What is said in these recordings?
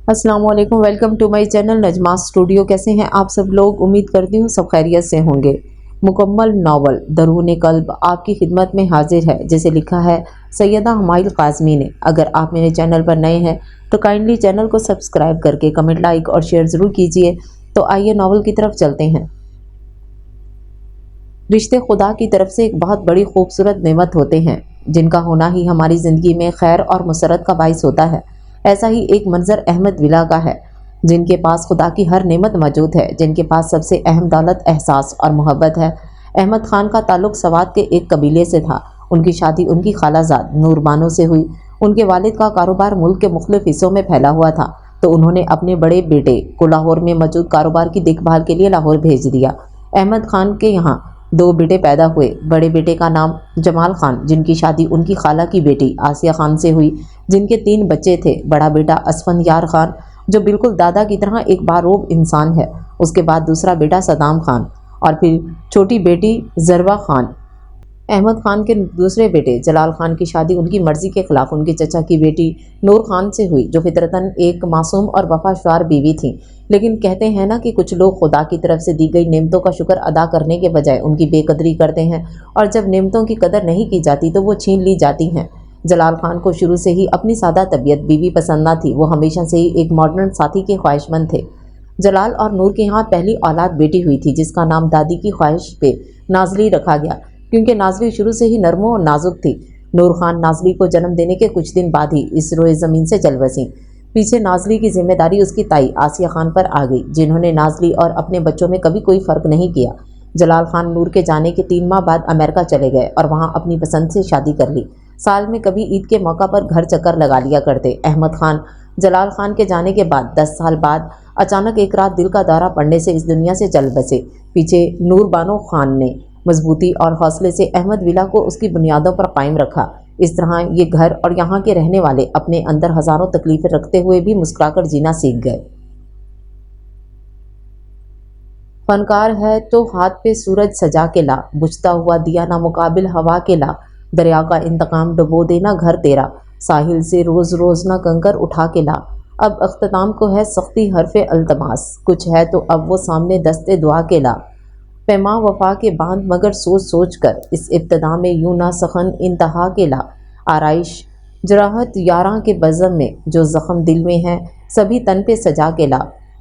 अस्सलाम वालेकुम, welcome to my channel Najma studio. कैसे हैं आप सब लोग? उम्मीद करती हूँ सब खैरियत से होंगे। मुकम्मल नावल दरूने कल्ब आपकी खिदमत में हाजिर है, जिसे लिखा है सैयदा हमाइल काज़मी ने। अगर आप मेरे चैनल पर नए हैं तो काइंडली चैनल को सब्सक्राइब करके कमेंट, लाइक और शेयर ज़रूर कीजिए। तो आइए नावल की तरफ चलते हैं। रिश्ते खुदा की तरफ से एक बहुत बड़ी खूबसूरत नेमत होते हैं, जिनका होना ही हमारी ज़िंदगी में खैर और मसरत का बाइस होता है। ऐसा ही एक मंजर अहमद विला का है, जिनके पास खुदा की हर नेमत मौजूद है, जिनके पास सबसे अहम दौलत एहसास और मोहब्बत है। अहमद खान का ताल्लुक सवात के एक कबीले से था। उनकी शादी उनकी खालाजाद नूर बानो से हुई। उनके वालिद का कारोबार मुल्क के मुख्तलिफ हिस्सों में फैला हुआ था, तो उन्होंने अपने बड़े बेटे को लाहौर में मौजूद कारोबार की देखभाल के लिए लाहौर भेज दिया। अहमद खान के यहाँ दो बेटे पैदा हुए। बड़े बेटे का नाम जमाल खान, जिनकी शादी उनकी खाला की बेटी आसिया खान से हुई, जिनके 3 बच्चे थे। बड़ा बेटा असफंदयार खान, जो बिल्कुल दादा की तरह एक बारोब इंसान है। उसके बाद दूसरा बेटा सदाम खान, और फिर छोटी बेटी जरवा खान। अहमद खान के दूसरे बेटे जलाल खान की शादी उनकी मर्जी के खिलाफ उनके चचा की बेटी नूर खान से हुई, जो फितरतन एक मासूम और वफादार बीवी थी। लेकिन कहते हैं ना कि कुछ लोग खुदा की तरफ से दी गई नेमतों का शुक्र अदा करने के बजाय उनकी बेकदरी करते हैं, और जब नेमतों की कदर नहीं की जाती तो वो छीन ली जाती हैं। जलाल खान को शुरू से ही अपनी सादा तबीयत बीवी पसंद न थी। वो हमेशा से ही एक मॉडर्न साथी के ख्वाहिशमंद थे। जलाल और नूर के यहाँ पहली औलाद बेटी हुई थी, जिसका नाम दादी की ख्वाहिश पे नाजली रखा गया, क्योंकि नाजली शुरू से ही नरमो और नाजुक थी। नूर खान नाजली को जन्म देने के कुछ दिन बाद ही इस रोए ज़मीन से चल बसी। पीछे नाजली की जिम्मेदारी उसकी ताई आसिया खान पर आ गई, जिन्होंने नाजली और अपने बच्चों में कभी कोई फ़र्क नहीं किया। जलाल खान नूर के जाने के 3 माह बाद अमेरिका चले गए और वहाँ अपनी पसंद से शादी कर ली। साल में कभी ईद के मौका पर घर चक्कर लगा लिया करते। अहमद खान जलाल खान के जाने के बाद 10 साल बाद अचानक एक रात दिल का दौरा पड़ने से इस दुनिया से चल बसे। पीछे नूर बानो खान ने मजबूती और हौसले से अहमद विला को उसकी बुनियादों पर कायम रखा। इस तरह ये घर और यहाँ के रहने वाले अपने अंदर हज़ारों तकलीफ़ें रखते हुए भी मुस्कुराकर जीना सीख गए। फनकार है तो हाथ पे सूरज सजा के ला, बुझता हुआ दिया ना मुकाबिल हवा के ला। दरिया का इंतकाम डुबो देना घर तेरा, साहिल से रोज़ रोज़ ना कंकर उठा के ला। अब अख्ताम को है सख्ती हरफ़े अल्तमास, कुछ है तो अब वो सामने दस्ते दुआ के ला। पैमा वफा के बांध मगर सोच सोच कर, इस इब्तदा में यूं ना सखन इंतहा के ला। आराइश जराहत यारां के बज़म में, जो ज़ख्म दिल में है सभी तन पे सजा के ला।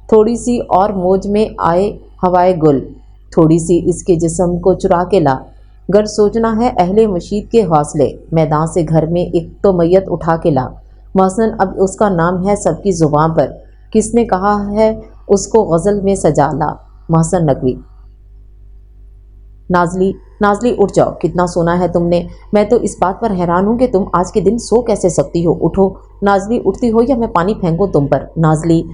थोड़ी सी और मौज में आए हवाए गुल, थोड़ी सी इसके जिस्म को चुरा के ला। गर सोचना है अहले मशीद के हौसले, मैदान से घर में एक तो मैयत उठा के ला। महसन अब उसका नाम है सबकी ज़ुबां पर, किसने कहा है उसको गज़ल में सजा ला। महसन नकवी। नाजली नाजली उठ जाओ, कितना सोना है तुमने। मैं तो इस बात पर हैरान हूँ कि तुम आज के दिन सो कैसे सकती हो। उठो नाजली, उठती हो या मैं पानी फेंकूं तुम पर। नाजली।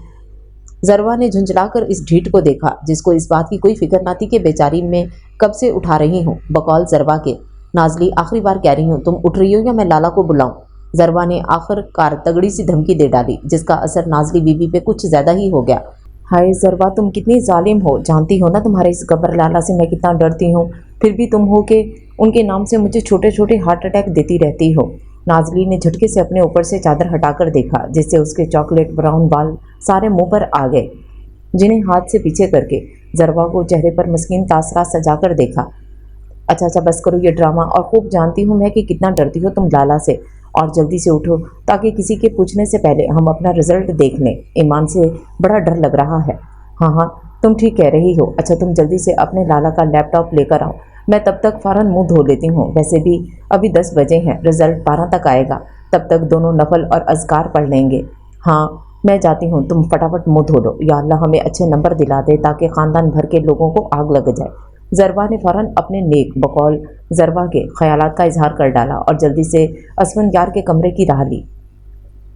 जरवा ने झुंझलाकर इस ढीठ को देखा, जिसको इस बात की कोई फिक्र न थी कि बेचारी मैं कब से उठा रही हूँ। बकौल जरवा के। नाजली, आखिरी बार कह रही हूँ, तुम उठ रही हो या मैं लाला को बुलाऊं। जरवा ने आखिरकार तगड़ी सी धमकी दे डाली, जिसका असर नाजली बीबी पे कुछ ज़्यादा ही हो गया। हाय जरवा, तुम कितनी जालिम हो। जानती हो ना तुम्हारे इस गबर लाला से मैं कितना डरती हूँ, फिर भी तुम हो के उनके नाम से मुझे छोटे छोटे हार्ट अटैक देती रहती हो। नाजली ने झटके से अपने ऊपर से चादर हटाकर देखा, जिससे उसके चॉकलेट ब्राउन बाल सारे मुंह पर आ गए, जिन्हें हाथ से पीछे करके जरवा को चेहरे पर मस्कीन तासरा सजाकर देखा। अच्छा अच्छा बस करो ये ड्रामा, और खूब जानती हूँ मैं कि कितना डरती हो तुम लाला से। और जल्दी से उठो ताकि किसी के पूछने से पहले हम अपना रिजल्ट देख लें। ईमान से बड़ा डर लग रहा है। हाँ हाँ, तुम ठीक कह रही हो। अच्छा तुम जल्दी से अपने लाला का लैपटॉप लेकर आओ, मैं तब तक फ़ौरन मुंह धो लेती हूँ। वैसे भी अभी 10 बजे हैं, रिजल्ट 12 तक आएगा, तब तक दोनों नफल और अज़कार पढ़ लेंगे। हाँ मैं जाती हूँ, तुम फटाफट मुंह धो लो। या अल्लाह हमें अच्छे नंबर दिला दे ताकि ख़ानदान भर के लोगों को आग लग जाए। जरवा ने फ़ौरन अपने नेक बकौल जरवा के ख्यालात का इजहार कर डाला और जल्दी से असफंदयार के कमरे की राह ली।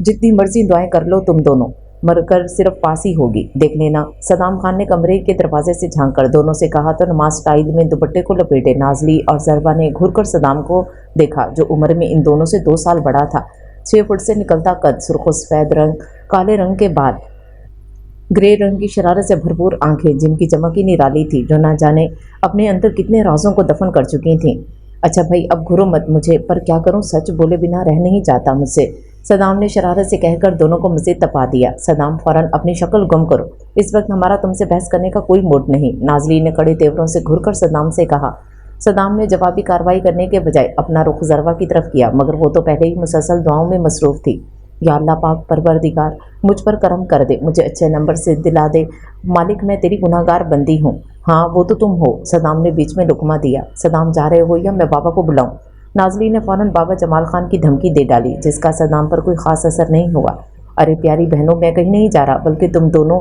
जितनी मर्जी दुआएं कर लो तुम दोनों, मरकर सिर्फ पास ही होगी, देख लेना। सदाम खान ने कमरे के दरवाजे से झांककर दोनों से कहा तो नमाज स्टाइल में दुपट्टे को लपेटे। नाजली और जरवा ने घूरकर सदाम को देखा, जो उम्र में इन दोनों से 2 साल बड़ा था। 6 फुट से निकलता कद, सुर्ख सफ़ेद रंग, काले रंग के बाल, ग्रे रंग की शरारत से भरपूर आंखें, जिनकी चमक ही निराली थी, जो ना जाने अपने अंदर कितने राजों को दफन कर चुकी थीं। अच्छा भाई अब घुरो मत मुझे, पर क्या करूं, सच बोले बिना रह नहीं जाता मुझसे। صدام نے شرارت سے کہہ کر دونوں کو مزید تپا دیا۔ صدام فوراً اپنی شکل گم کرو، اس وقت ہمارا تم سے بحث کرنے کا کوئی موڈ نہیں، نازلی نے کڑے تیوروں سے گھر کر صدام سے کہا۔ صدام نے جوابی کارروائی کرنے کے بجائے اپنا رخ ذروہ کی طرف کیا، مگر وہ تو پہلے ہی مسلسل دعاؤں میں مصروف تھی۔ یا اللہ پاک پروردگار، مجھ پر کرم کر دے، مجھے اچھے نمبر سے دلا دے، مالک میں تیری گناہگار بندی ہوں۔ ہاں وہ تو تم ہو، صدام نے بیچ میں لقمہ دیا۔ صدام جا رہے ہو یا میں بابا کو بلاؤں؟ نازلی نے فوراً بابا جمال خان کی دھمکی دے ڈالی، جس کا صدام پر کوئی خاص اثر نہیں ہوا۔ ارے پیاری بہنوں، میں کہیں نہیں جا رہا، بلکہ تم دونوں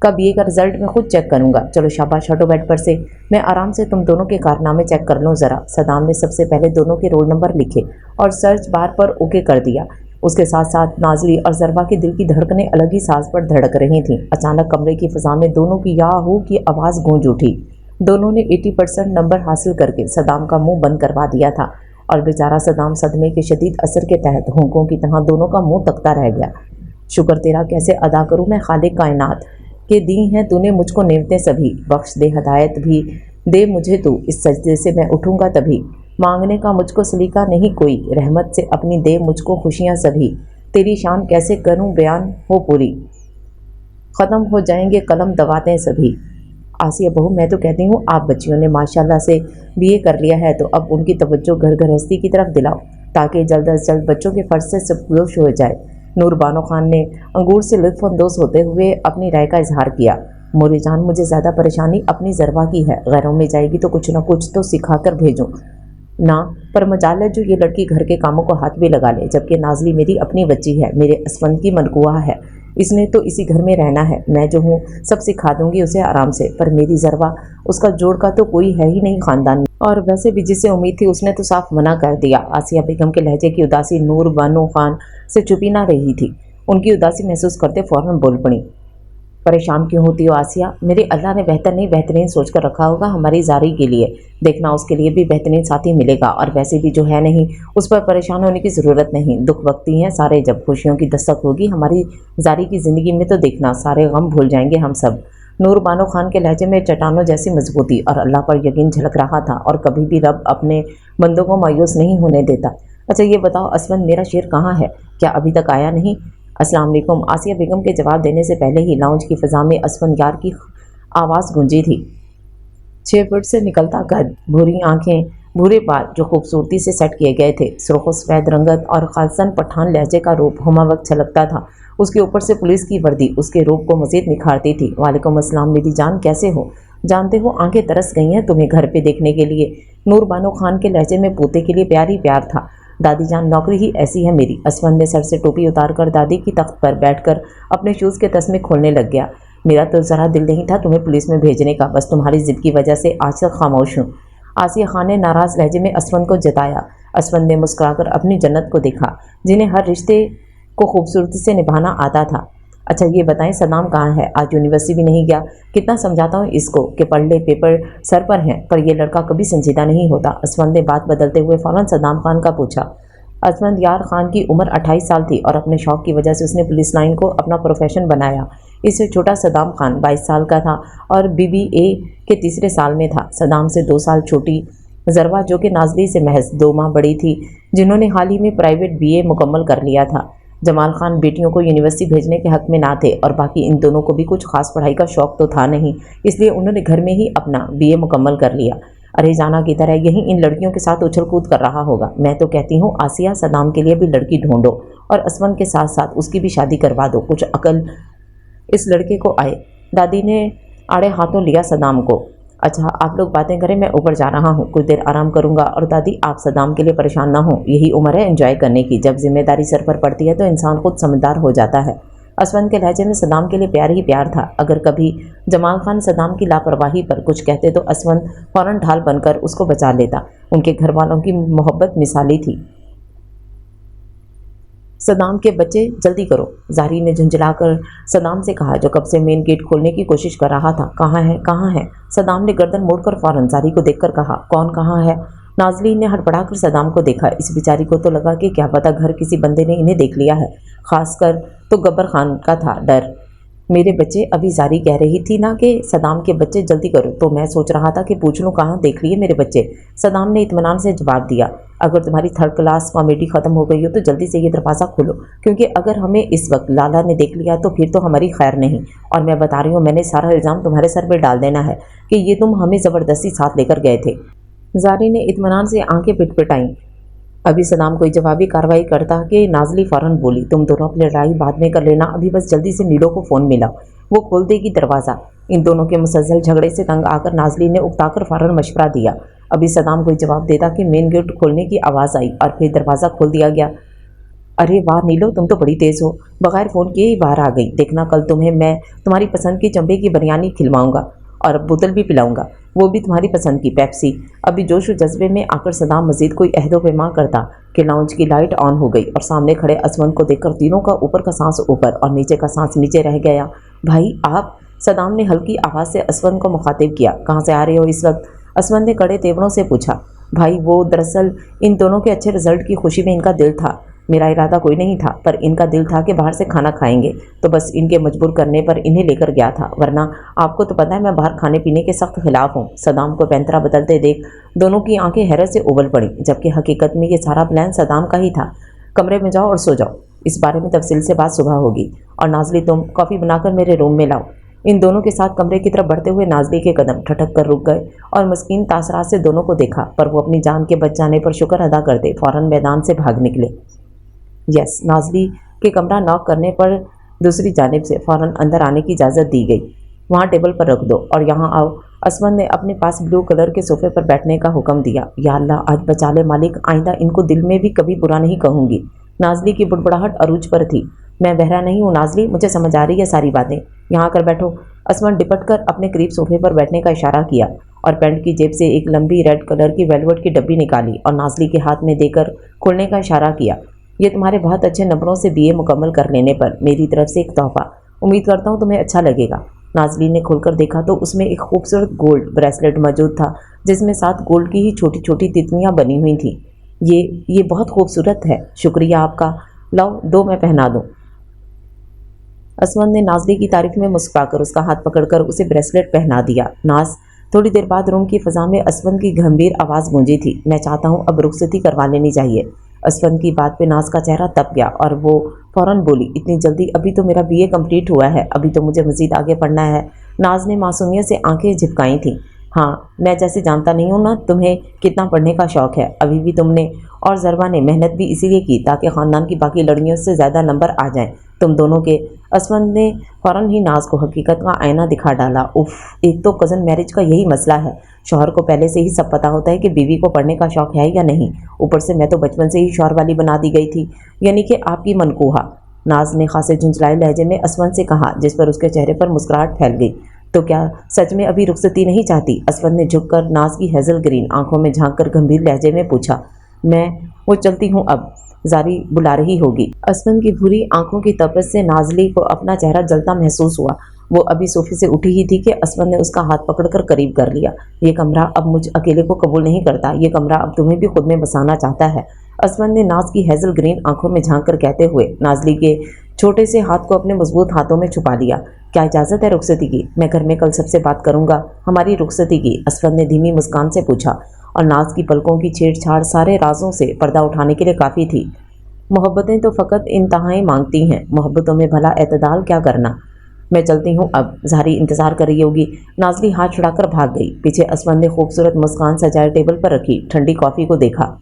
کا BA کا رزلٹ میں خود چیک کروں گا۔ چلو شاباش، ہٹو بیڈ پر سے، میں آرام سے تم دونوں کے کارنامے چیک کر لوں ذرا۔ صدام نے سب سے پہلے دونوں کے رول نمبر لکھے اور سرچ بار پر اوکے کر دیا۔ اس کے ساتھ ساتھ نازلی اور ذروہ کے دل کی دھڑکنیں الگ ہی ساز پر دھڑک رہی تھیں۔ اچانک کمرے کی فضا میں دونوں کی یاہو کی آواز گونج اٹھی۔ دونوں نے 80% نمبر حاصل کر کے صدام کا منہ بند کروا دیا تھا، اور بیچارہ صدام صدمے کے شدید اثر کے تحت ہونکوں کی طرح دونوں کا منہ تکتا رہ گیا۔ شکر تیرا کیسے ادا کروں میں خالق کائنات، کہ دی ہیں تو نے مجھ کو نعمتیں سبھی، بخش دے ہدایت بھی دے مجھے تو، اس سجدے سے میں اٹھوں گا تبھی، مانگنے کا مجھ کو سلیقہ نہیں کوئی، رحمت سے اپنی دے مجھ کو خوشیاں سبھی، تیری شان کیسے کروں بیان ہو پوری، ختم ہو جائیں گے قلم دواتے سبھی۔ آسیہ بہو، میں تو کہتی ہوں آپ بچیوں نے ماشاءاللہ سے BA کر لیا ہے تو اب ان کی توجہ گھر گرہستی کی طرف دلاؤ، تاکہ جلد از جلد بچوں کے فرض سے سبکدوش ہو جائے۔ نور بانو خان نے انگور سے لطف اندوز ہوتے ہوئے اپنی رائے کا اظہار کیا۔ موری جان، مجھے زیادہ پریشانی اپنی ذروہ کی ہے، غیروں میں جائے گی تو کچھ نہ کچھ تو سکھا کر بھیجوں نا، پر مجال ہے جو یہ لڑکی گھر کے کاموں کو ہاتھ بھی لگا لے، جبکہ نازلی میری اپنی بچی ہے، میرے اسفند کی ملکوہ ہے، اس نے تو اسی گھر میں رہنا ہے، میں جو ہوں سب سکھا دوں گی اسے آرام سے، پر میری ذروہ، اس کا جوڑ کا تو کوئی ہے ہی نہیں خاندان میں، اور ویسے بھی جسے امید تھی اس نے تو صاف منع کر دیا۔ آسیہ بیگم کے لہجے کی اداسی نور بانو خان سے چھپی نہ رہی تھی، ان کی اداسی محسوس کرتے فوراً بول پڑی۔ پریشان کیوں ہوتی ہو آسیہ؟ میرے اللہ نے بہتر نہیں بہترین سوچ کر رکھا ہوگا ہماری زاری کے لیے، دیکھنا اس کے لیے بھی بہترین ساتھی ملے گا، اور ویسے بھی جو ہے نہیں اس پر پریشان ہونے کی ضرورت نہیں، دکھ وقتی ہیں سارے، جب خوشیوں کی دستک ہوگی ہماری زاری کی زندگی میں تو دیکھنا سارے غم بھول جائیں گے ہم سب۔ نور بانو خان کے لہجے میں چٹانوں جیسی مضبوطی اور اللہ پر یقین جھلک رہا تھا، اور کبھی بھی رب اپنے بندوں کو مایوس نہیں ہونے دیتا۔ اچھا یہ بتاؤ اسفند میرا شیر کہاں ہے؟ کیا ابھی تک آیا نہیں؟ السلام علیکم۔ آسیہ بیگم کے جواب دینے سے پہلے ہی لاؤنج کی فضا میں اسفند یار کی آواز گونجی تھی۔ 6 فٹ سے نکلتا قد، بھوری آنکھیں، بھورے بال جو خوبصورتی سے سیٹ کیے گئے تھے، سرخ و سفید رنگت اور خالصاً پٹھان لہجے کا روپ ہمہ وقت چھلکتا تھا، اس کے اوپر سے پولیس کی وردی اس کے روپ کو مزید نکھارتی تھی۔ وعلیکم السلام میری جان، کیسے ہو؟ جانتے ہو آنکھیں ترس گئی ہیں تمہیں گھر پہ دیکھنے کے لیے۔ نور بانو خان کے لہجے میں پوتے کے لیے پیار ہی پیار تھا۔ دادی جان نوکری ہی ایسی ہے میری۔ اسفند نے سر سے ٹوپی اتار کر دادی کی تخت پر بیٹھ کر اپنے شوز کے تسمے کھولنے لگ گیا۔ میرا تو ذرا دل نہیں تھا تمہیں پولیس میں بھیجنے کا، بس تمہاری ضد کی وجہ سے آج تک خاموش ہوں۔ آسیہ خان نے ناراض لہجے میں اسفند کو جتایا۔ اسفند نے مسکرا کر اپنی جنت کو دیکھا، جنہیں ہر رشتے کو خوبصورتی سے نبھانا آتا تھا۔ اچھا یہ بتائیں صدام کہاں ہے؟ آج یونیورسٹی بھی نہیں گیا؟ کتنا سمجھاتا ہوں اس کو کہ پڑھ لے، پیپر سر پر ہیں، پر یہ لڑکا کبھی سنجیدہ نہیں ہوتا۔ اسفند نے بات بدلتے ہوئے فوراً صدام خان کا پوچھا۔ اسفند یار خان کی عمر 28 سال تھی، اور اپنے شوق کی وجہ سے اس نے پولیس لائن کو اپنا پروفیشن بنایا۔ اس سے چھوٹا صدام خان 22 سال کا تھا اور BBA کے تیسرے سال میں تھا۔ صدام سے 2 سال چھوٹی ذروہ، جو کہ نازلی سے محض 2 ماہ بڑی تھی، جنہوں نے حال ہی میں پرائیویٹ BA مکمل کر لیا تھا۔ جمال خان بیٹیوں کو یونیورسٹی بھیجنے کے حق میں نہ تھے، اور باقی ان دونوں کو بھی کچھ خاص پڑھائی کا شوق تو تھا نہیں، اس لیے انہوں نے گھر میں ہی اپنا BA مکمل کر لیا۔ ارے جانا کی طرح یہی ان لڑکیوں کے ساتھ اچھل کود کر رہا ہوگا۔ میں تو کہتی ہوں آسیہ، صدام کے لیے بھی لڑکی ڈھونڈو، اور اسفند کے ساتھ ساتھ اس کی بھی شادی کروا دو، کچھ عقل اس لڑکے کو آئے۔ دادی نے آڑے ہاتھوں لیا صدام کو۔ اچھا آپ لوگ باتیں کریں، میں اوپر جا رہا ہوں، کچھ دیر آرام کروں گا، اور دادی آپ صدام کے لیے پریشان نہ ہوں، یہی عمر ہے انجوائے کرنے کی، جب ذمہ داری سر پر پڑتی ہے تو انسان خود سمجھدار ہو جاتا ہے۔ اسفند کے لہجے میں صدام کے لیے پیار ہی پیار تھا۔ اگر کبھی جمال خان صدام کی لاپرواہی پر کچھ کہتے تو اسفند فوراً ڈھال بن کر اس کو بچا لیتا۔ ان کے گھر والوں کی محبت مثالی تھی۔ صدام کے بچے جلدی کرو، زاری نے جھنجھلا کر صدام سے کہا، جو کب سے مین گیٹ کھولنے کی کوشش کر رہا تھا۔ کہاں ہے کہاں ہے؟ صدام نے گردن موڑ کر فوراً زاری کو دیکھ کر کہا۔ کون کہاں ہے؟ نازلی نے ہڑبڑا کر صدام کو دیکھا۔ اس بیچاری کو تو لگا کہ کیا پتہ گھر کسی بندے نے انہیں دیکھ لیا ہے، خاص کر تو گبر خان کا تھا ڈر۔ میرے بچے، ابھی زاری کہہ رہی تھی نا کہ صدام کے بچے جلدی کرو، تو میں سوچ رہا تھا کہ پوچھ لوں کہاں دیکھ لیے میرے بچے۔ صدام نے اطمینان سے جواب دیا۔ अगर तुम्हारी थर्ड क्लास कॉमेडी ख़त्म हो गई हो तो जल्दी से ये दरवाज़ा खोलो, क्योंकि अगर हमें इस वक्त लाला ने देख लिया तो फिर तो हमारी खैर नहीं। और मैं बता रही हूँ, मैंने सारा इल्ज़ाम तुम्हारे सर पे डाल देना है कि ये तुम हमें ज़बरदस्ती साथ लेकर गए थे। ज़ारी ने इत्मीनान से आंखें पिटपिटाईं। अभी सदाम कोई जवाबी कार्रवाई करता कि नाज़ली फ़ौरन बोली, तुम दोनों अपनी लड़ाई बाद में कर लेना, अभी बस जल्दी से नीलो को फ़ोन मिलाओ, वो खोल देगी दरवाज़ा। इन दोनों के मुसलसल झगड़े से तंग आकर नाज़ली ने उकताकर फ़ौरन मशवरा दिया। अभी सदाम कोई जवाब देता कि मेन गेट खोलने की आवाज़ आई और फिर दरवाज़ा खोल दिया गया। अरे वाह नीलो, तुम तो बड़ी तेज़ हो, बगैर फ़ोन किए ही बाहर आ गई। देखना कल तुम्हें मैं तुम्हारी पसंद की चंबे की बिरयानी खिलवाऊंगा और बोतल भी पिलाऊंगा, वो भी तुम्हारी पसंद की पेप्सी। अभी जोश व जज्बे में आकर सदाम मजीद कोई अहदो पैमा करता कि लाउंज की लाइट ऑन हो गई और सामने खड़े असमंद को देखकर तीनों का ऊपर का सांस ऊपर और नीचे का सांस नीचे रह गया। भाई आप, सदाम ने हल्की आवाज़ से असमंद को मुखातिब किया। कहाँ से आ रहे हो इस वक्त? असमंद ने कड़े तेवरों से पूछा। भाई वो दरअसल इन दोनों के अच्छे रिजल्ट की खुशी में इनका दिल था, मेरा इरादा कोई नहीं था, पर इनका दिल था कि बाहर से खाना खाएंगे तो बस इनके मजबूर करने पर इन्हें लेकर गया था, वरना आपको तो पता है मैं बाहर खाने पीने के सख्त खिलाफ हूँ। सदाम को पैंतरा बदलते देख दोनों की आंखें हैरत से उबल पड़ी, जबकि हकीकत में ये सारा प्लान सदाम का ही था। कमरे में जाओ और सो जाओ, इस बारे में तफसील से बात सुबह होगी। और नाज़ली तुम कॉफ़ी बनाकर मेरे रूम में लाओ। इन दोनों के साथ कमरे की तरफ बढ़ते हुए नाज़ली के कदम ठटक कर रुक गए और मस्कीन तासरात से दोनों को देखा, पर वो अपनी जान के बच जाने पर शुक्र अदा करते फ़ौरन मैदान से भाग निकले। यस, नाज़ली के कमरा नॉक करने पर दूसरी जानिब से फ़ौरन अंदर आने की इजाज़त दी गई। वहाँ टेबल पर रख दो और यहाँ आओ। असमन ने अपने पास ब्लू कलर के सोफ़े पर बैठने का हुक्म दिया। या अल्लाह, आज बचा ले मालिक, आइंदा इनको दिल में भी कभी बुरा नहीं कहूँगी। नाज़ली की बुड़बुड़ाहट अरूज पर थी। मैं बहरा नहीं हूँ नाज़ली, मुझे समझ आ रही है सारी बातें। यहाँ आकर बैठो। असमन डिपट कर अपने करीब सोफ़े पर बैठने का इशारा किया और पैंट की जेब से एक लंबी रेड कलर की वेलवेट की डब्बी निकाली और नाज़ली के हाथ में देकर खोलने का इशारा किया। ये तुम्हारे बहुत अच्छे नंबरों से बीए मुकम्मल कर लेने पर मेरी तरफ से एक तोहफ़ा, उम्मीद करता हूँ तुम्हें अच्छा लगेगा। नाज़ली ने खोलकर देखा तो उसमें एक खूबसूरत गोल्ड ब्रेसलेट मौजूद था, जिसमें 7 गोल्ड की ही छोटी छोटी तितलियाँ बनी हुई थीं। ये बहुत खूबसूरत है, शुक्रिया आपका। लाओ दो मैं पहना दूँ। असमन ने नाज़ली की तारीफ में मुस्कुराकर उसका हाथ पकड़कर उसे ब्रेसलेट पहना दिया। नाज, थोड़ी देर बाद रूम की फ़ज़ा में असमन की गंभीर आवाज़ गूंजी थी। मैं चाहता हूँ अब रुखसती करवा लेनी चाहिए। असमन की बात पे नाज का चेहरा तप गया और वो फ़ौरन बोली, इतनी जल्दी? अभी तो मेरा बीए कंप्लीट हुआ है, अभी तो मुझे मज़ीद आगे पढ़ना है। नाज ने मासूमियत से आंखें झिपकाई थीं। हाँ, मैं जैसे जानता नहीं हूँ ना तुम्हें कितना पढ़ने का शौक़ है। अभी भी तुमने और ज़रवा ने मेहनत भी इसीलिए की ताकि ख़ानदान की बाकी लड़कियों से ज़्यादा नंबर आ जाएं तुम दोनों के। असमन ने फ़ौरन ही नाज को हकीकत का आईना दिखा डाला। उफ़, एक तो कज़न मैरिज का यही मसला है, शौहर को पहले से ही सब पता होता है कि बीवी को पढ़ने का शौक़ है या नहीं। ऊपर से मैं तो बचपन से ही शौहर वाली बना दी गई थी, यानी कि आपकी मनकूहा। नाज ने खासे झुंझलाए लहजे में असमन से कहा, जिस पर उसके चेहरे पर मुस्कुराहट फैल गई। तो क्या सच में अभी रुखसती नहीं चाहती? असमन ने झुककर नाज की हेज़ल ग्रीन आंखों में झांककर गंभीर लहजे में पूछा। वो चलती हूँ अब, ज़ारी बुला रही होगी। असमन की भूरी आंखों की तपश से नाज़ली को अपना चेहरा जलता महसूस हुआ। वो अभी सोफे से उठी ही थी कि असमन ने उसका हाथ पकड़कर करीब कर लिया। ये कमरा अब मुझ अकेले को कबूल नहीं करता, ये कमरा अब तुम्हें भी खुद में बसाना चाहता है। असमन ने नाज की हेज़ल ग्रीन आंखों में झांक कर कहते हुए नाज़ली के छोटे से हाथ को अपने मजबूत हाथों में छुपा लिया। क्या इजाज़त है रुखसती की? मैं घर में कल सबसे बात करूँगा हमारी रुखसती की, असमन ने धीमी मुस्कान से पूछा और नाज की पलकों की छेड़छाड़ सारे राजों से पर्दा उठाने के लिए काफ़ी थी। मोहब्बतें तो फ़कत इंतहाएं मांगती हैं, मोहब्बतों में भला एतदाल क्या करना। मैं चलती हूँ अब, ज़ारी इंतज़ार कर रही होगी। नाज़ली हाथ छुड़ाकर भाग गई। पीछे असमन ने खूबसूरत मुस्कान सजाए टेबल पर रखी ठंडी कॉफ़ी को देखा।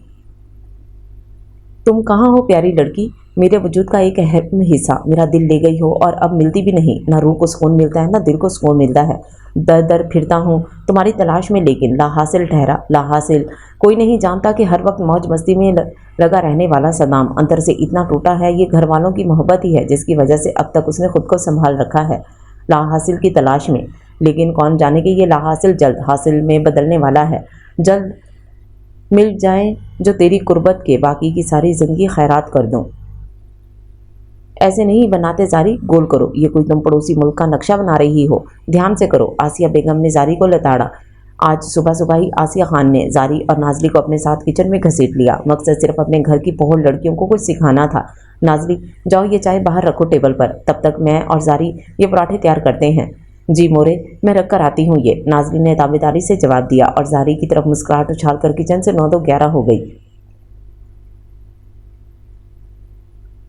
तुम कहाँ हो प्यारी लड़की? मेरे वजूद का एक अहम हिस्सा मेरा दिल ले गई हो और अब मिलती भी नहीं। ना रूह को सुकून मिलता है, ना दिल को सुकून मिलता है। दर दर फिरता हूँ तुम्हारी तलाश में, लेकिन ला हासिल ठहरा, ला हासिल। कोई नहीं जानता कि हर वक्त मौज मस्ती में लगा रहने वाला सदाम अंदर से इतना टूटा है। ये घर वालों की मोहब्बत ही है जिसकी वजह से अब तक उसने खुद को संभाल रखा है, ला हासिल की तलाश में। लेकिन कौन जाने कि ये ला हासिल जल्द हासिल में बदलने वाला है। जल्द मिल जाए जो तेरी कुर्बत के बाकी की सारी ज़िंदगी खैरात कर दूँ। ऐसे नहीं बनाते ज़ारी, गोल करो। ये कोई तुम पड़ोसी मुल्क का नक्शा बना रही हो? ध्यान से करो। आसिया बेगम ने ज़ारी को लताड़ा। आज सुबह सुबह ही आसिया खान ने ज़ारी और नाज़ली को अपने साथ किचन में घसीट लिया। मकसद सिर्फ अपने घर की पहुल लड़कियों को कुछ सिखाना था। नाज़ली, जाओ ये चाय बाहर रखो टेबल पर, तब तक मैं और ज़ारी ये पराठे तैयार करते हैं। जी मोरे, मैं रख कर आती हूँ ये, नाज़ली ने ताबेदारी से जवाब दिया और ज़ारी की तरफ मुस्कुराहट उछाल कर किचन से 9 तो 11 हो गई।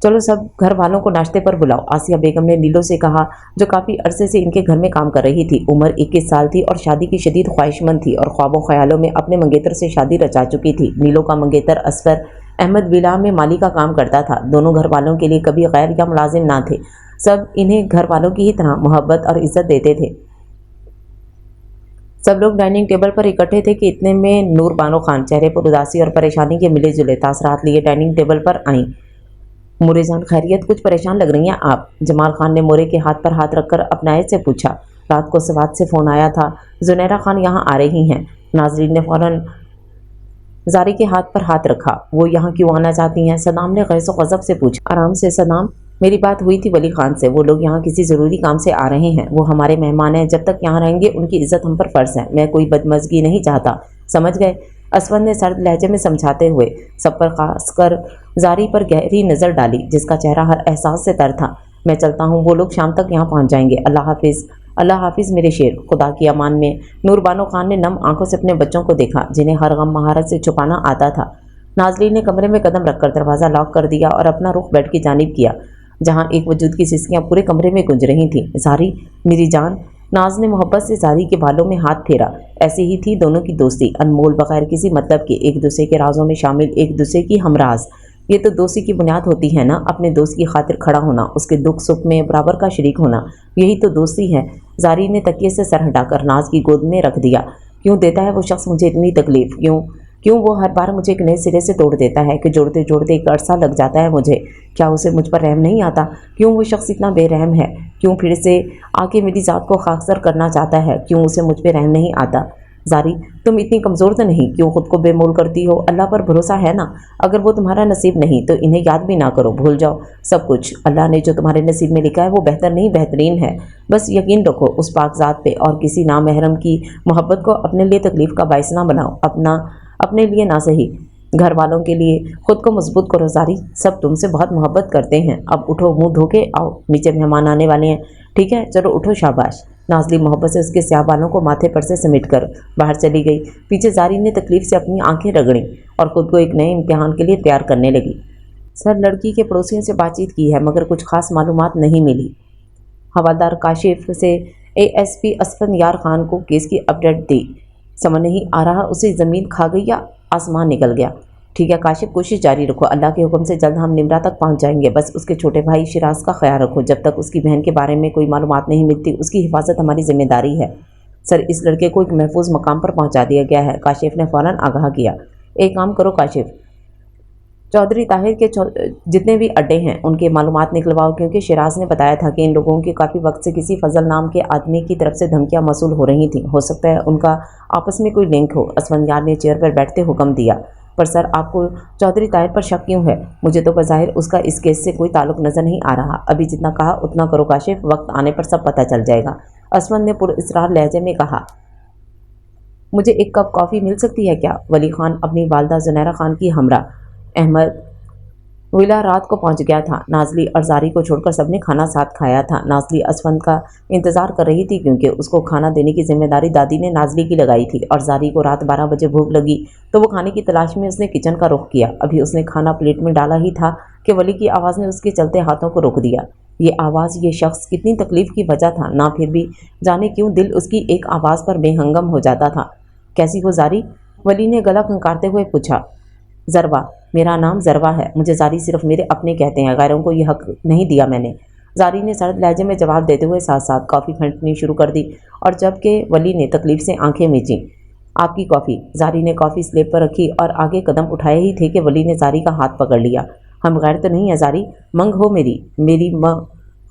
चलो सब घर वालों को नाश्ते पर बुलाओ, आसिया बेगम ने नीलो से कहा, जो काफ़ी अरसे से इनके घर में काम कर रही थी। उम्र 21 साल थी और शादी की शदीद ख्वाहिशमंद थी और ख्वाबों ख्यालों में अपने मंगेतर से शादी रचा चुकी थी। नीलो का मंगेतर असफर अहमद विला में माली का काम करता था। दोनों घर वालों के लिए कभी गैर या मुलाजिम ना थे। सब इन्हें घर वालों की ही तरह मोहब्बत और इज्जत देते थे। सब लोग डाइनिंग टेबल पर इकट्ठे थे कि इतने में नूर बानो खान चेहरे पर उदासी और परेशानी के मिले जुले तासरात लिए डाइनिंग टेबल पर आईं। मोरे जान खैरियत, कुछ परेशान लग रही हैं आप? जमाल खान ने मोरे के हाथ पर हाथ रखकर अपनाए से पूछा। रात को सवात से फ़ोन आया था, जुनैरा खान यहाँ आ रही हैं। नाजरीन ने फ़ौरन जारी के हाथ पर हाथ रखा। वो यहाँ क्यों आना चाहती हैं? सदाम ने गैस गज़ब से पूछा। आराम से सदाम, मेरी बात हुई थी वली खान से। वो लोग यहाँ किसी ज़रूरी काम से आ रहे हैं। वो हमारे मेहमान हैं, जब तक यहाँ रहेंगे उनकी इज्जत हम पर फ़र्ज़ है। मैं कोई बदमज़गी नहीं चाहता, समझ गए? असफर ने सर्द लहजे में समझाते हुए सब पर खासकर जारी पर गहरी नज़र डाली, जिसका चेहरा हर एहसास से तर था। मैं चलता हूँ, वो लोग शाम तक यहाँ पहुँच जाएंगे। अल्लाह हाफिज़। अल्लाह हाफिज़ मेरे शेर, खुदा की अमान में। नूर बानो खान ने नम आंखों से अपने बच्चों को देखा, जिन्हें हर गम महारत से छुपाना आता था। नाजरीन ने कमरे में कदम रखकर दरवाज़ा लॉक कर दिया और अपना रुख बेड की जानिब किया, जहाँ एक वजूद की सिसकियाँ पूरे कमरे में गूंज रही थीं। जारी, मेरी जान। नाज ने मोहब्बत से जारी के बालों में हाथ फेरा। ऐसी ही थी दोनों की दोस्ती, अनमोल, बगैर किसी मतलब के, एक दूसरे के राजों में शामिल, एक दूसरे की हमराज। ये तो दोस्ती की बुनियाद होती है ना, अपने दोस्त की खातिर खड़ा होना, उसके दुख सुख में बराबर का शरीक होना, यही तो दोस्ती है। जारी ने तकिए से सर हटाकर नाज की गोद में रख दिया। क्यों देता है वो शख्स मुझे इतनी तकलीफ? क्यों क्यों वो हर बार मुझे एक नए सिरे से तोड़ देता है कि जोड़ते जोड़ते एक अरसा लग जाता है मुझे? क्या उसे मुझ पर रहम नहीं आता? क्यों वो शख्स इतना बेरहम है? क्यों फिर से आके मेरी ज़ात को खाकसर करना चाहता है? क्यों उसे मुझ पर रहम नहीं आता? जारी, तुम इतनी कमज़ोर तो नहीं, क्यों खुद को बेमोल करती हो? अल्लाह पर भरोसा है ना? अगर वो तुम्हारा नसीब नहीं तो इन्हें याद भी ना करो, भूल जाओ सब कुछ। अल्लाह ने जो तुम्हारे नसीब में लिखा है वो बेहतर नहीं बेहतरीन है। बस यकीन रखो उस पाक ज़ात पे और किसी नामहरम की मोहब्बत को अपने लिए तकलीफ़ का बायस ना बनाओ। अपने लिए ना सही, घर वालों के लिए खुद को मजबूत करो। जारी, सब तुमसे बहुत मोहब्बत करते हैं। अब उठो, मुंह धो के आओ, नीचे मेहमान आने वाले हैं। ठीक है, चलो उठो, शाबाश। नाजली मोहब्बत से उसके स्याह बालों को माथे पर से समेट कर बाहर चली गई। पीछे जारी ने तकलीफ से अपनी आंखें रगड़ी और खुद को एक नए इम्तिहान के लिए तैयार करने लगी। सर, लड़की के पड़ोसियों से बातचीत की है मगर कुछ खास मालूमात नहीं मिली। हवालदार काशिफ से एएसपी असफर यार खान को केस की अपडेट दी। समझ नहीं आ रहा उसे ज़मीन खा गई या आसमान निकल गया। ठीक है काशिफ, कोशिश जारी रखो, अल्लाह के हुक्म से जल्द हम निमरा तक पहुंच जाएंगे। बस उसके छोटे भाई शिराज का ख्याल रखो, जब तक उसकी बहन के बारे में कोई मालूमात नहीं मिलती उसकी हिफाजत हमारी जिम्मेदारी है। सर, इस लड़के को एक महफूज मकाम पर पहुंचा दिया गया है, काशिफ ने फ़ौरन आगाह किया। एक काम करो काशिफ, चौधरी ताहिर के जितने भी अड्डे हैं उनके मालूमात निकलवाओ, क्योंकि शिराज ने बताया था कि इन लोगों के काफ़ी वक्त से किसी फजल नाम के आदमी की तरफ से धमकियां मौसूल हो रही थीं। हो सकता है उनका आपस में कोई लिंक हो। असफंयार ने चेयर पर बैठते हुक्म दिया। पर सर, आपको चौधरी ताहिर पर शक क्यों है? मुझे तो बज़ाहिर उसका इस केस से कोई ताल्लुक नज़र नहीं आ रहा। अभी जितना कहा उतना करो काशिफ, वक्त आने पर सब पता चल जाएगा। असफर ने पुरइसरार लहजे में कहा। मुझे एक कप कॉफ़ी मिल सकती है क्या? वली खान अपनी वालदा जुनैरा खान की हमरा अहमद विला रात को पहुंच गया था। नाजली और जारी को छोड़कर सबने खाना साथ खाया था। नाजली असफंद का इंतज़ार कर रही थी क्योंकि उसको खाना देने की जिम्मेदारी दादी ने नाजली की लगाई थी और जारी को रात 12 बजे भूख लगी तो वो खाने की तलाश में उसने किचन का रुख किया। अभी उसने खाना प्लेट में डाला ही था कि वली की आवाज़ ने उसके चलते हाथों को रोक दिया। ये आवाज़, ये शख्स कितनी तकलीफ़ की वजह था ना, फिर भी जाने क्यों दिल उसकी एक आवाज़ पर बेहंगम हो जाता था। कैसी हो जारी? वली ने गला खंकारते हुए पूछा। ज़रवा, मेरा नाम ज़रवा है। मुझे जारी सिर्फ मेरे अपने कहते हैं, गैरों को यह हक नहीं दिया मैंने। जारी ने सर्द लहजे में जवाब देते हुए साथ साथ कॉफ़ी फेंटनी शुरू कर दी और जबकि वली ने तकलीफ से आंखें मींची। आपकी कॉफ़ी। जारी ने कॉफ़ी स्लेब पर रखी और आगे कदम उठाए ही थे कि वली ने जारी का हाथ पकड़ लिया। हम गैर तो नहीं है जारी, मंग हो मेरी माँ।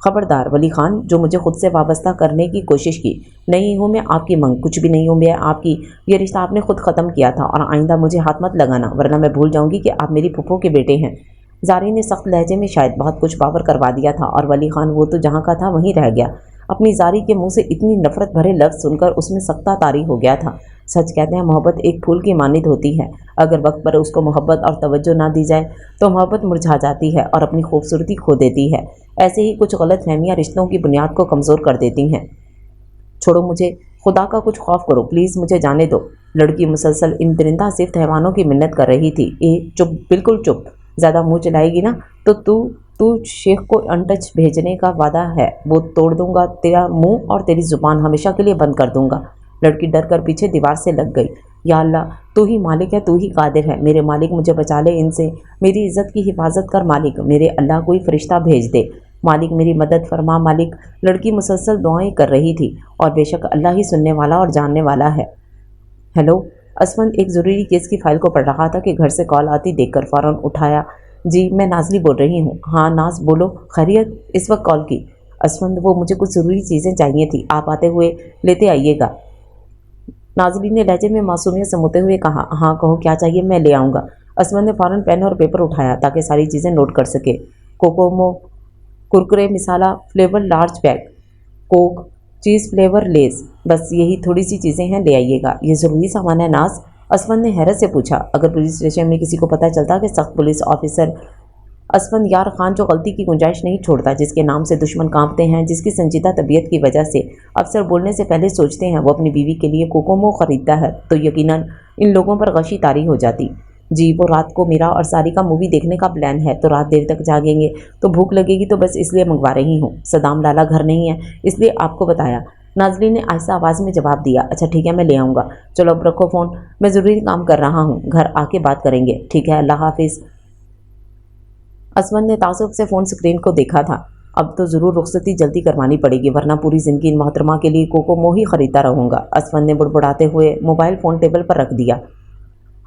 खबरदार वली खान, जो मुझे खुद से वाबस्ता करने की कोशिश की। नहीं हूँ मैं आपकी मंग, कुछ भी नहीं हूँ मैं आपकी। ये रिश्ता आपने खुद ख़त्म किया था और आइंदा मुझे हाथ मत लगाना, वरना मैं भूल जाऊँगी कि आप मेरी फूफो के बेटे हैं। जारी ने सख्त लहजे में शायद बहुत कुछ बावर करवा दिया था और वली खान वो तो जहाँ का था वहीं रह गया। अपनी जारी के मुंह से इतनी नफरत भरे लफ्ज़ सुनकर उसमें सख्ता तारी हो गया था। सच कहते हैं मोहब्बत एक फूल की मानित होती है, अगर वक्त पर उसको मोहब्बत और तवज्जो ना दी जाए तो मोहब्बत मुरझा जाती है और अपनी खूबसूरती खो देती है। ऐसे ही कुछ गलत फहमियाँ रिश्तों की बुनियाद को कमज़ोर कर देती हैं। छोड़ो मुझे, खुदा का कुछ खौफ करो, प्लीज़ मुझे जाने दो। लड़की मुसलसल इन दरिंदा सिफ्त हैवानों की मिन्नत कर रही थी। ए चुप, बिल्कुल चुप। ज़्यादा मुँह चलाएगी ना तो तू तू शेख को अनटच भेजने का वादा है वो तोड़ दूंगा, तेरा मुंह और तेरी जुबान हमेशा के लिए बंद कर दूंगा। लड़की डर कर पीछे दीवार से लग गई। या अल्लाह, तू ही मालिक है, तू ही कादिर है। मेरे मालिक, मुझे बचा ले इनसे, मेरी इज्जत की हिफाजत कर मालिक। मेरे अल्लाह कोई फरिश्ता भेज दे मालिक, मेरी मदद फरमा मालिक। लड़की मुसलसल दुआएं कर रही थी और बेशक अल्लाह ही सुनने वाला और जानने वाला है। हेलो, असमंद एक ज़रूरी केस की फाइल को पढ़ रहा था कि घर से कॉल आती देखकर फ़ौरन उठाया। जी, मैं नाज़ली बोल रही हूँ। हाँ नाज, बोलो, खैरियत? इस वक्त कॉल की? असमंद, वो मुझे कुछ ज़रूरी चीज़ें चाहिए थी, आप आते हुए लेते आइएगा। नाज़ली ने लहजे में मासूमियत समझते हुए कहा। हाँ कहो, क्या चाहिए, मैं ले आऊँगा। असमंद ने फ़ौरन पेन और पेपर उठाया ताकि सारी चीज़ें नोट कर सके। Kokomo, Kurkure masala flavour large pack, Coke, cheese flavour Lays, बस यही थोड़ी सी चीज़ें हैं, ले आइएगा। ये ज़रूरी सामान है नाज? असफंद ने हैरत से पूछा। अगर पुलिस स्टेशन में किसी को पता चलता कि सख्त पुलिस ऑफिसर असफंद यार खान जो गलती की गुंजाइश नहीं छोड़ता, जिसके नाम से दुश्मन कांपते हैं, जिसकी संजीदा तबीयत की वजह से अफसर बोलने से पहले सोचते हैं, वो अपनी बीवी के लिए कोकोमो खरीदता है, तो यकीनन इन लोगों पर गशी तारी हो जाती। जी, वो रात को मेरा और सारी का मूवी देखने का प्लान है, तो रात देर तक जागेंगे, तो भूख लगेगी, तो बस इसलिए मंगवा रही हूँ। सदाम लाला घर नहीं है, इसलिए आपको बताया। नाज़ली ने आहिस्ता आवाज़ में जवाब दिया। अच्छा ठीक है, मैं ले आऊँगा। चलो अब रखो फ़ोन, मैं ज़रूरी काम कर रहा हूँ, घर आके बात करेंगे। ठीक है, अल्लाह हाफिज़। असमंद ने तासुब से फ़ोन स्क्रीन को देखा था। अब तो ज़रूर रुखसती जल्दी करवानी पड़ेगी, वरना पूरी ज़िंदगी इन मोहतरमा के लिए कोकोमो ही ख़रीदता रहूँगा। असमंद ने बुड़बुड़ाते हुए मोबाइल फ़ोन टेबल पर रख दिया।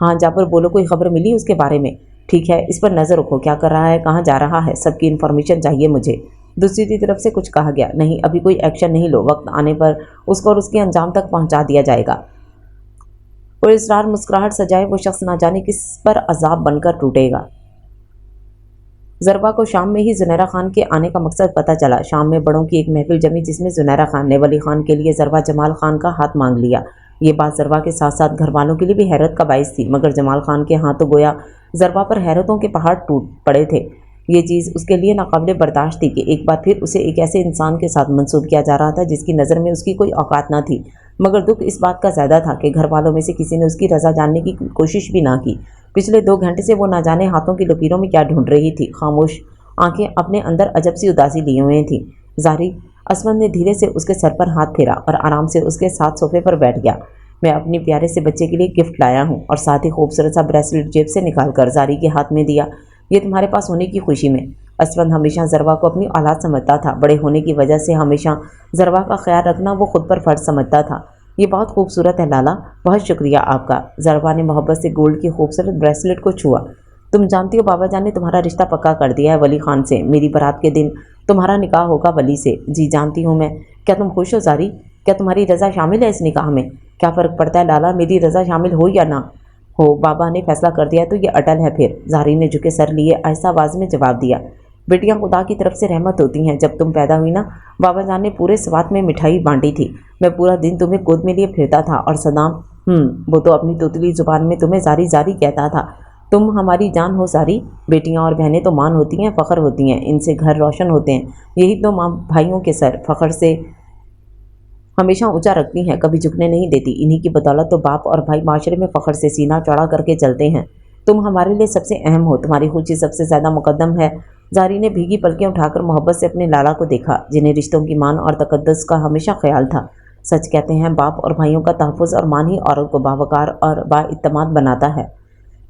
हाँ जाफर, बोलो, कोई खबर मिली उसके बारे में? ठीक है, इस पर नज़र रखो, क्या कर रहा है, कहाँ जा रहा है, सबकी इन्फॉर्मेशन चाहिए मुझे। दूसरी तरफ से कुछ कहा गया। नहीं, अभी कोई एक्शन नहीं लो, वक्त आने पर उसको और उसके अंजाम तक पहुंचा दिया जाएगा। पुरस्कार मुस्कुराहट सजाए वो शख्स ना जाने किस पर अजाब बनकर टूटेगा। ज़रबा को शाम में ही जुनैरा खान के आने का मकसद पता चला। शाम में बड़ों की एक महफिल जमी, जिसमें जुनैरा खान ने वली खान के लिए ज़रबा जमाल खान का हाथ मांग लिया। ये बात ज़रबा के साथ साथ घर वालों के लिए भी हैरत का बाइस थी, मगर जमाल खान के हाथ तो गोया ज़रबा पर हैरतों के पहाड़ टूट पड़े थे। ये चीज़ उसके लिए नाकाबिले बर्दाश्त थी कि एक बार फिर उसे एक ऐसे इंसान के साथ मंसूब किया जा रहा था जिसकी नज़र में उसकी कोई औकात ना थी। मगर दुख इस बात का ज़्यादा था कि घर वालों में से किसी ने उसकी रज़ा जानने की कोशिश भी ना की। पिछले 2 घंटे से वो ना जाने हाथों की लकीरों में क्या ढूंढ रही थी। खामोश आंखें अपने अंदर अजब सी उदासी लिए हुए थी। ज़ारी, असमंद ने धीरे से उसके सर पर हाथ फेरा और आराम से उसके साथ सोफे पर बैठ गया। मैं अपने प्यारे से बच्चे के लिए गिफ्ट लाया हूँ, और साथ ही खूबसूरत सा ब्रेसलेट जेब से निकाल कर ज़ारी के हाथ में दिया। ये तुम्हारे पास होने की खुशी में। असमंद हमेशा ज़रबा को अपनी औलाद समझता था। बड़े होने की वजह से हमेशा ज़रबा का ख्याल रखना वो खुद पर फ़र्ज समझता था। ये बहुत खूबसूरत है लाला, बहुत शुक्रिया आपका। ज़रबा ने मोहब्बत से गोल्ड की खूबसूरत ब्रेसलेट को छुआ। तुम जानती हो बाबा जान ने तुम्हारा रिश्ता पक्का कर दिया है वली खान से। मेरी बारात के दिन तुम्हारा निकाह होगा वली से। जी जानती हूँ मैं। क्या तुम खुश हो ज़ारी? क्या तुम्हारी रज़ा शामिल है इस निकाह में? क्या फ़र्क पड़ता है लाला, मेरी रज़ा शामिल हो या ना हो, बाबा ने फैसला कर दिया तो ये अटल है फिर। ज़ारी ने झुके सर लिए आहिस्ता आवाज़ में जवाब दिया। बेटियां खुदा की तरफ से रहमत होती हैं। जब तुम पैदा हुई ना, बाबा जान ने पूरे स्वात में मिठाई बांटी थी। मैं पूरा दिन तुम्हें गोद में लिए फिरता था, और सदाम वो तो अपनी तोतली ज़ुबान में तुम्हें ज़ारी ज़ारी कहता था। तुम हमारी जान हो ज़ारी। बेटियां और बहनें तो मान होती हैं, फ़ख्र होती हैं, इनसे घर रोशन होते हैं। यही तो माँ भाइयों के सर फ़ख्र से हमेशा ऊंचा रखती हैं, कभी झुकने नहीं देती। इन्हीं की बदौलत तो बाप और भाई माशरे में फ़ख्र से सीना चौड़ा करके चलते हैं। तुम हमारे लिए सबसे अहम हो, तुम्हारी खुशी सबसे ज़्यादा मुकद्दम है। ज़ारी ने भीगी पलकें उठाकर मोहब्बत से अपने लाला को देखा, जिन्हें रिश्तों की मान और तकद्दुस का हमेशा ख्याल था। सच कहते हैं, बाप और भाइयों का तहफ़्फ़ुज़ और मान ही औरत को बावकार और बाइत्तमाद बनाता है।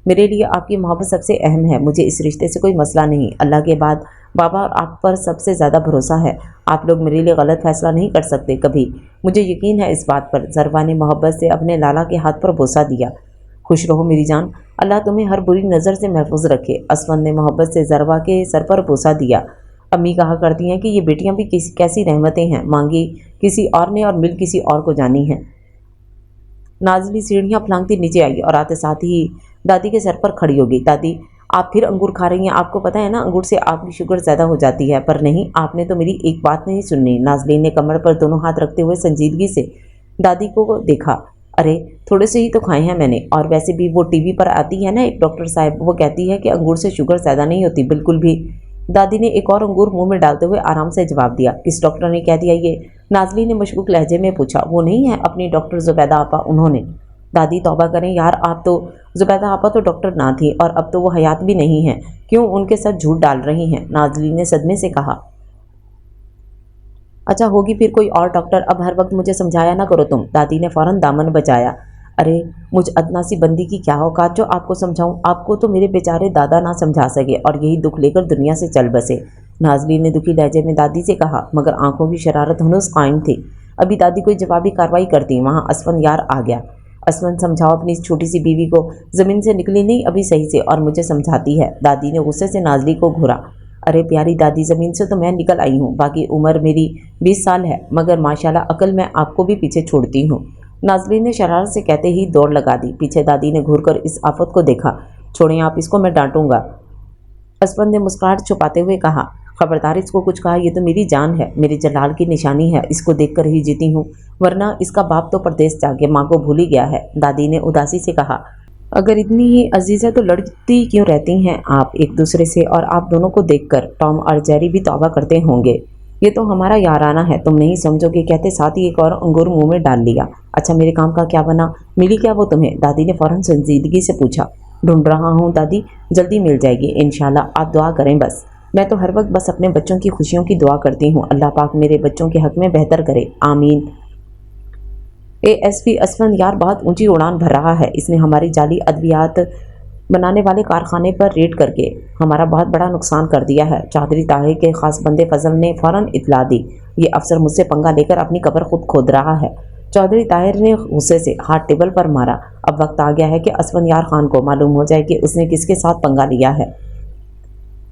मेरे लिए आपकी मोहब्बत सबसे अहम है। मुझे इस रिश्ते से कोई मसला नहीं। अल्लाह के बाद बाबा और आप पर सबसे ज़्यादा भरोसा है। आप लोग मेरे लिए गलत फैसला नहीं कर सकते कभी, मुझे यकीन है इस बात पर। ज़रबा ने मोहब्बत से अपने लाला के हाथ पर बोसा दिया। खुश रहो मेरी जान, अल्लाह तुम्हें हर बुरी नज़र से महफूज रखे। असमंद ने मोहब्बत से ज़रबा के सर पर बोसा दिया। अम्मी कहा करती हैं कि ये बेटियां भी कैसी रहमतें हैं, मांगी किसी और ने और मिल किसी और को जानी है। नाज़ली सीढ़ियाँ फलांगती नीचे आई और आते साथ ही दादी के सर पर खड़ी हो गई। दादी, आप फिर अंगूर खा रही हैं? आपको पता है ना अंगूर से आपकी शुगर ज़्यादा हो जाती है। पर नहीं, आपने तो मेरी एक बात नहीं सुननी। नाज़लीन ने कमर पर दोनों हाथ रखते हुए संजीदगी से दादी को देखा। अरे थोड़े से ही तो खाए हैं मैंने, और वैसे भी वो टीवी पर आती है ना एक डॉक्टर साहब, वो कहती है कि अंगूर से शुगर ज़्यादा नहीं होती। बिल्कुल भी। दादी ने एक और अंगूर मुंह में डालते हुए आराम से जवाब दिया। किस डॉक्टर ने कह दिया ये? नाज़ली ने मशकूक लहजे में पूछा। वो नहीं है अपनी डॉक्टर ज़ुबैदा आपा, उन्होंने। दादी तौबा करें यार, आप तो जुबैदा आपा तो डॉक्टर ना थी और अब तो वो हयात भी नहीं है, क्यों उनके साथ झूठ डाल रही हैं? नाज़लीन ने सदमे से कहा। अच्छा होगी फिर कोई और डॉक्टर, अब हर वक्त मुझे समझाया ना करो तुम। दादी ने फौरन दामन बचाया। अरे मुझ अदना सी बंदी की क्या औकात जो आपको समझाऊं? आपको तो मेरे बेचारे दादा ना समझा सके और यही दुख लेकर दुनिया से चल बसे। नाज़लीन ने दुखी लहजे में दादी से कहा, मगर आंखों की शरारत हनूस कायम थी। अभी दादी कोई जवाबी कार्रवाई करती, वहाँ असफन यार आ गया। असफन समझाओ अपनी इस छोटी सी बीवी को, ज़मीन से निकली नहीं अभी सही से और मुझे समझाती है। दादी ने गुस्से से नाज़ली को घूरा। अरे प्यारी दादी, ज़मीन से तो मैं निकल आई हूँ, बाकी उम्र मेरी 20 साल है, मगर माशाल्लाह अकल मैं आपको भी पीछे छोड़ती हूँ। नाज़लीन ने शरारत से कहते ही दौड़ लगा दी। पीछे दादी ने घूरकर इस आफत को देखा। छोड़ें आप इसको, मैं डांटूंगा। असफन ने मुस्कुराहट छुपाते हुए कहा, खबरदार इसको कुछ कहा, ये तो मेरी जान है, मेरे जलाल की निशानी है, इसको देखकर ही जीती हूँ, वरना इसका बाप तो परदेश जाके माँ को भूल ही गया है। दादी ने उदासी से कहा, अगर इतनी ही अजीज़ है तो लड़ती क्यों रहती हैं आप एक दूसरे से? और आप दोनों को देखकर टॉम और जेरी भी तौबा करते होंगे। ये तो हमारा याराना है, तुम नहीं समझोगे, कहते साथ ही एक और अंगूर मुंह में डाल लिया। अच्छा मेरे काम का क्या बना, मिली क्या वो तुम्हें? दादी ने फौरन संजीदगी से पूछा। ढूंढ रहा हूँ दादी, जल्दी मिल जाएगी इंशाल्लाह, आप दुआ करें बस। मैं तो हर वक्त बस अपने बच्चों की खुशियों की दुआ करती हूँ, अल्लाह पाक मेरे बच्चों के हक में बेहतर करे, आमीन। एएसपी असफन यार बहुत ऊंची उड़ान भर रहा है, इसने हमारी जाली अद्वियात बनाने वाले कारखाने पर रेड करके हमारा बहुत बड़ा नुकसान कर दिया है। चौधरी ताहिर के खास बंदे फजल ने फौरन इतला दी, ये अफसर मुझसे पंगा लेकर अपनी कब्र खुद खोद रहा है। चौधरी ताहिर ने गुस्से से हाथ टेबल पर मारा। अब वक्त आ गया है कि असफन यार खान को मालूम हो जाए कि उसने किसके साथ पंगा लिया है।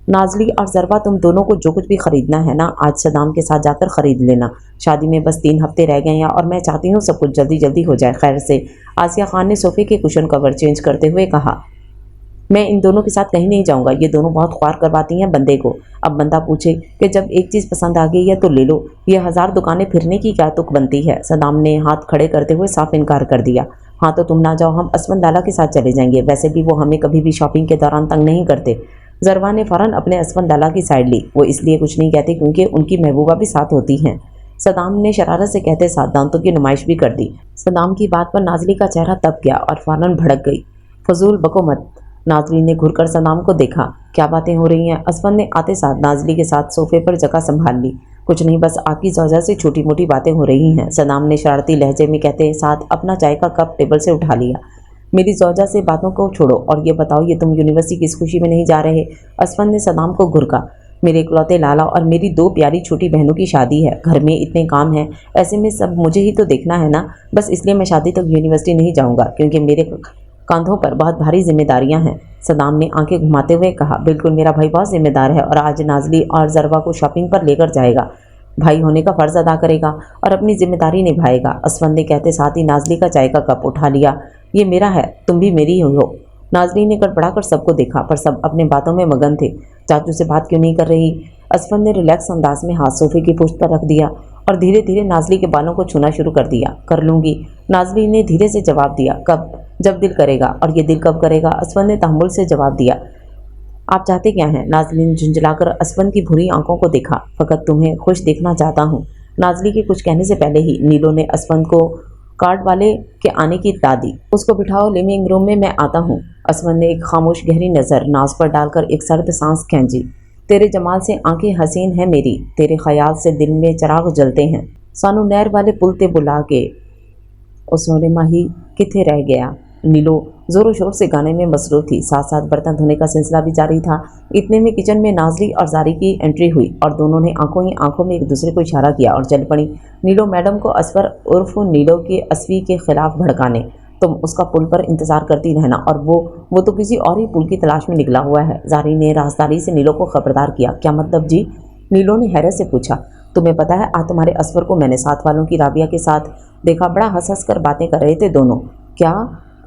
नाज़ली और ज़रबा, तुम दोनों को जो कुछ भी ख़रीदना है ना, आज सदाम के साथ जाकर ख़रीद लेना। शादी में बस 3 हफ्ते रह गए हैं और मैं चाहती हूँ सब कुछ जल्दी जल्दी हो जाए। खैर से। आसिया खान ने सोफ़े के कुशन कवर चेंज करते हुए कहा, मैं इन दोनों के साथ कहीं नहीं जाऊँगा, ये दोनों बहुत ख्वार करवाती हैं बंदे को। अब बंदा पूछे कि जब एक चीज़ पसंद आ गई है तो ले लो, ये 1000 दुकानें फिरने की क्या तुक बनती है? सदाम ने हाथ खड़े करते हुए साफ इनकार कर दिया। हाँ तो तुम ना जाओ, हम असमन लाला के साथ चले जाएंगे, वैसे भी वो हमें कभी भी शॉपिंग के दौरान तंग नहीं करते। ज़रवा ने फ़ौरन अपने असफन लाला की साइड ली। वो इसलिए कुछ नहीं कहते क्योंकि उनकी महबूबा भी साथ होती हैं। सदाम ने शरारत से कहते साथ दांतों की नुमाइश भी कर दी। सदाम की बात पर नाज़ली का चेहरा तप गया और फ़ौरन भड़क गई। फजूल बको मत। नाज़ली ने घुरकर सदाम को देखा। क्या बातें हो रही हैं? असफन ने आते साथ नाज़ली के साथ सोफे पर जगह संभाल ली। कुछ नहीं, बस आपकी ज़ौजा से छोटी मोटी बातें हो रही हैं, सदाम ने शरारती लहजे में कहते साथ अपना चाय का कप टेबल से उठा लिया। मेरी ज़ौजा से बातों को छोड़ो और ये बताओ, ये तुम यूनिवर्सिटी किस खुशी में नहीं जा रहे? असफन ने सदाम को घुरका। मेरे इकलौते लाला और मेरी 2 प्यारी छोटी बहनों की शादी है, घर में इतने काम हैं, ऐसे में सब मुझे ही तो देखना है ना, बस इसलिए मैं शादी तक यूनिवर्सिटी नहीं जाऊंगा क्योंकि मेरे कंधों पर बहुत भारी जिम्मेदारियां हैं। सदाम ने आंखें घुमाते हुए कहा, बिल्कुल, मेरा भाई बहुत जिम्मेदार है और आज नाज़ली और ज़रवा को शॉपिंग पर लेकर जाएगा। भाई होने का फ़र्ज़ अदा करेगा और अपनी जिम्मेदारी निभाएगा। असफन ने कहते साथ ही नाज़ली का चाय का कप उठा लिया। ये मेरा है, तुम भी मेरी हो। नाज़ली ने गड़बड़ाकर सबको देखा, पर सब अपने बातों में मगन थे। चाचू से बात क्यों नहीं कर रही? असफन ने रिलैक्स अंदाज में हाथ सोफे की पुश्त पर रख दिया और धीरे धीरे नाज़ली के बालों को छूना शुरू कर दिया। कर लूँगी, नाज़ली ने धीरे से जवाब दिया। कब? जब दिल करेगा। और ये दिल कब करेगा? असफन ने तहम्मुल से जवाब दिया। आप चाहते क्या हैं? नाज़ली ने झुंझलाकर असफन की भूरी आंखों को देखा। फ़कत तुम्हें खुश देखना चाहता हूँ। नाज़ली के कुछ कहने से पहले ही नीलो ने असफन को कार्ड वाले के आने की इत्तला दी। उसको बिठाओ, लिविंग रूम में मैं आता हूँ। असफन ने एक खामोश गहरी नज़र नाज पर डालकर एक सर्द सांस खींची। तेरे जमाल से आंखें हसीन हैं मेरी, तेरे ख्याल से दिल में चराग जलते हैं। सानू नहर वाले पुल ते बुला के ओ सोने माही किथे रह गया। नीलो ज़ोरों शोर से गाने में मसरूफ़ थी, साथ साथ बर्तन धोने का सिलसिला भी जारी था। इतने में किचन में नाज़ली और ज़ारी की एंट्री हुई और दोनों ने आंखों ही आंखों में एक दूसरे को इशारा किया और चल पड़ी नीलो मैडम को असफर उर्फ नीलो के असवी के खिलाफ भड़काने। तुम उसका पुल पर इंतज़ार करती रहना और वो तो किसी और ही पुल की तलाश में निकला हुआ है। ज़ारी ने राजदारी से नीलो को खबरदार किया। क्या मतलब जी? नीलो ने हैरत से पूछा। तुम्हें पता है, आज तुम्हारे असफर को मैंने साथ वालों की राबिया के साथ देखा, बड़ा हंस हंस कर बातें कर रहे थे दोनों। क्या?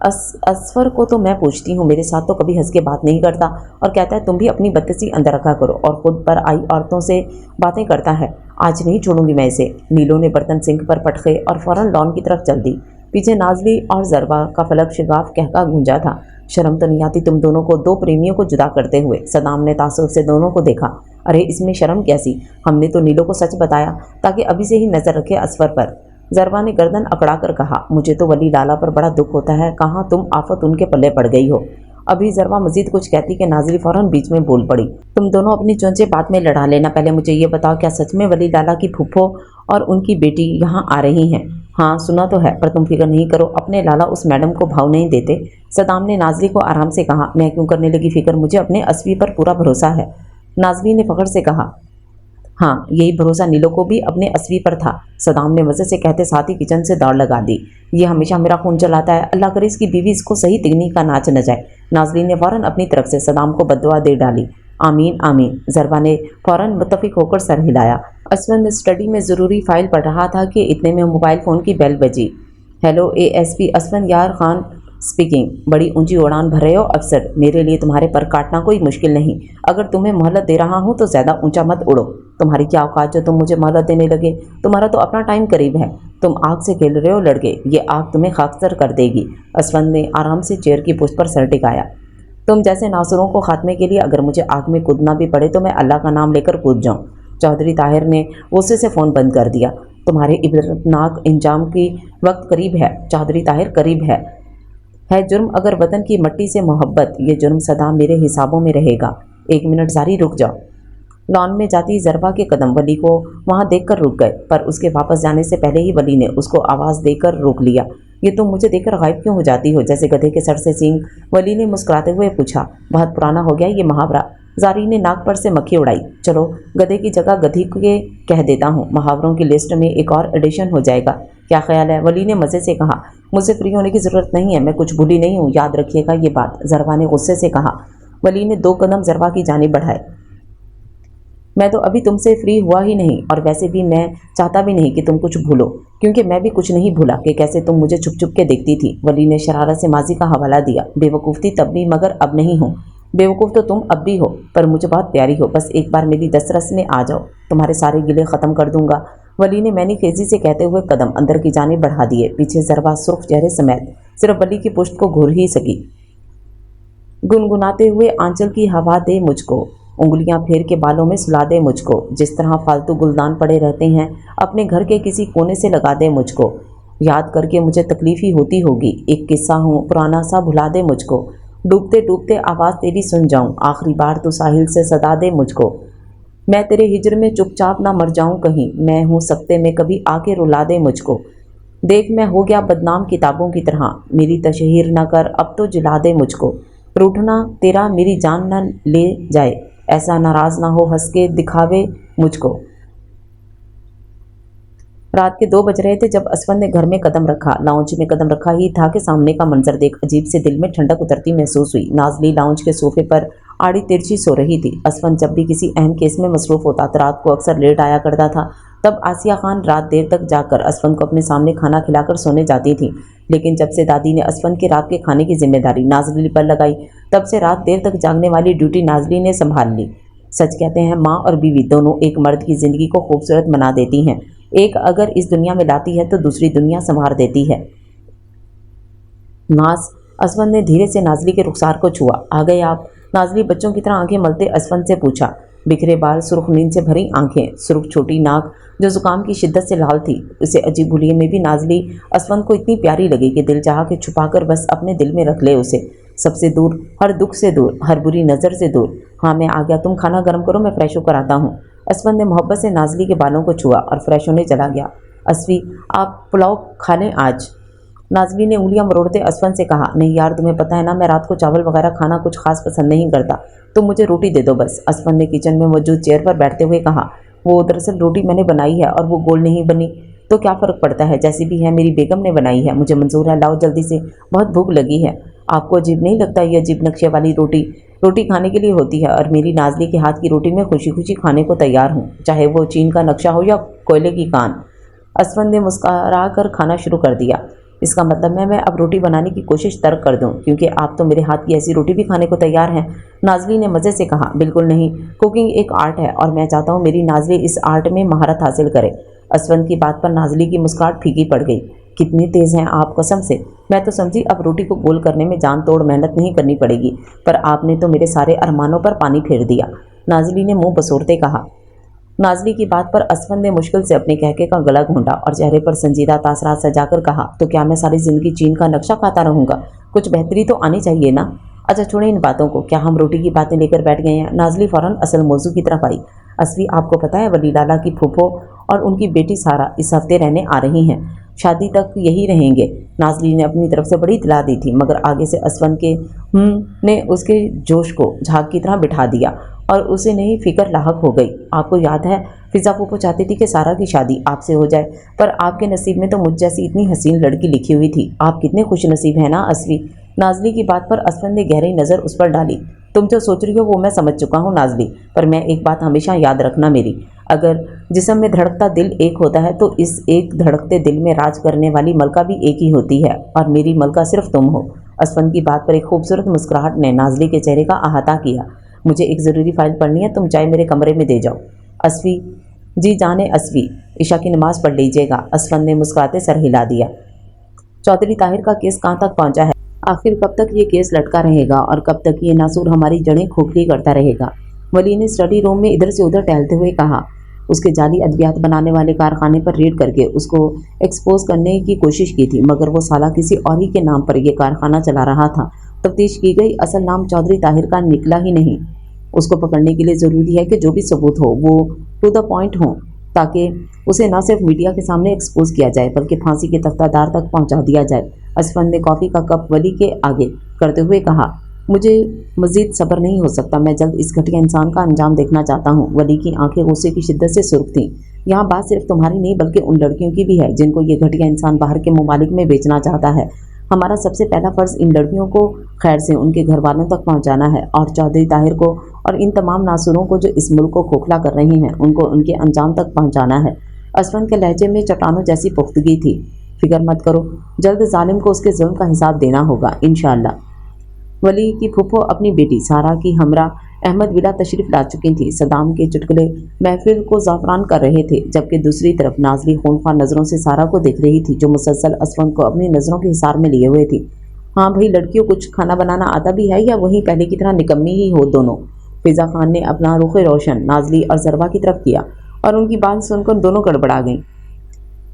असफर को तो मैं पूछती हूँ, मेरे साथ तो कभी हंस के बात नहीं करता और कहता है तुम भी अपनी बदतसी अंदर रखा करो और खुद पर आई औरतों से बातें करता है। आज नहीं छोड़ूंगी मैं इसे। नीलो ने बर्तन सिंक पर पटके और फौरन लॉन की तरफ चल दी। पीछे नाज़ली और ज़रवा का फलक शिगाफ कहका गूंजा था। शर्म तो नहीं आती तुम दोनों को, 2 प्रेमियों को जुदा करते हुए? सदाम ने तासुब से दोनों को देखा। अरे इसमें शर्म कैसी? हमने तो नीलो को सच बताया ताकि अभी से ही नज़र रखे असफर पर। ज़रबा ने गर्दन अकड़ा कर कहा, मुझे तो वली लाला पर बड़ा दुख होता है, कहाँ तुम आफत उनके पल्ले पड़ गई हो। अभी ज़रबा मजीद कुछ कहती कि नाज़ली फौरन बीच में बोल पड़ी, तुम दोनों अपनी चोंचे बाद में लड़ा लेना, पहले मुझे ये बताओ क्या सच में वली लाला की फूफो और उनकी बेटी यहाँ आ रही हैं? हाँ सुना तो है, पर तुम फिक्र नहीं करो, अपने लाला उस मैडम को भाव नहीं देते। सदाम ने नाज़ली को आराम से कहा, मैं क्यों करने लगी फिक्र, मुझे अपने असवी पर पूरा भरोसा है। नाज़ली ने फ़ख्र से कहा, हाँ यही भरोसा नीलो को भी अपने असवी पर था। सदाम ने मज़े से कहते साथ ही किचन से दौड़ लगा दी। ये हमेशा मेरा खून चलाता है, अल्लाह करे इसकी बीवी इसको सही तिगनी का नाच न जाए। नाज़ली ने फ़ौरन अपनी तरफ से सदाम को बद्दुआ दे डाली। आमीन आमीन। ज़रबा ने फ़ौरन मुत्तफ़िक होकर सर हिलाया। असवंद स्टडी में ज़रूरी फ़ाइल पढ़ रहा था कि इतने में मोबाइल फ़ोन की बेल बजी। हेलो ASP असवंद यार खान स्पीकिंग। बड़ी ऊंची उड़ान भर रहे हो अफसर, मेरे लिए तुम्हारे पर काटना कोई मुश्किल नहीं। अगर तुम्हें मोहलत दे रहा हूँ तो ज़्यादा ऊंचा मत उड़ो। तुम्हारी क्या औकात जो तुम मुझे मोहलत देने लगे, तुम्हारा तो अपना टाइम करीब है। तुम आग से खेल रहे हो लड़के, ये आग तुम्हें खाकसर कर देगी। असवंद ने आराम से चेयर की पुष्ट पर सर टिकाया। तुम जैसे नासुरों को खात्मे के लिए अगर मुझे आग में कूदना भी पड़े तो मैं अल्लाह का नाम लेकर कूद जाऊँ। चौधरी ताहिर ने गुस्से से फ़ोन बंद कर दिया। तुम्हारे इबरतनाक इंजाम की वक्त करीब है चौधरी ताहिर, करीब है जुर्म अगर वतन की मट्टी से मोहब्बत, ये जुर्म सदा मेरे हिसाबों में रहेगा। 1 मिनट जारी रुक जाओ। लॉन में जाती ज़रबा के कदम वली को वहाँ देखकर रुक गए, पर उसके वापस जाने से पहले ही वली ने उसको आवाज़ देकर रोक लिया। ये तुम मुझे देखकर गायब क्यों हो जाती हो, जैसे गधे के सर से सींग? वली ने मुस्कुराते हुए पूछा। बहुत पुराना हो गया ये मुहावरा। जारी ने नाक पर से मक्खी उड़ाई। चलो गधे की जगह गधी के कह देता हूँ, मुहावरों की लिस्ट में एक और एडिशन हो जाएगा। क्या ख्याल है? वली ने मज़े से कहा। मुझे फ्री होने की ज़रूरत नहीं है, मैं कुछ भूली नहीं हूँ, याद रखिएगा ये बात, ज़रबा ने गुस्से से कहा। वली ने 2 कदम ज़रबा की जानिब बढ़ाए। मैं तो अभी तुमसे फ्री हुआ ही नहीं, और वैसे भी मैं चाहता भी नहीं कि तुम कुछ भूलो, क्योंकि मैं भी कुछ नहीं भूला कि कैसे तुम मुझे छुप छुप के देखती थी। वली ने शरारत से माजी का हवाला दिया। बेवकूफ़ थी तब भी, मगर अब नहीं हूँ। बेवकूफ़ तो तुम अब भी हो, पर मुझे बहुत प्यारी हो। बस एक बार मेरी दस्तरस में आ जाओ, तुम्हारे सारे गिले ख़त्म कर दूंगा। वली ने मैंने खेजी से कहते हुए कदम अंदर की जानिब बढ़ा दिए। पीछे ज़रबा सुर्ख चेहरे समेत सिर्फ वली की पुश्त को घूर ही सकी। गुनगुनाते हुए, आंचल की हवा दे मुझको, उंगलियां फेर के बालों में सुला दे मुझको, जिस तरह फालतू गुलदान पड़े रहते हैं अपने घर के किसी कोने से लगा दे मुझको। याद करके मुझे तकलीफ ही होती होगी, एक किस्सा हूँ पुराना सा भुला दे मुझको। डूबते डूबते आवाज़ तेरी सुन जाऊँ, आखिरी बार तो साहिल से सदा दे मुझको। मैं तेरे हिजर में चुपचाप ना मर जाऊँ कहीं, मैं हूँ सख्ते में कभी आके रुला दे मुझको। देख मैं हो गया बदनाम किताबों की तरह, मेरी तशहीर न कर अब तो जिला दे मुझको। रूठना तेरा मेरी जान न ले जाए, ऐसा नाराज़ ना हो हंस के दिखावे मुझको। रात के 2 बज रहे थे जब असवंद ने घर में कदम रखा। लाउंज में कदम रखा ही था कि सामने का मंजर देख अजीब से दिल में ठंडक उतरती महसूस हुई। नाज़ली लाउंज के सोफे पर आड़ी तिरछी सो रही थी। असवंद जब भी किसी अहम केस में मसरूफ़ होता तो रात को अक्सर लेट आया करता था। तब आसिया खान रात देर तक जाकर असवंद को अपने सामने खाना खिलाकर सोने जाती थी। लेकिन जब से दादी ने असवंद के रात के खाने की जिम्मेदारी नाज़ली पर लगाई, तब से रात देर तक जागने वाली ड्यूटी नाज़ली ने संभाल ली। सच कहते हैं माँ और बीवी दोनों एक मर्द की ज़िंदगी को खूबसूरत बना देती हैं। एक अगर इस दुनिया में लाती है तो दूसरी दुनिया संवार देती है। नाज, असवंद ने धीरे से नाज़ली के रुखसार को छुआ। आ गए आप? नाज़ली बच्चों की तरह आंखें मलते असवंद से पूछा। बिखरे बाल, सुर्ख नींद से भरी आंखें, सुर्ख छोटी नाक जो जुकाम की शिद्दत से लाल थी। उसे अजीब भुलिये में भी नाज़ली असवंद को इतनी प्यारी लगी कि दिल चाहा कि छुपाकर बस अपने दिल में रख ले उसे, सबसे दूर, हर दुख से दूर, हर बुरी नज़र से दूर। हाँ मैं आ गया, तुम खाना गर्म करो, मैं फ्रेश होकर आता हूँ। असवंद ने मोहब्बत से नाज़ली के बालों को छुआ और फ्रेश होने चला गया। असवी, आप पुलाव खा लें आज। नाज़ली ने उंगलियां मरोड़ते असवंद से कहा। नहीं यार, तुम्हें पता है ना मैं रात को चावल वगैरह खाना कुछ खास पसंद नहीं करता, तुम मुझे रोटी दे दो बस। असवंद ने किचन में मौजूद चेयर पर बैठते हुए कहा। वो दरअसल रोटी मैंने बनाई है और वो गोल नहीं बनी तो क्या फ़र्क पड़ता है, जैसी भी है मेरी बेगम ने बनाई है, मुझे मंजूर है, लाओ जल्दी से, बहुत भूख लगी है। आपको अजीब नहीं लगता ये अजीब नक्शे वाली रोटी खाने के लिए होती है, और मेरी नाज़ली के हाथ की रोटी में खुशी खुशी खाने को तैयार हूँ, चाहे वो चीन का नक्शा हो या कोयले की कान। असवंद ने मुस्कुरा कर खाना शुरू कर दिया। इसका मतलब है मैं अब रोटी बनाने की कोशिश तर्क कर दूं, क्योंकि आप तो मेरे हाथ की ऐसी रोटी भी खाने को तैयार हैं। नाज़ली ने मज़े से कहा। बिल्कुल नहीं, कुकिंग एक आर्ट है और मैं चाहता हूँ मेरी नाज़ली इस आर्ट में महारत हासिल करे। असवंद की बात पर नाज़ली की मुस्कुराहट फीकी पड़ गई। कितनी तेज़ हैं आप, कसम से मैं तो समझी अब रोटी को गोल करने में जान तोड़ मेहनत नहीं करनी पड़ेगी, पर आपने तो मेरे सारे अरमानों पर पानी फेर दिया। नाज़ली ने मुंह बसोरते कहा। नाजली की बात पर असफन ने मुश्किल से अपने कहके का गला घोंटा और चेहरे पर संजीदा तासरात सजाकर कहा, तो क्या मैं सारी जिंदगी चीन का नक्शा खाता रहूंगा? कुछ बेहतरी तो आनी चाहिए ना। अच्छा छोड़े इन बातों को, क्या हम रोटी की बातें लेकर बैठ गए हैं? नाजली फौरन असल मौजू की तरफ आई। असली आपको पता है वली लाला की फूफो और उनकी बेटी सारा इस हफ्ते रहने आ रही हैं, शादी तक यही रहेंगे। नाजली ने अपनी तरफ से बड़ी इतला दी थी, मगर आगे से असफन के ने उसके जोश को झाग की तरह बिठा दिया और उसे नहीं फिक्र लाहक हो गई। आपको याद है फिजा फूफो चाहती थी कि सारा की शादी आपसे हो जाए, पर आपके नसीब में तो मुझ जैसी इतनी हसीन लड़की लिखी हुई थी। आप कितने खुश नसीब हैं ना असवी। नाजली की बात पर असफन ने गहरी नज़र उस पर डाली। तुम जो सोच रही हो वो मैं समझ चुका हूँ नाजली, पर मैं एक बात हमेशा याद रखना मेरी, अगर जिस्म में धड़कता दिल एक होता है तो इस एक धड़कते दिल में राज करने वाली मलका भी एक ही होती है, और मेरी मलका सिर्फ तुम हो। असफन की बात पर एक खूबसूरत मुस्कुराहट ने नाजली के चेहरे का अहाता किया। मुझे एक ज़रूरी फाइल पढ़नी है, तुम चाय मेरे कमरे में दे जाओ। असवी जी जाने असवी, ईशा की नमाज पढ़ लीजिएगा। असफन ने मुस्कुराते सर हिला दिया। चौधरी ताहिर का केस कहाँ तक पहुँचा है? आखिर कब तक ये केस लटका रहेगा और कब तक ये नासूर हमारी जड़ें खोखली करता रहेगा? वली ने स्टडी रूम में इधर से उधर टहलते हुए कहा। उसके जाली अद्वियात बनाने वाले कारखाने पर रेड करके उसको एक्सपोज करने की कोशिश की थी, मगर वो साला किसी और ही के नाम पर यह कारखाना चला रहा था। तफ्तीश की गई, असल नाम चौधरी ताहिर का निकला ही नहीं। उसको पकड़ने के लिए ज़रूरी है कि जो भी सबूत हो वो टू द पॉइंट हो, ताकि उसे न सिर्फ मीडिया के सामने एक्सपोज किया जाए बल्कि फांसी के तख्तादार तक पहुंचा दिया जाए। असफन ने कॉफ़ी का कप वली के आगे करते हुए कहा, मुझे मज़ीद सब्र नहीं हो सकता, मैं जल्द इस घटिया इंसान का अंजाम देखना चाहता हूँ। वली की आंखें गुस्से की शिद्दत से सुर्ख थीं। यहाँ बात सिर्फ तुम्हारी नहीं बल्कि उन लड़कियों की भी है जिनको ये घटिया इंसान बाहर के ममालिक में बेचना चाहता है। हमारा सबसे पहला फ़र्ज़ इन लड़कियों को खैर से उनके घर वालों तक पहुँचाना है, और चौधरी ताहिर को और इन तमाम नासुरों को जो इस मुल्क को खोखला कर रहे हैं उनको उनके अंजाम तक पहुँचाना है। असफन के लहजे में चट्टानों जैसी पुख्तगी थी। फिक्र मत करो, जल्द जालिम को उसके जुल्म का हिसाब देना होगा इंशाअल्लाह। वली की फूफो अपनी बेटी सारा की हमरा अहमद विला तशरीफ ला चुकी थी। सदाम के चुटकुले महफिल को ज़ाफ़रान कर रहे थे, जबकि दूसरी तरफ नाजली खूनख्वार नज़रों से सारा को देख रही थी, जो मुसलसल असफन को अपनी नज़रों के हिसार में लिए हुए थी। हाँ भाई, लड़कियों कुछ खाना बनाना आता भी है या वहीं पहले की तरह निकम्मी ही हो दोनों? फिज़ा खान ने अपना रुख रोशन नाजली और ज़रवा की तरफ किया और उनकी बात सुनकर दोनों गड़बड़ा गईं।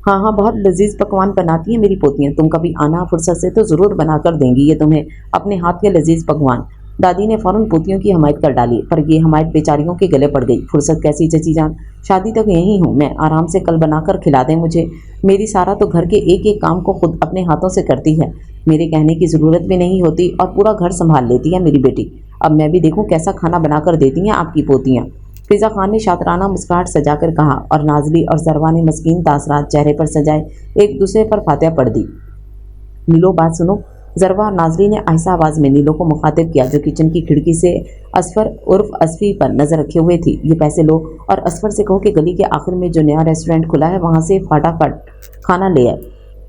हाँ हाँ, बहुत लजीज पकवान बनाती हैं मेरी पोतियाँ, तुम कभी आना फुर्सत से तो ज़रूर बना कर देंगी ये तुम्हें अपने हाथ के लजीज पकवान। दादी ने फ़ौरन पोतियों की हमायत कर डाली, पर ये हमायत बेचारियों के गले पड़ गई। फुर्सत कैसी चची जान, शादी तक यहीं हूँ मैं, आराम से कल बनाकर खिला दें मुझे। मेरी सारा तो घर के एक एक काम को खुद अपने हाथों से करती है, मेरे कहने की ज़रूरत भी नहीं होती और पूरा घर संभाल लेती है मेरी बेटी। अब मैं भी देखूँ कैसा खाना बना कर देती हैं आपकी पोतियाँ। फिज़ा खान ने शातराना मुस्कुराहट सजाकर कहा, और नाजली और ज़रवा ने मस्कीन तासरात चेहरे पर सजाए एक दूसरे पर फातिहा पढ़ दी। नीलो बात सुनो। ज़रवा और नाजली ने आहिस्ता आवाज़ में नीलो को मुखातिब किया, जो किचन की खिड़की से असफर उर्फ असफी पर नज़र रखे हुए थी। ये पैसे लो और असफर से कहो कि गली के आखिर में जो नया रेस्टोरेंट खुला है वहाँ से फटाफट खाना ले आए।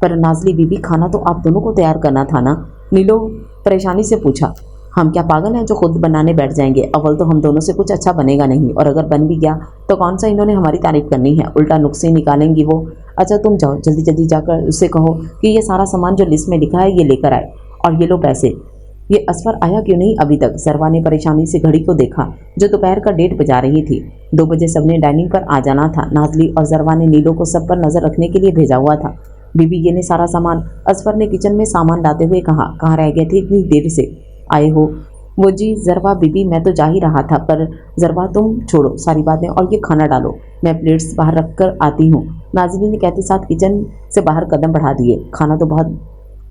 पर नाजली बीबी, खाना तो आप दोनों को तैयार करना था ना? नीलो परेशानी से पूछा। हम क्या पागल हैं जो खुद बनाने बैठ जाएंगे? अव्वल तो हम दोनों से कुछ अच्छा बनेगा नहीं, और अगर बन भी गया तो कौन सा इन्होंने हमारी तारीफ करनी है, उल्टा नुक्से निकालेंगी वो। अच्छा तुम जाओ, जल्दी जल्दी जाकर उससे कहो कि ये सारा सामान जो लिस्ट में लिखा है ये लेकर आए, और ये लो पैसे। ये असफर आया क्यों नहीं अभी तक? ज़रवा ने परेशानी से घड़ी को देखा जो दोपहर का 1:30 बजा रही थी। 2 बजे सबने डाइनिंग पर आ जाना था। नाजली और ज़रवा ने नीलो को सब पर नज़र रखने के लिए भेजा हुआ था। बीबी ये ने सारा सामान। असफर ने किचन में सामान लाते हुए कहा, कहाँ रह गए थे इतनी देर से आए हो? वो जी ज़रवा बीबी, मैं तो जा ही रहा था, पर ज़रवा तुम छोड़ो सारी बातें और ये खाना डालो, मैं प्लेट्स बाहर रख कर आती हूँ। नाज़रीन ने कहते साथ किचन से बाहर कदम बढ़ा दिए। खाना तो बहुत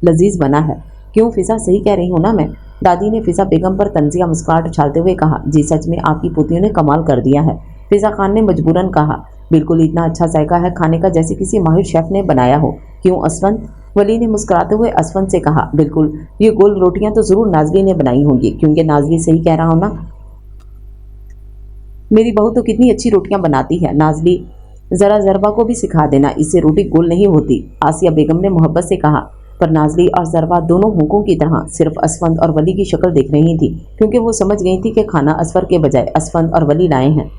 लजीज बना है। क्यों फ़िज़ा, सही कह रही हूँ ना मैं? दादी ने फ़िज़ा बेगम पर तंजिया मुस्कुराहट उछालते हुए कहा, जी सच में आपकी पोतियों ने कमाल कर दिया है। फ़िज़ा खान ने मजबूरन कहा, बिल्कुल इतना अच्छा जायका है खाने का जैसे किसी माहिर शेफ़ ने बनाया हो। क्यों असफन? वली ने मुस्कुराते हुए असफन से कहा, बिल्कुल, ये गोल रोटियां तो ज़रूर नाजली ने बनाई होंगी, क्योंकि नाजली सही कह रहा हूँ ना? मेरी बहू तो कितनी अच्छी रोटियां बनाती है। नाजली ज़रा ज़रबा को भी सिखा देना, इससे रोटी गोल नहीं होती, आसिया बेगम ने मोहब्बत से कहा। पर नाजली और ज़रबा दोनों हुकों की तरह सिर्फ असफंद और वली की शक्ल देख रही थी, क्योंकि वो समझ गई थी कि खाना असफर के बजाय असफंद और वली लाए हैं।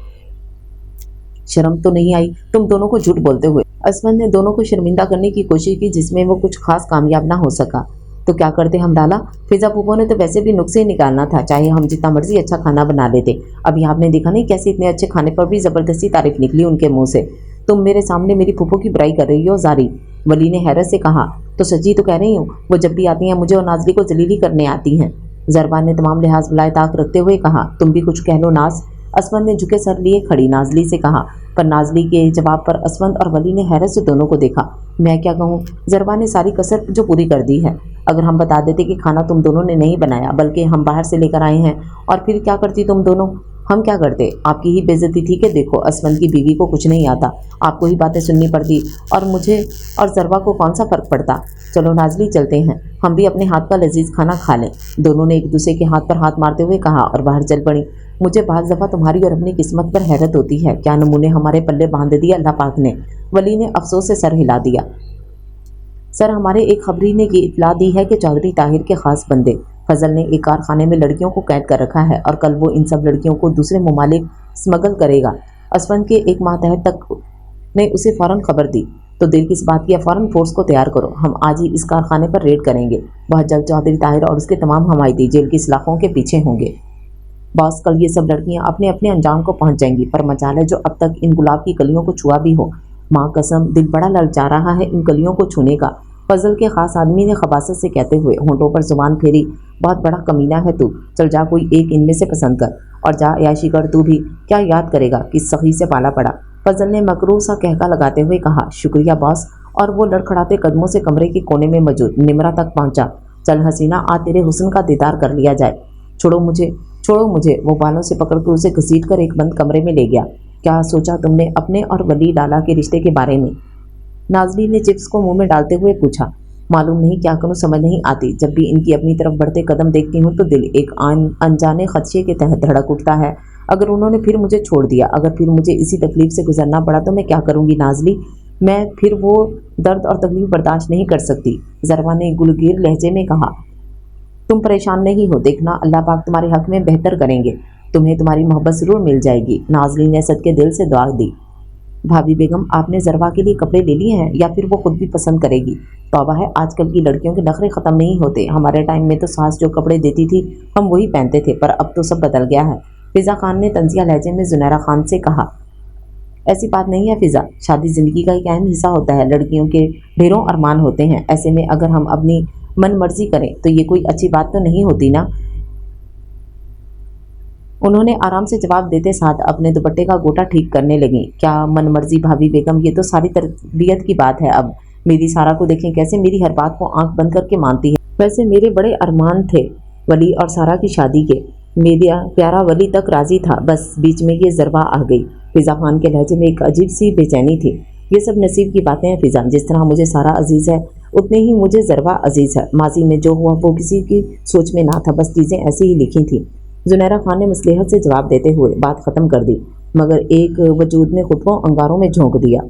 शर्म तो नहीं आई तुम दोनों को झूठ बोलते हुए? असफंद ने दोनों को शर्मिंदा करने की कोशिश की, जिसमें वो कुछ खास कामयाब ना हो सका। तो क्या करते हम लाला? फिजा फूफो ने तो वैसे भी नुक्से ही निकालना था, चाहे हम जितना मर्जी अच्छा खाना बना लेते। अभी आपने देखा नहीं कैसे इतने अच्छे खाने पर भी जबरदस्ती तारीफ निकली उनके मुंह से। तुम मेरे सामने मेरी फूफो की बुराई कर रही हो ज़ारी, वली ने हैरत से कहा। तो सच्ची तो कह रही हूँ, वो जब भी आती हैं मुझे और नाजली को जलीली करने आती हैं। ज़रबा ने तमाम लिहाज बुलाए ताक रखते हुए कहा। तुम भी कुछ कह लो नाज, असवंत ने झुके सर लिए खड़ी नाजली से कहा। पर नाजली के जवाब पर असवंत और वली ने हैरत से दोनों को देखा। मैं क्या कहूँ, ज़रबा ने सारी कसर जो पूरी कर दी है। अगर हम बता देते कि खाना तुम दोनों ने नहीं बनाया बल्कि हम बाहर से लेकर आए हैं, और फिर क्या करती तुम दोनों? हम क्या करते? आपकी ही बेइज्जती थी कि देखो असवंत की बीवी को कुछ नहीं आता, आपको ही बातें सुननी पड़ती, और मुझे और ज़रबा को कौन सा फ़र्क पड़ता। चलो नाजली चलते हैं, हम भी अपने हाथ का लजीज खाना खा लें। दोनों ने एक दूसरे के हाथ पर हाथ मारते हुए कहा और बाहर चल पड़ी। मुझे बाज़ दफ़ा तुम्हारी और अपनी किस्मत पर हैरत होती है, क्या नमूने हमारे पल्ले बांध दिया अल्लाह पाक ने। वली ने अफसोस से सर हिला दिया। सर, हमारे एक खबरी ने ये इतला दी है कि चौधरी ताहिर के खास बंदे फजल ने एक कारखाने में लड़कियों को कैद कर रखा है और कल वो इन सब लड़कियों को दूसरे ममालिक स्मगल करेगा। असफंद के एक माह तक ने उसे फ़ौरन खबर दी। तो देर किस बात की है, फ़ौरन फोर्स को तैयार करो, हम आज ही इस कारखाने पर रेड करेंगे। बहुत जल्द चौधरी ताहिर और उसके तमाम हमायती जेल की सलाखों के पीछे होंगे। बॉस, कल ये सब लड़कियां अपने अपने अंजाम को पहुंच जाएंगी, पर मचाल है जो अब तक इन गुलाब की कलियों को छुआ भी हो। माँ कसम, दिल बड़ा ललचा रहा है इन कलियों को छूने का। फजल के खास आदमी ने खबासत से कहते हुए होंठों पर जुबान फेरी। बहुत बड़ा कमीना है तू, चल जा कोई एक इनमें से पसंद कर और जा याशी कर तू भी, क्या याद करेगा किस सखी से पाला पड़ा। फजल ने मकरूह सा कहका लगाते हुए कहा। शुक्रिया बॉस, और वो लड़खड़ाते कदमों से कमरे के कोने में मौजूद निमरा तक पहुंचा। चल हसीना, आ तेरे हुस्न का दीदार कर लिया जाए। छोड़ो मुझे, छोड़ो मुझे, वो बालों से पकड़कर उसे घसीट कर एक बंद कमरे में ले गया। क्या सोचा तुमने अपने और वली लाला के रिश्ते के बारे में? नाजली ने चिप्स को मुंह में डालते हुए पूछा। मालूम नहीं क्या करूं, समझ नहीं आती। जब भी इनकी अपनी तरफ बढ़ते कदम देखती हूं तो दिल एक अनजाने खदशे के तहत धड़क उठता है। अगर उन्होंने फिर मुझे छोड़ दिया, अगर फिर मुझे इसी तकलीफ से गुजरना पड़ा तो मैं क्या करूंगी नाजली? मैं फिर वो दर्द और तकलीफ बर्दाश्त नहीं कर सकती। ज़रबा ने गुलगीर लहजे में कहा। तुम परेशान नहीं हो, देखना अल्लाह पाक तुम्हारे हक में बेहतर करेंगे, तुम्हें तुम्हारी मोहब्बत जरूर मिल जाएगी। नाजली ने सदके दिल से दुआ दी। भाभी बेगम, आपने ज़रबा के लिए कपड़े ले लिए हैं या फिर वो खुद भी पसंद करेगी? तौबा है, आजकल की लड़कियों के नखरे ख़त्म नहीं होते। हमारे टाइम में तो सास जो कपड़े देती थी हम वही पहनते थे, पर अब तो सब बदल गया है। फिज़ा खान ने तंजिया लहजे में जुनैरा खान से कहा। ऐसी बात नहीं है फिज़ा, शादी ज़िंदगी का एक अहम हिस्सा होता है। लड़कियों के ढेरों अरमान होते हैं, ऐसे में अगर हम अपनी मन मर्जी करें तो ये कोई अच्छी बात तो नहीं होती ना। उन्होंने आराम से जवाब देते साथ अपने दुपट्टे का गोटा ठीक करने लगी। क्या मन मर्जी भाभी बेगम, ये तो सारी तरबियत की बात है। अब मेरी सारा को देखें कैसे मेरी हर बात को आंख बंद करके मानती है। वैसे मेरे बड़े अरमान थे वली और सारा की शादी के, मेरा प्यारा वली तक राजी था, बस बीच में ये ज़रबा आ गई। फिज़ा खान के लहजे में एक अजीब सी बेचैनी थी। ये सब नसीब की बातें हैं फिज़ा, जिस तरह मुझे सारा अजीज़ है उतने ही मुझे ज़रबा अजीज़ है। माजी में जो हुआ वो किसी की सोच में ना था, बस चीज़ें ऐसी ही लिखी थी। जुनैरा खान ने मसलहत से जवाब देते हुए बात ख़त्म कर दी, मगर एक वजूद ने खुद को अंगारों में झोंक दिया।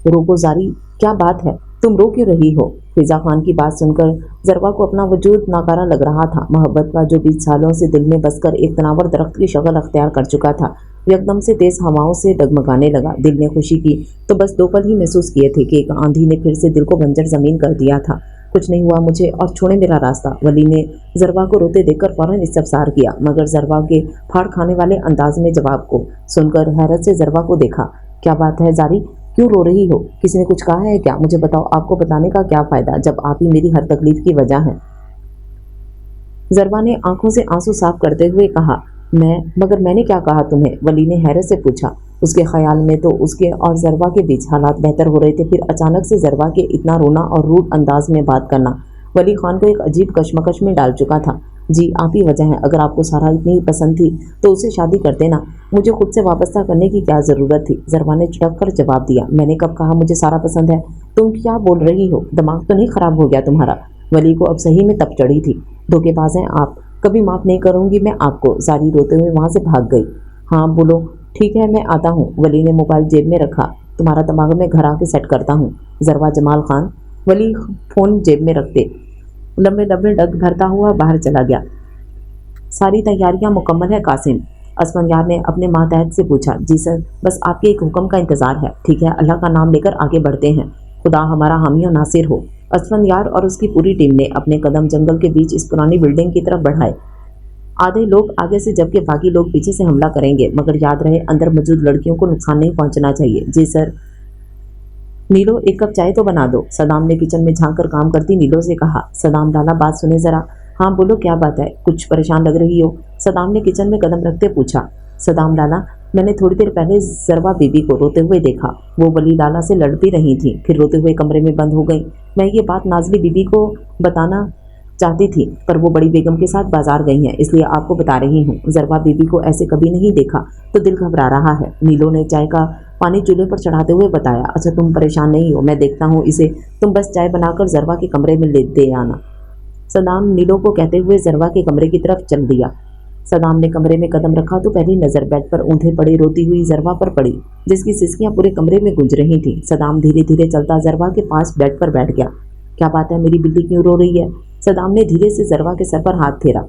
रोको ज़ारी, क्या बात है, तुम रो क्यों रही हो? फिज़ा खान की बात सुनकर ज़रबा को अपना वजूद नाकारा लग रहा था। मोहब्बत का जो 20 सालों से दिल में बसकर एक तनावर दरख्त की शक्ल अख्तियार कर चुका था, एकदम से तेज़ हवाओं से डगमगाने लगा। दिल ने खुशी की तो बस 2 पल ही महसूस किए थे कि एक आंधी ने फिर से दिल को बंजर ज़मीन कर दिया था। कुछ नहीं हुआ मुझे और छोड़े मेरा रास्ता। वली ने ज़रबा को रोते देखकर फ़ौरन इस्तफसार किया, मगर ज़रबा के फाड़ खाने वाले अंदाज में जवाब को सुनकर हैरत से ज़रबा को देखा। क्या बात है ज़ारी, क्यों रो रही हो? किसी ने कुछ कहा है क्या? मुझे बताओ, आपको बताने का क्या फ़ायदा जब आप ही मेरी हर तकलीफ की वजह हैं। ज़रबा ने आंखों से आंसू साफ करते हुए कहा। मगर मैंने क्या कहा तुम्हें? वली ने हैरत से पूछा। उसके ख्याल में तो उसके और ज़रबा के बीच हालात बेहतर हो रहे थे, फिर अचानक से ज़रबा के इतना रोना और रूड अंदाज में बात करना वली खान को एक अजीब कशमकश में डाल चुका था। जी, आप ही वजह है। अगर आपको सारा इतनी ही पसंद थी तो उसे शादी करते ना, मुझे खुद से वाबस्ता करने की क्या ज़रूरत थी? ज़रबा ने चुटक कर जवाब दिया। मैंने कब कहा मुझे सारा पसंद है? तुम क्या बोल रही हो? दिमाग तो नहीं ख़राब हो गया तुम्हारा? वली को अब सही में तप चढ़ी थी। धोखेबाज हैं आप, कभी माफ़ नहीं करूँगी मैं आपको। ज़ारी रोते हुए वहाँ से भाग गई। हाँ बोलो। ठीक है, मैं आता हूँ। वली ने मोबाइल जेब में रखा। तुम्हारा दिमाग में घर आके सेट करता हूँ। ज़रबा जमाल खान। वली फ़ोन जेब में रखते लंबे लंबे डग भरता हुआ बाहर चला गया। सारी तैयारियां मुकम्मल है कासिम? असफंयार ने अपने मातहत से पूछा। जी सर, बस आपके एक हुक्म का इंतज़ार है। ठीक है, अल्लाह का नाम लेकर आगे बढ़ते हैं। खुदा हमारा हामी और नासिर हो। असफंयार और उसकी पूरी टीम ने अपने कदम जंगल के बीच इस पुरानी बिल्डिंग की तरफ बढ़ाए। आधे लोग आगे से जबकि बाकी लोग पीछे से हमला करेंगे, मगर याद रहे अंदर मौजूद लड़कियों को नुकसान नहीं पहुंचना चाहिए। जी सर। नीलो, एक कप चाय तो बना दो, सदाम ने किचन में झांक कर काम करती नीलो से कहा। सदाम लाला, बात सुने जरा। हाँ बोलो, क्या बात है? कुछ परेशान लग रही हो, सदाम ने किचन में कदम रखते पूछा। सदाम लाला, मैंने थोड़ी देर पहले जरवा बीबी को रोते हुए देखा। वो वली लाला से लड़ती रही थी, फिर रोते हुए कमरे में बंद हो गई। मैं ये बात नाजली बीबी को बताना चाहती थी, पर वो बड़ी बेगम के साथ बाजार गई हैं, इसलिए आपको बता रही हूँ। जरवा बीबी को ऐसे कभी नहीं देखा तो दिल घबरा रहा है, नीलो ने चाय का पानी चूल्हे पर चढ़ाते हुए बताया। अच्छा, तुम परेशान नहीं हो, मैं देखता हूँ इसे, तुम बस चाय बनाकर जरवा के कमरे में ले दे आना। सदाम नीलो को कहते हुए जरवा के कमरे की तरफ चल दिया। सदाम ने कमरे में कदम रखा तो पहली नजर बेड पर ऊँधे पड़ी रोती हुई जरवा पर पड़ी, जिसकी सिसकियां पूरे कमरे में गूंज रही थीं। सदाम धीरे धीरे चलता जरवा के पास बेड पर बैठ गया। क्या बात है, मेरी बिल्ली क्यों रो रही है? सदाम ने धीरे से जरवा के सर पर हाथ फेरा।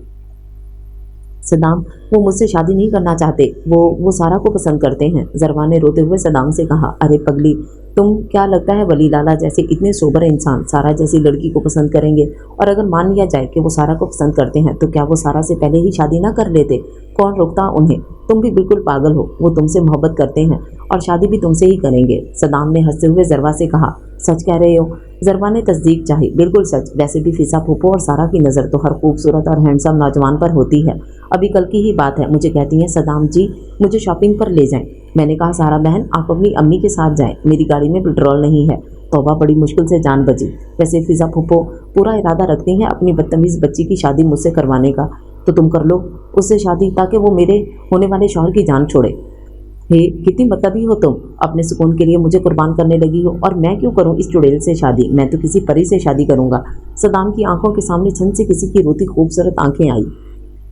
सदाम, वो मुझसे शादी नहीं करना चाहते, वो सारा को पसंद करते हैं, जरवा ने रोते हुए सदाम से कहा। अरे पगली, तुम क्या लगता है वली लाला जैसे इतने सोबर इंसान सारा जैसी लड़की को पसंद करेंगे? और अगर मान लिया जाए कि वो सारा को पसंद करते हैं तो क्या वो सारा से पहले ही शादी ना कर लेते? कौन रोकता उन्हें? तुम भी बिल्कुल पागल हो, वो तुमसे मोहब्बत करते हैं और शादी भी तुमसे ही करेंगे, सदाम ने हंसते हुए जरवा से कहा। सच कह रहे हो? जरवा ने तस्दीक चाही। बिल्कुल सच, वैसे भी फिजा फूफो और सारा की नज़र तो हर खूबसूरत और हैंडसम नौजवान पर होती है। अभी कल की ही बात है, मुझे कहती हैं सदाम जी मुझे शॉपिंग पर ले जाएं। मैंने कहा सारा बहन आप अपनी अम्मी के साथ जाएं, मेरी गाड़ी में पेट्रोल नहीं है। तौबा, बड़ी मुश्किल से जान बची। वैसे फिजा फूफो पूरा इरादा रखती हैं अपनी बदतमीज़ बच्ची की शादी मुझसे करवाने का, तो तुम कर लो उससे शादी, ताकि वो मेरे होने वाले शौहर की जान छोड़े। हे, कितनी मतलबी हो तुम, अपने सुकून के लिए मुझे कुर्बान करने लगी हो। और मैं क्यों करूं इस चुड़ैल से शादी? मैं तो किसी परी से शादी करूंगा। सदाम की आंखों के सामने छन से किसी की रोती खूबसूरत आंखें आई।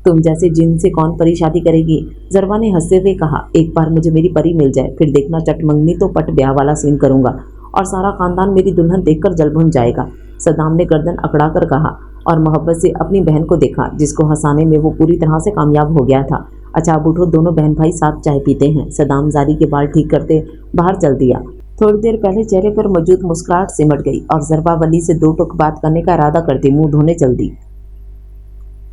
तुम जैसे जिन से कौन परी शादी करेगी? जरवा ने हंसते हुए कहा। एक बार मुझे मेरी परी मिल जाए, फिर देखना चट मंगनी तो पट ब्याह वाला सीन करूंगा और सारा खानदान मेरी दुल्हन देखकर जल भुन जाएगा, सदाम ने गर्दन अकड़ा कर कहा और मोहब्बत से अपनी बहन को देखा, जिसको हंसाने में वो पूरी तरह से कामयाब हो गया था। अच्छा अब उठो, दोनों बहन भाई साथ चाय पीते हैं। सदाम जारी के बाल ठीक करते बाहर चल दिया। थोड़ी देर पहले चेहरे पर मौजूद मुस्कुराहट सिमट गई और जरवा वली से दो टुक बात करने का इरादा करती मुंह धोने चल दी।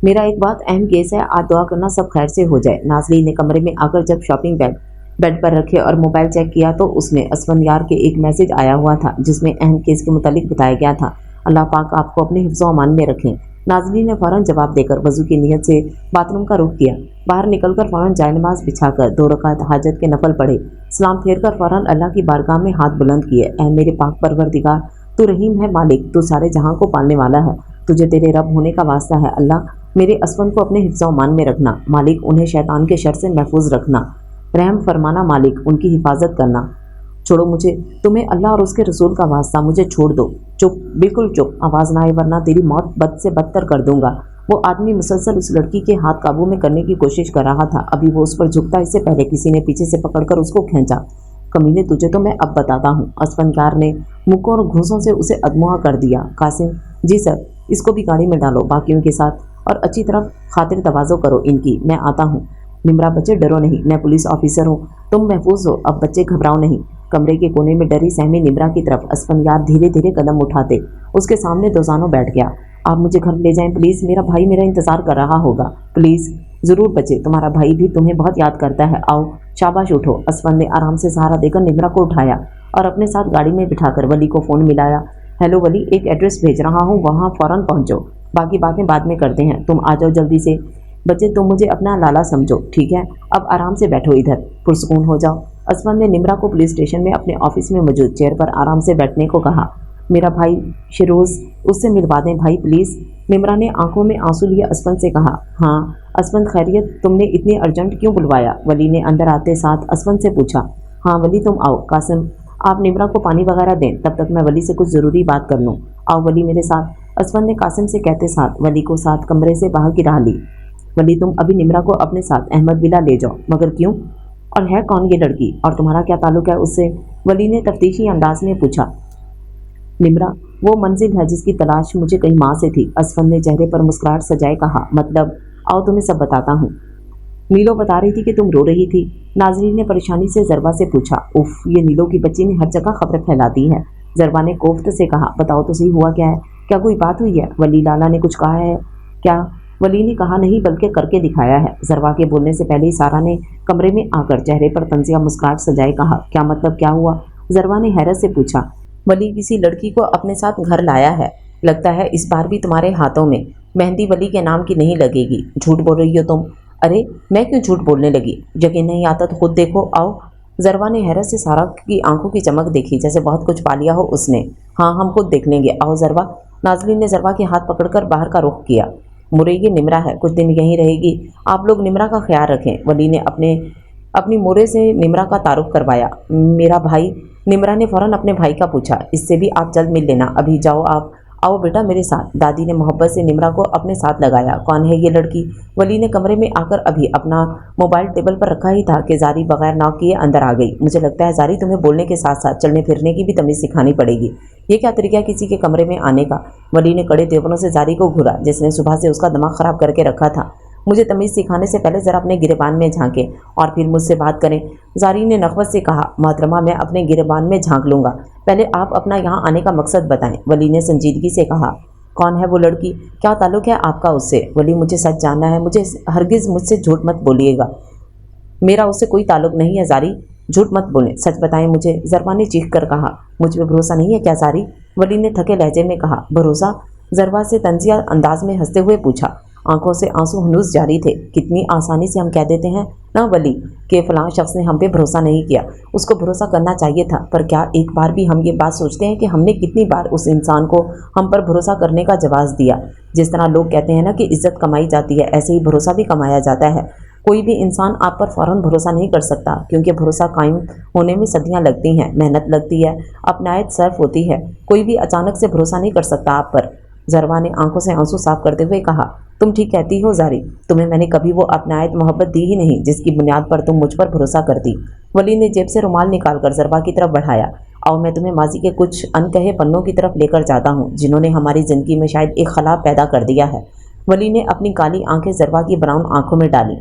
मेरा एक बात अहम केस है, आज दुआ करना सब खैर से हो जाए। नाजरी ने कमरे में आकर जब शॉपिंग बैग बेड पर रखे और मोबाइल चेक किया तो उसमें असफंयार के एक मैसेज आया हुआ था, जिसमें अहम केस के मुतालिक बताया गया था। अल्लाह पाक आपको अपने हिफ्ज़ो अमान में रखें। नाजरी ने फ़ौरन जवाब देकर वज़ू की नीयत से बाथरूम का रुख किया। बाहर निकलकर फ़ौरन जायनमाज बिछाकर 2 रकात हाजत के नफल पढ़े। सलाम फेर कर फ़ौरन अल्लाह की बारगाह में हाथ बुलंद किए। ऐ मेरे पाक परवरदिगार, तू रहीम है मालिक, तू सारे जहां को पालने वाला है, तुझे तेरे रब होने का वास्ता है। अल्लाह मेरे असफन को अपने हिफ्ज़ो अमान में रखना मालिक, उन्हें शैतान के शर से महफूज रखना, रहम फरमाना मालिक, उनकी हिफाजत करना। छोड़ो मुझे, तुम्हें अल्लाह और उसके रसूल का वास्ता, मुझे छोड़ दो। चुप, बिल्कुल चुप, आवाज़ ना आए वरना तेरी मौत बद से बदतर कर दूंगा। वो आदमी मुसलसल उस लड़की के हाथ काबू में करने की कोशिश कर रहा था। अभी वो उस पर झुकता, इससे पहले किसी ने पीछे से पकड़कर उसको खींचा। कमीने, तुझे तो मैं अब बताता हूँ। असफनकार ने मुक्कों और घूंसों से उसे अदमुआ कर दिया। कासिम, जी सर, इसको भी गाड़ी में डालो बाकियों के साथ और अच्छी तरह खातिर तवाज़ो करो इनकी, मैं आता हूँ। निमरा बच्चे डरो नहीं, मैं पुलिस ऑफिसर हूँ, तुम महफूज हो, अब बच्चे घबराओ नहीं। कमरे के कोने में डरी सहमी निमरा की तरफ असफनयार धीरे धीरे कदम उठाते उसके सामने दोजानो बैठ गया। आप मुझे घर ले जाएं प्लीज़, मेरा भाई मेरा इंतज़ार कर रहा होगा, प्लीज़। ज़रूर बच्चे, तुम्हारा भाई भी तुम्हें बहुत याद करता है, आओ शाबाश उठो। असफन ने आराम से सहारा देकर निमरा को उठाया और अपने साथ गाड़ी में बिठाकर वली को फ़ोन मिलाया। हेलो वली, एक एड्रेस भेज रहा हूँ, वहाँ फ़ौरन पहुँचो, बाकी बातें बाद में करते हैं, तुम आ जाओ जल्दी से। बच्चे तुम मुझे अपना लाला समझो, ठीक है? अब आराम से बैठो इधर, पुरसकून हो जाओ। असफन ने निमरा को पुलिस स्टेशन में अपने ऑफिस में मौजूद चेयर पर आराम से बैठने को कहा। मेरा भाई शिरोज़, उससे मिलवा दें भाई प्लीज़। निमरा ने आंखों में आंसू लिए असफन से कहा। हाँ असफन, खैरियत, तुमने इतनी अर्जेंट क्यों बुलवाया? वली ने अंदर आते साथ असफन से पूछा। हाँ वली तुम आओ। कासिम, आप निमरा को पानी वगैरह दें, तब तक मैं वली से कुछ ज़रूरी बात कर लूँ। आओ वली मेरे साथ, असफन ने कासिम से कहते साथ वली को साथ कमरे से बाहर की राह ली। वली तुम अभी निमरा को अपने साथ अहमद विला ले जाओ। मगर क्यों? और है कौन ये लड़की और तुम्हारा क्या ताल्लुक है उससे? वली ने तफ्तीशी अंदाज में पूछा। निमरा वो मंजिल है जिसकी तलाश मुझे कई माह से थी। असफन ने चेहरे पर मुस्कुराहट सजाए कहा। मतलब? आओ तुम्हें सब बताता हूँ। नीलो बता रही थी कि तुम रो रही थी। नाजरीन ने परेशानी से जरबा से पूछा। उफ, ये नीलो की बच्ची ने हर जगह खबर फैलाती है। ज़रवा ने कोफ्त से कहा, बताओ तो सही हुआ क्या है, क्या कोई बात हुई है? वली लाला ने कुछ कहा है क्या? वली ने कहा नहीं बल्कि करके दिखाया है। ज़रवा के बोलने से पहले ही सारा ने कमरे में आकर चेहरे पर तंजिया मुस्कुराहट सजाए कहा, क्या मतलब, क्या हुआ? ज़रवा ने हैरत से पूछा, वली किसी लड़की को अपने साथ घर लाया है, लगता है इस बार भी तुम्हारे हाथों में मेहंदी वली के नाम की नहीं लगेगी। झूठ बोल रही हो तुम। अरे मैं क्यों झूठ बोलने लगी? यकीन नहीं आता तो खुद देखो, आओ। ज़रवा ने हैरत से सारा की आंखों की चमक देखी, जैसे बहुत कुछ पा लिया हो उसने। हाँ हम खुद देख लेंगे, आओ ज़रवा। नाज़रीन ने ज़रवा के हाथ पकड़कर बाहर का रुख किया। मुरे ये निमरा है, कुछ दिन यहीं रहेगी, आप लोग निमरा का ख्याल रखें। वली ने अपनी मोरे से निमरा का तारुफ करवाया। मेरा भाई? निमरा ने फौरन अपने भाई का पूछा, इससे भी आप जल्द मिल लेना। अभी जाओ आप, आओ बेटा मेरे साथ। दादी ने मोहब्बत से निमरा को अपने साथ लगाया। कौन है ये लड़की? वली ने कमरे में आकर अभी अपना मोबाइल टेबल पर रखा ही था कि जारी बगैर नॉक किए अंदर आ गई। मुझे लगता है जारी तुम्हें बोलने के साथ साथ चलने फिरने की भी तमीज़ सिखानी पड़ेगी। ये क्या तरीका है किसी के कमरे में आने का? वली ने कड़े तेवरों से जारी को घूरा, जिसने सुबह से उसका दिमाग ख़राब करके रखा था। मुझे तमीज़ सिखाने से पहले ज़रा अपने गिरेबान में झांकें और फिर मुझसे बात करें। जारी ने नखवत से कहा, मोहतरमा मैं अपने गिरेबान में झांक लूँगा, पहले आप अपना यहाँ आने का मकसद बताएं। वली ने संजीदगी से कहा, कौन है वो लड़की? क्या ताल्लुक़ है आपका उससे? वली मुझे सच जानना है, मुझे हरगिज़ मुझसे झूठ मत बोलिएगा। मेरा उससे कोई ताल्लुक़ नहीं है जारी, झूठ मत बोलें, सच बताएं मुझे। ज़रवा ने चीख कर कहा, मुझ पर भरोसा नहीं है क्या जारी? वली ने थके लहजे में कहा, भरोसा? ज़रवा से तंजिया अंदाज में हंसते हुए पूछा। आंखों से आंसू हनूस जारी थे। कितनी आसानी से हम कह देते हैं ना वली कि फ़लाँ शख्स ने हम पे भरोसा नहीं किया, उसको भरोसा करना चाहिए था। पर क्या एक बार भी हम ये बात सोचते हैं कि हमने कितनी बार उस इंसान को हम पर भरोसा करने का जवाब दिया? जिस तरह लोग कहते हैं ना कि इज़्ज़त कमाई जाती है, ऐसे ही भरोसा भी कमाया जाता है। कोई भी इंसान आप पर फ़ौरन भरोसा नहीं कर सकता, क्योंकि भरोसा कायम होने में सदियां लगती हैं, मेहनत लगती है, अपनायत सर्फ होती है। कोई भी अचानक से भरोसा नहीं कर सकता आप पर। ज़रवा ने आंखों से आंसू साफ करते हुए कहा, तुम ठीक कहती हो जारी, तुम्हें मैंने कभी वो अपनायत मोहब्बत दी ही नहीं जिसकी बुनियाद पर तुम मुझ पर भरोसा करती। वली ने जेब से रुमाल निकालकर ज़रवा की तरफ बढ़ाया। आओ मैं तुम्हें माजी के कुछ अनकहे पन्नों की तरफ लेकर जाता हूँ, जिन्होंने हमारी ज़िंदगी में शायद एक खला पैदा कर दिया है। वली ने अपनी काली आंखें ज़रवा की ब्राउन आंखों में डाली।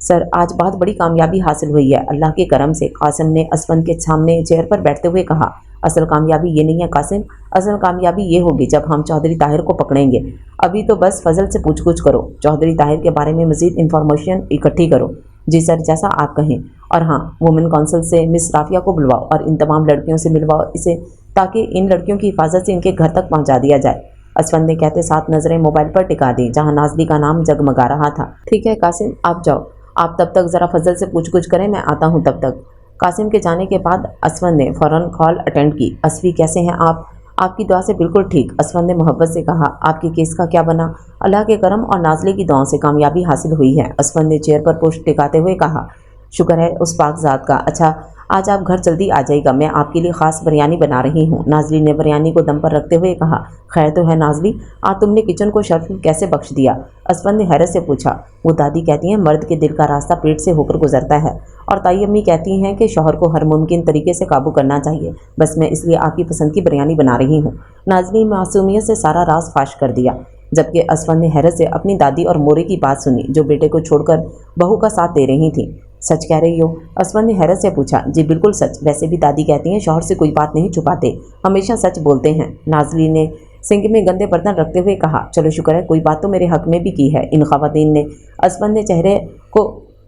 सर आज बहुत बड़ी कामयाबी हासिल हुई है अल्लाह के करम से, कासिम ने असफन के सामने चेयर पर बैठते हुए कहा। असल कामयाबी ये नहीं है कासिम, असल कामयाबी ये होगी जब हम चौधरी ताहिर को पकड़ेंगे। अभी तो बस फजल से पूछ करो, चौधरी ताहिर के बारे में मज़ीद इन्फॉर्मेशन इकट्ठी करो। जी सर, जैसा आप कहें। और हाँ, वुमेन काउंसिल से मिस राफिया को बुलवाओ और इन तमाम लड़कियों से मिलवाओ इसे, ताकि इन लड़कियों की हिफाजत से इनके घर तक पहुँचा दिया जाए। असफन ने कहते साथ नज़रें मोबाइल पर टिका दी, जहाँ नाजली का नाम जगमगा रहा था। ठीक है कासिम, आप जाओ, आप तब तक ज़रा फजल से पूछ करें, मैं आता हूँ तब तक। कासिम के जाने के बाद असफन ने फ़ौरन कॉल अटेंड की। असफी कैसे हैं आप? आपकी दुआ से बिल्कुल ठीक, असफन ने मोहब्बत से कहा। आपके केस का क्या बना? अल्लाह के करम और नाजले की दुआओं से कामयाबी हासिल हुई है, असफन ने चेयर पर पुष्ट टिकाते हुए कहा। शुक्र है उस पाक ज़ात का। अच्छा आज आप घर जल्दी आ जाइएगा, मैं आपके लिए ख़ास बिरयानी बना रही हूँ। नाजली ने बिरयानी को दम पर रखते हुए कहा। खैर तो है नाजली, आज तुमने किचन को शर्फ कैसे बख्श दिया? असफन ने हैरत से पूछा। वो दादी कहती हैं मर्द के दिल का रास्ता पेट से होकर गुजरता है, और ताई अम्मी कहती हैं कि शौहर को हर मुमकिन तरीके से काबू करना चाहिए। बस मैं इसलिए आपकी पसंद की बिरयानी बना रही हूँ। नाजली मासूमियत से सारा राज फाश कर दिया, जबकि असफन ने हैरत से अपनी दादी और मोरे की बात सुनी, जो बेटे को छोड़कर बहू का साथ दे रही थी। सच कह रही हो? असफन ने हैरत से पूछा। जी बिल्कुल सच, वैसे भी दादी कहती हैं शौहर से कोई बात नहीं छुपाते, हमेशा सच बोलते हैं। नाजली ने सिंक में गंदे बर्तन रखते हुए कहा। चलो शुक्र है कोई बात तो मेरे हक में भी की है इन खवातीन ने। असफन ने चेहरे को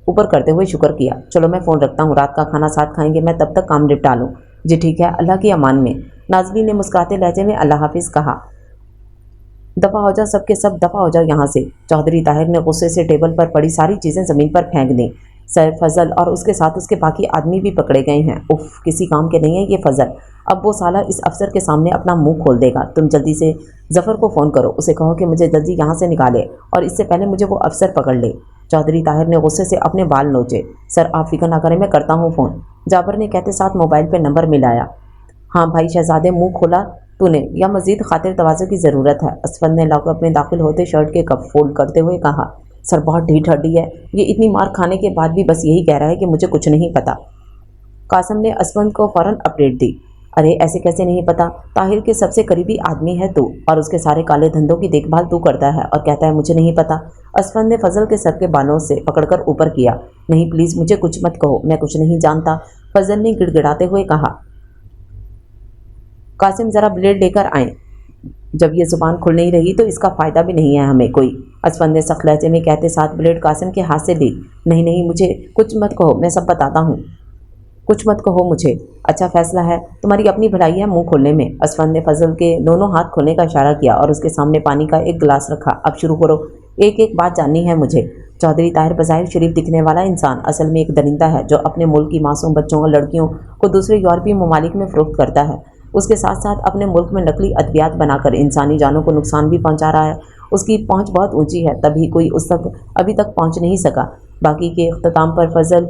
ऊपर करते हुए शुक्र किया। चलो मैं फ़ोन रखता हूँ, रात का खाना साथ खाएंगे, मैं तब तक काम निपटा लूँ। जी ठीक है, अल्लाह की अमान में। नाजली ने मुस्कुराते लहजे में अल्लाह हाफिज़ कहा। दफ़ा हो जाओ सबके सब, दफ़ा हो जाओ यहाँ से। चौधरी ताहिर ने गुस्से से टेबल पर पड़ी सारी चीज़ें ज़मीन पर फेंक दी। सर फजल और उसके साथ उसके बाकी आदमी भी पकड़े गए हैं। उफ, किसी काम के नहीं है ये फजल, अब वो साला इस अफसर के सामने अपना मुंह खोल देगा। तुम जल्दी से ज़फ़र को फ़ोन करो, उसे कहो कि मुझे जल्दी यहाँ से निकाले और इससे पहले मुझे वो अफसर पकड़ ले। चौधरी ताहिर ने गुस्से से अपने बाल नोचे। सर आप फिक्र ना करें, मैं करता हूँ फ़ोन, जाबर ने कहते साथ मोबाइल पर नंबर मिलाया। हाँ भाई शहजादे, मुँह खोला तूने या मज़ीद खातिर तवाज़ुन की ज़रूरत है? असफर ने लॉकअप में दाखिल होते शर्ट के कप फोल्ड करते हुए कहा। सर बहुत ढीठ हड्डी है, ये इतनी मार खाने के बाद भी बस यही कह रहा है कि मुझे कुछ नहीं पता। कासिम ने असफर को फ़ौरन अपडेट दी। अरे ऐसे कैसे नहीं पता? ताहिर के सबसे करीबी आदमी है तू, और उसके सारे काले धंधों की देखभाल तू करता है और कहता है मुझे नहीं पता। असफर ने फजल के सर के बालों से पकड़कर ऊपर किया। नहीं प्लीज़ मुझे कुछ मत कहो, मैं कुछ नहीं जानता, फजल ने गिड़गिड़ाते हुए कहा। قاسم ذرا بلیڈ لے کر آئیں، جب یہ زبان کھل نہیں رہی تو اس کا فائدہ بھی نہیں ہے ہمیں کوئی، اسفند نے سخت لہجے میں کہتے ساتھ بلیڈ قاسم کے ہاتھ سے لی۔ نہیں نہیں، مجھے کچھ مت کہو، میں سب بتاتا ہوں، کچھ مت کہو مجھے۔ اچھا فیصلہ ہے، تمہاری اپنی بھلائی ہے منہ کھولنے میں۔ اسفند نے فضل کے دونوں ہاتھ کھولنے کا اشارہ کیا اور اس کے سامنے پانی کا ایک گلاس رکھا۔ اب شروع کرو، ایک ایک بات جاننی ہے مجھے۔ چودھری طاہر بظاہر شریف دکھنے والا انسان اصل میں ایک درندہ ہے جو اپنے ملک کی معصوم بچوں اور لڑکیوں کو دوسرے یورپی ممالک میں فروخت کرتا ہے۔ اس کے ساتھ ساتھ اپنے ملک میں نقلی ادویات بنا کر انسانی جانوں کو نقصان بھی پہنچا رہا ہے۔ اس کی پہنچ بہت اونچی ہے، تبھی کوئی اس تک ابھی تک پہنچ نہیں سکا۔ باقی کے اختتام پر فضل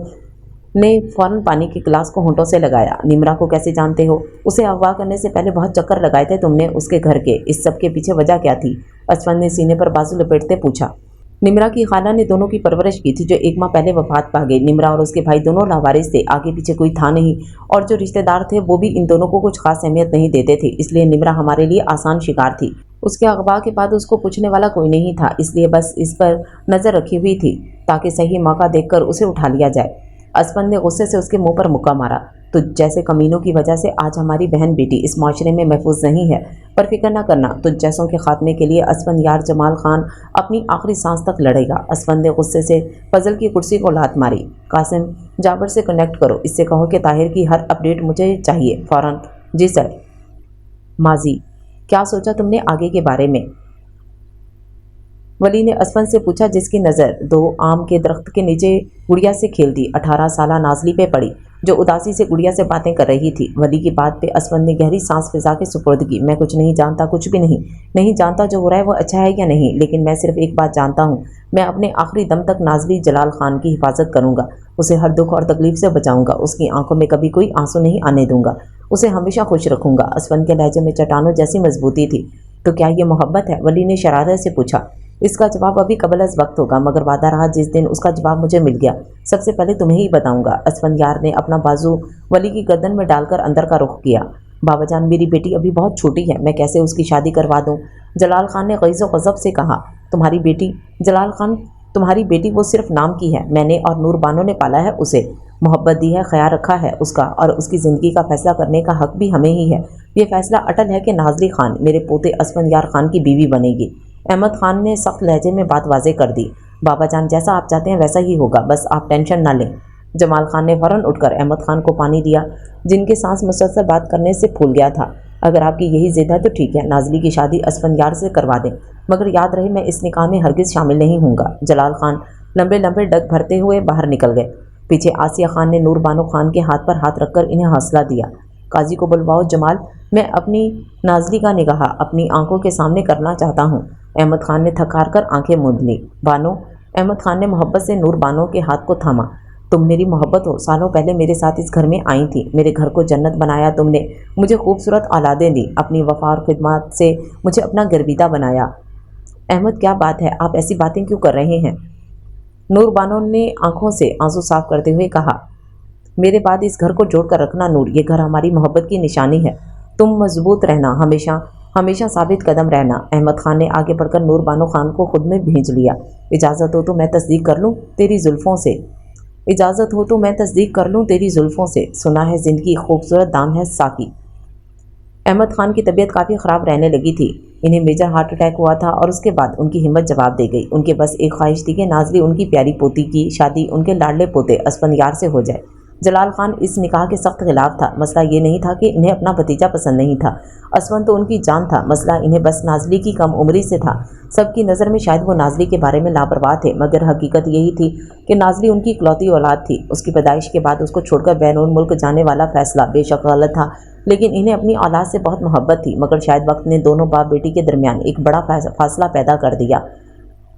نے فوراً پانی کے گلاس کو ہونٹوں سے لگایا۔ نمرا کو کیسے جانتے ہو؟ اسے اغوا کرنے سے پہلے بہت چکر لگائے تھے تم نے اس کے گھر کے، اس سب کے پیچھے وجہ کیا تھی؟ اسفند نے سینے پر بازو لپیٹتے پوچھا۔ نمرا کی خالہ نے دونوں کی پرورش کی تھی جو ایک ماہ پہلے وفات پا گئی۔ نمرا اور اس کے بھائی دونوں لاوارث تھے، آگے پیچھے کوئی تھا نہیں، اور جو رشتہ دار تھے وہ بھی ان دونوں کو کچھ خاص اہمیت نہیں دیتے تھے، اس لیے نمرا ہمارے لیے آسان شکار تھی۔ اس کے اغوا کے بعد اس کو پوچھنے والا کوئی نہیں تھا، اس لیے بس اس پر نظر رکھی ہوئی تھی تاکہ صحیح موقع دیکھ کر اسے اٹھا لیا جائے۔ اسفند نے غصے سے اس کے منہ پر مکہ مارا۔ تو جیسے کمینوں کی وجہ سے آج ہماری بہن بیٹی اس معاشرے میں محفوظ نہیں ہے، پر فکر نہ کرنا، تو جیسوں کے خاتمے کے لیے اسفند یار جمال خان اپنی آخری سانس تک لڑے گا۔ اسفند نے غصے سے فضل کی کرسی کو لات ماری۔ قاسم، جابر سے کنیکٹ کرو، اس سے کہو کہ طاہر کی ہر اپڈیٹ مجھے چاہیے فوراً۔ جی سر۔ ماضی، کیا سوچا تم نے آگے کے بارے میں؟ ولی نے اسفند سے پوچھا جس کی نظر دو آم کے درخت کے نیچے گڑیا سے کھیلتی 18 سالہ نازلی پہ پڑی جو اداسی سے گڑیا سے باتیں کر رہی تھی۔ ولی کی بات پہ اسفند نے گہری سانس فضا کے سپرد کی۔ میں کچھ نہیں جانتا، کچھ بھی نہیں جانتا جو ہو رہا ہے وہ اچھا ہے یا نہیں، لیکن میں صرف ایک بات جانتا ہوں، میں اپنے آخری دم تک نازلی جلال خان کی حفاظت کروں گا، اسے ہر دکھ اور تکلیف سے بچاؤں گا، اس کی آنکھوں میں کبھی کوئی آنسو نہیں آنے دوں گا، اسے ہمیشہ خوش رکھوں گا۔ اسفند کے لہجے میں چٹانوں جیسی مضبوطی تھی۔ تو کیا یہ محبت ہے؟ ولی نے شرارت سے پوچھا۔ اس کا جواب ابھی قبل از وقت ہوگا، مگر وعدہ رہا جس دن اس کا جواب مجھے مل گیا سب سے پہلے تمہیں ہی بتاؤں گا۔ اسفند یار نے اپنا بازو ولی کی گردن میں ڈال کر اندر کا رخ کیا۔ بابا جان، میری بیٹی ابھی بہت چھوٹی ہے، میں کیسے اس کی شادی کروا دوں؟ جلال خان نے غیظ و غضب سے کہا۔ تمہاری بیٹی؟ جلال خان، تمہاری بیٹی وہ صرف نام کی ہے، میں نے اور نور بانو نے پالا ہے اسے، محبت دی ہے، خیال رکھا ہے اس کا، اور اس کی زندگی کا فیصلہ کرنے کا حق بھی ہمیں ہی ہے۔ یہ فیصلہ اٹل ہے کہ نازلی خان میرے پوتے اسفند یار خان کی بیوی بنے گی۔ احمد خان نے سخت لہجے میں بات واضح کر دی۔ بابا جان، جیسا آپ چاہتے ہیں ویسا ہی ہوگا، بس آپ ٹینشن نہ لیں۔ جمال خان نے فوراً اٹھ کر احمد خان کو پانی دیا جن کے سانس مسلسل بات کرنے سے پھول گیا تھا۔ اگر آپ کی یہی ضد ہے تو ٹھیک ہے، نازلی کی شادی اسفند یار سے کروا دیں، مگر یاد رہے میں اس نکاح میں ہرگز شامل نہیں ہوں گا۔ جلال خان لمبے لمبے ڈگ بھرتے ہوئے باہر نکل گئے۔ پیچھے آسیہ خان نے نور بانو خان کے ہاتھ پر ہاتھ رکھ کر انہیں حوصلہ دیا۔ قاضی کو بلواؤ جمال، میں اپنی نازلی کا نکاح اپنی آنکھوں کے سامنے کرنا چاہتا ہوں۔ احمد خان نے تھک ہار کر آنکھیں موند لی۔ بانو، احمد خان نے محبت سے نور بانو کے ہاتھ کو تھاما۔ تم میری محبت ہو، سالوں پہلے میرے ساتھ اس گھر میں آئی تھی، میرے گھر کو جنت بنایا تم نے، مجھے خوبصورت اولادیں دی، اپنی وفا اور خدمات سے مجھے اپنا گرویدہ بنایا۔ احمد، کیا بات ہے، آپ ایسی باتیں کیوں کر رہے ہیں؟ نور بانو نے آنکھوں سے آنسو صاف کرتے ہوئے کہا۔ میرے بعد اس گھر کو جوڑ کر رکھنا نور، یہ گھر ہماری محبت کی نشانی ہے، تم مضبوط رہنا، ہمیشہ ہمیشہ ثابت قدم رہنا۔ احمد خان نے آگے بڑھ کر نور بانو خان کو خود میں بھیج لیا۔ اجازت ہو تو میں تصدیق کر لوں تیری زلفوں سے، اجازت ہو تو میں تصدیق کر لوں تیری زلفوں سے، سنا ہے زندگی خوبصورت دام ہے ساقی۔ احمد خان کی طبیعت کافی خراب رہنے لگی تھی، انہیں میجر ہارٹ اٹیک ہوا تھا اور اس کے بعد ان کی ہمت جواب دے گئی۔ ان کے بس ایک خواہش تھی کہ نازلی ان کی پیاری پوتی کی شادی ان کے لاڈلے پوتے اسفند یار سے ہو جائے۔ جلال خان اس نکاح کے سخت خلاف تھا۔ مسئلہ یہ نہیں تھا کہ انہیں اپنا بھتیجا پسند نہیں تھا، اسفند تو ان کی جان تھا، مسئلہ انہیں بس نازلی کی کم عمری سے تھا۔ سب کی نظر میں شاید وہ نازلی کے بارے میں لاپرواہ تھے، مگر حقیقت یہی تھی کہ نازلی ان کی اکلوتی اولاد تھی۔ اس کی پیدائش کے بعد اس کو چھوڑ کر بیرون ملک جانے والا فیصلہ بے شک غلط تھا، لیکن انہیں اپنی اولاد سے بہت محبت تھی، مگر شاید وقت نے دونوں باپ بیٹی کے درمیان ایک بڑا فاصلہ پیدا کر دیا۔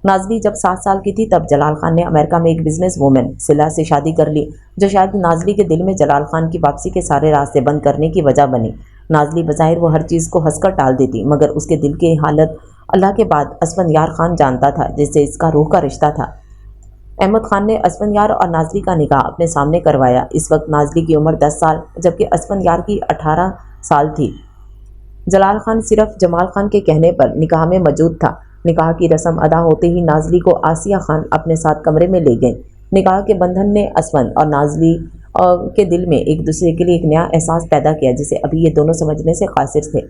نازلی جب 7 سال کی تھی تب جلال خان نے امریکہ میں ایک بزنس وومن سلا سے شادی کر لی، جو شاید نازلی کے دل میں جلال خان کی واپسی کے سارے راستے بند کرنے کی وجہ بنی۔ نازلی بظاہر وہ ہر چیز کو ہنس کر ٹال دیتی، مگر اس کے دل کی حالت اللہ کے بعد اسفند یار خان جانتا تھا، جس سے اس کا روح کا رشتہ تھا۔ احمد خان نے اسفند یار اور نازلی کا نکاح اپنے سامنے کروایا۔ اس وقت نازلی کی عمر 10 سال جبکہ اسفند یار کی 18 سال تھی۔ جلال خان صرف جمال خان کے کہنے پر نکاح میں موجود تھا۔ نکاح کی رسم ادا ہوتے ہی نازلی کو آسیہ خان اپنے ساتھ کمرے میں لے گئیں۔ نکاح کے بندھن نے اسفند اور نازلی اور کے دل میں ایک دوسرے کے لیے ایک نیا احساس پیدا کیا جسے ابھی یہ دونوں سمجھنے سے قاصر تھے۔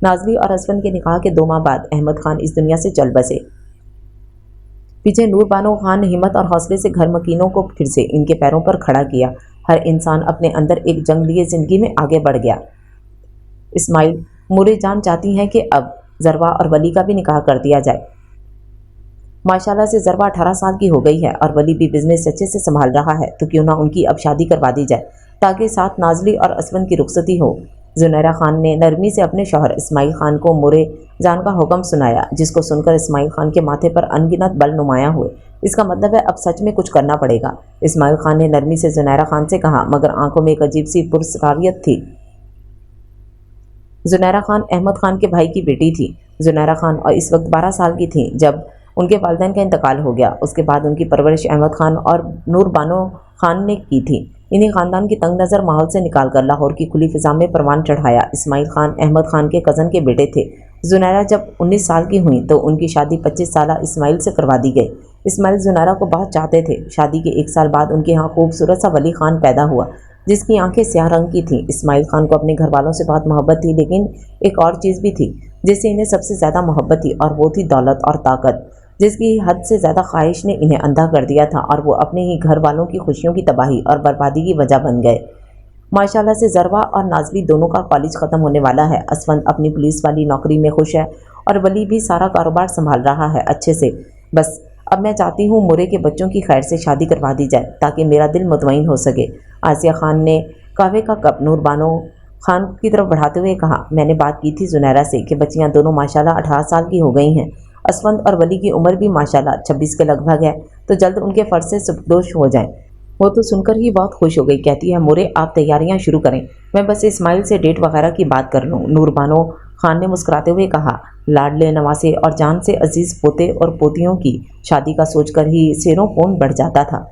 نازلی اور اسفند کے نکاح کے 2 ماہ بعد احمد خان اس دنیا سے چل بسے۔ پیچھے نور بانو خان نے ہمت اور حوصلے سے گھر مکینوں کو پھر سے ان کے پیروں پر کھڑا کیا۔ ہر انسان اپنے اندر ایک جنگ لیے زندگی میں آگے بڑھ گیا۔ اسماعیل، مورے جان چاہتی ہیں کہ اب ضروا اور ولی کا بھی نکاح کر دیا جائے۔ ماشاءاللہ سے ضروا 18 سال کی ہو گئی ہے اور ولی بھی بزنس اچھے سے سنبھال رہا ہے، تو کیوں نہ ان کی اب شادی کروا دی جائے تاکہ ساتھ نازلی اور اسفند کی رخصتی ہو۔ زنیرہ خان نے نرمی سے اپنے شوہر اسماعیل خان کو مورے جان کا حکم سنایا، جس کو سن کر اسماعیل خان کے ماتھے پر انگنت بل نمایاں ہوئے۔ اس کا مطلب ہے اب سچ میں کچھ کرنا پڑے گا۔ اسماعیل خان نے نرمی سے زنیرہ خان سے کہا، مگر آنکھوں میں ایک عجیب سی پرسراریت تھی۔ زنیرہ خان احمد خان کے بھائی کی بیٹی تھی۔ زنیرہ خان اور اس وقت 12 سال کی تھیں جب ان کے والدین کا انتقال ہو گیا۔ اس کے بعد ان کی پرورش احمد خان اور نور بانو خان نے کی تھی۔ انہیں خاندان کی تنگ نظر ماحول سے نکال کر لاہور کی کھلی فضا میں پروان چڑھایا۔ اسماعیل خان احمد خان کے کزن کے بیٹے تھے۔ زنیرہ جب 19 سال کی ہوئیں تو ان کی شادی 25 سالہ اسماعیل سے کروا دی گئی۔ اسماعیل زنیرہ کو بہت چاہتے تھے۔ شادی کے 1 سال بعد ان کے ہاں خوبصورت سا ولی خان پیدا ہوا، جس کی آنکھیں سیاہ رنگ کی تھیں۔ اسماعیل خان کو اپنے گھر والوں سے بہت محبت تھی، لیکن ایک اور چیز بھی تھی جس سے انہیں سب سے زیادہ محبت تھی، اور وہ تھی دولت اور طاقت، جس کی حد سے زیادہ خواہش نے انہیں اندھا کر دیا تھا، اور وہ اپنے ہی گھر والوں کی خوشیوں کی تباہی اور بربادی کی وجہ بن گئے۔ ماشاءاللہ سے ضروا اور نازلی دونوں کا کالج ختم ہونے والا ہے۔ اسفند اپنی پولیس والی نوکری میں خوش ہے اور ولی بھی سارا کاروبار سنبھال رہا ہے اچھے سے۔ بس اب میں چاہتی ہوں مورے کے بچوں کی خیر سے شادی کروا دی جائے تاکہ میرا دل مطمئن ہو سکے۔ آسیہ خان نے قہوے کا کپ نور بانو خان کی طرف بڑھاتے ہوئے کہا، میں نے بات کی تھی زنیرہ سے کہ بچیاں دونوں ماشاءاللہ 18 سال کی ہو گئی ہیں۔ اسفند اور ولی کی عمر بھی ماشاءاللہ 26 کے لگ بھگ ہے، تو جلد ان کے فرض سے سبکدوش ہو جائیں۔ وہ تو سن کر ہی بہت خوش ہو گئی، کہتی ہے مورے آپ تیاریاں شروع کریں، میں بس اسماعیل سے ڈیٹ وغیرہ کی بات کر لوں۔ نور بانو خان نے مسکراتے ہوئے کہا، لاڈلے نواسے اور جان سے عزیز پوتے اور پوتیوں کی شادی کا سوچ کر ہی سیروں خون بڑھ جاتا تھا۔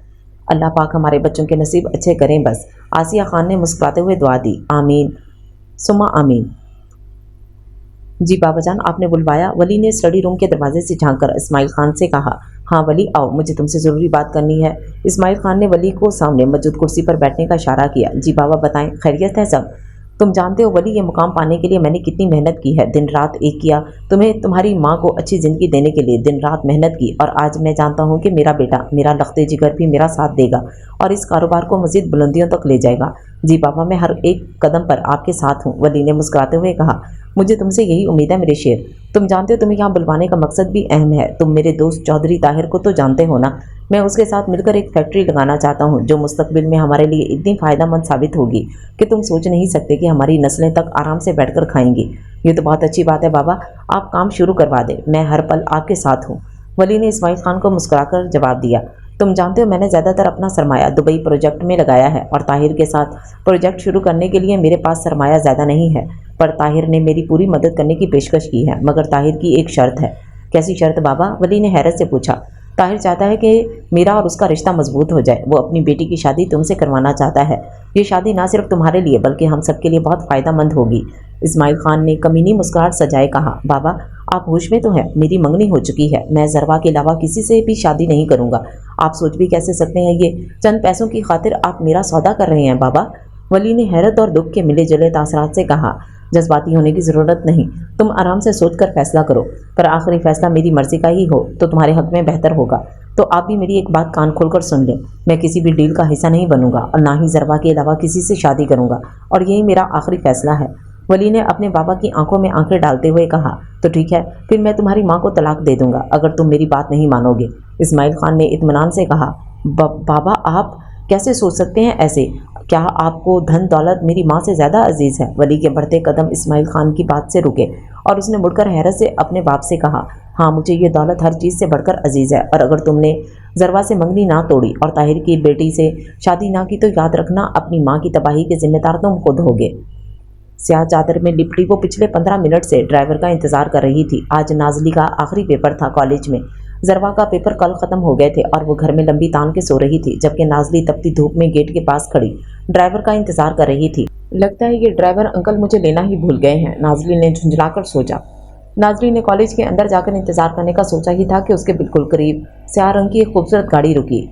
اللہ پاک ہمارے بچوں کے نصیب اچھے کریں بس۔ آسیہ خان نے مسکراتے ہوئے دعا دی، آمین ثم آمین۔ جی بابا جان آپ نے بلوایا؟ ولی نے اسٹڈی روم کے دروازے سے جھانک کر اسماعیل خان سے کہا۔ ہاں ولی آؤ، مجھے تم سے ضروری بات کرنی ہے۔ اسماعیل خان نے ولی کو سامنے موجود کرسی پر بیٹھنے کا اشارہ کیا۔ جی بابا بتائیں، خیریت ہے سب؟ تم جانتے ہو ولی، یہ مقام پانے کے لیے میں نے کتنی محنت کی ہے، دن رات ایک کیا، تمہیں تمہاری ماں کو اچھی زندگی دینے کے لیے دن رات محنت کی، اور آج میں جانتا ہوں کہ میرا بیٹا، میرا لخت جگر بھی میرا ساتھ دے گا اور اس کاروبار کو مزید بلندیوں تک لے جائے گا۔ جی بابا میں ہر ایک قدم پر آپ کے ساتھ ہوں، ولی نے مسکراتے ہوئے کہا۔ مجھے تم سے یہی امید ہے میرے شیر۔ تم جانتے ہو تمہیں یہاں بلوانے کا مقصد بھی اہم ہے۔ تم میرے دوست چودھری طاہر کو تو جانتے ہو نا؟ میں اس کے ساتھ مل کر ایک فیکٹری لگانا چاہتا ہوں جو مستقبل میں ہمارے لیے اتنی فائدہ مند ثابت ہوگی کہ تم سوچ نہیں سکتے کہ ہماری نسلیں تک آرام سے بیٹھ کر کھائیں گی۔ یہ تو بہت اچھی بات ہے بابا، آپ کام شروع کروا دیں، میں ہر پل آپ کے ساتھ ہوں، ولی نے اسماعیل خان کو مسکرا کر جواب دیا۔ تم جانتے ہو میں نے زیادہ تر اپنا سرمایہ دبئی پروجیکٹ میں لگایا ہے، اور طاہر کے ساتھ پروجیکٹ شروع کرنے کے لیے میرے پاس سرمایہ زیادہ نہیں ہے، پر طاہر نے میری پوری مدد کرنے کی پیشکش کی ہے، مگر طاہر کی ایک شرط ہے۔ کیسی شرط بابا؟ ولی نے حیرت سے پوچھا۔ طاہر چاہتا ہے کہ میرا اور اس کا رشتہ مضبوط ہو جائے، وہ اپنی بیٹی کی شادی تم سے کروانا چاہتا ہے۔ یہ شادی نہ صرف تمہارے لیے بلکہ ہم سب کے لیے بہت فائدہ مند ہوگی۔ اسماعیل خان نے کمینی مسکراہٹ سجائے کہا، بابا آپ ہوش میں تو ہیں، میری منگنی ہو چکی ہے، میں ضروا کے علاوہ کسی سے بھی شادی نہیں کروں گا۔ آپ سوچ بھی کیسے سکتے ہیں، یہ چند پیسوں کی خاطر آپ میرا سودا کر رہے ہیں بابا؟ ولی نے حیرت اور دکھ کے ملے جلے تاثرات سے کہا، جذباتی ہونے کی ضرورت نہیں، تم آرام سے سوچ کر فیصلہ کرو، پر آخری فیصلہ میری مرضی کا ہی ہو تو تمہارے حق میں بہتر ہوگا۔ تو آپ بھی میری ایک بات کان کھول کر سن لیں، میں کسی بھی ڈیل کا حصہ نہیں بنوں گا اور نہ ہی ضروا کے علاوہ کسی سے شادی کروں گا، اور یہی میرا آخری فیصلہ ہے۔ ولی نے اپنے بابا کی آنکھوں میں آنکھیں ڈالتے ہوئے کہا، تو ٹھیک ہے، پھر میں تمہاری ماں کو طلاق دے دوں گا اگر تم میری بات نہیں مانو گے۔ اسماعیل خان نے اطمینان سے کہا، بابا آپ کیسے سوچ سکتے ہیں ایسے؟ کیا آپ کو دھن دولت میری ماں سے زیادہ عزیز ہے؟ ولی کے بڑھتے قدم اسماعیل خان کی بات سے رکے اور اس نے مڑ کر حیرت سے اپنے باپ سے کہا، ہاں مجھے یہ دولت ہر چیز سے بڑھ کر عزیز ہے، اور اگر تم نے ضروا سے منگنی نہ توڑی اور طاہر کی بیٹی سے شادی نہ کی تو یاد رکھنا اپنی ماں کی تباہی کے ذمہ دار تم خود ہوگے۔ سیاہ چادر میں لپٹی وہ پچھلے 15 منٹ سے ڈرائیور کا انتظار کر رہی تھی۔ آج نازلی کا آخری پیپر تھا کالج میں۔ ضروا کا پیپر کل ختم ہو گئے تھے اور وہ گھر میں لمبی تان کے سو رہی تھی، جبکہ نازلی تپتی دھوپ میں گیٹ کے پاس کھڑی ڈرائیور کا انتظار کر رہی تھی۔ لگتا ہے یہ ڈرائیور انکل مجھے لینا ہی بھول گئے ہیں، نازلی نے جھنجھلا کر سوچا۔ نازلی نے کالج کے اندر جا کر انتظار کرنے کا سوچا ہی تھا کہ اس کے بالکل قریب سیاہ رنگ کی ایک خوبصورت گاڑی رکی۔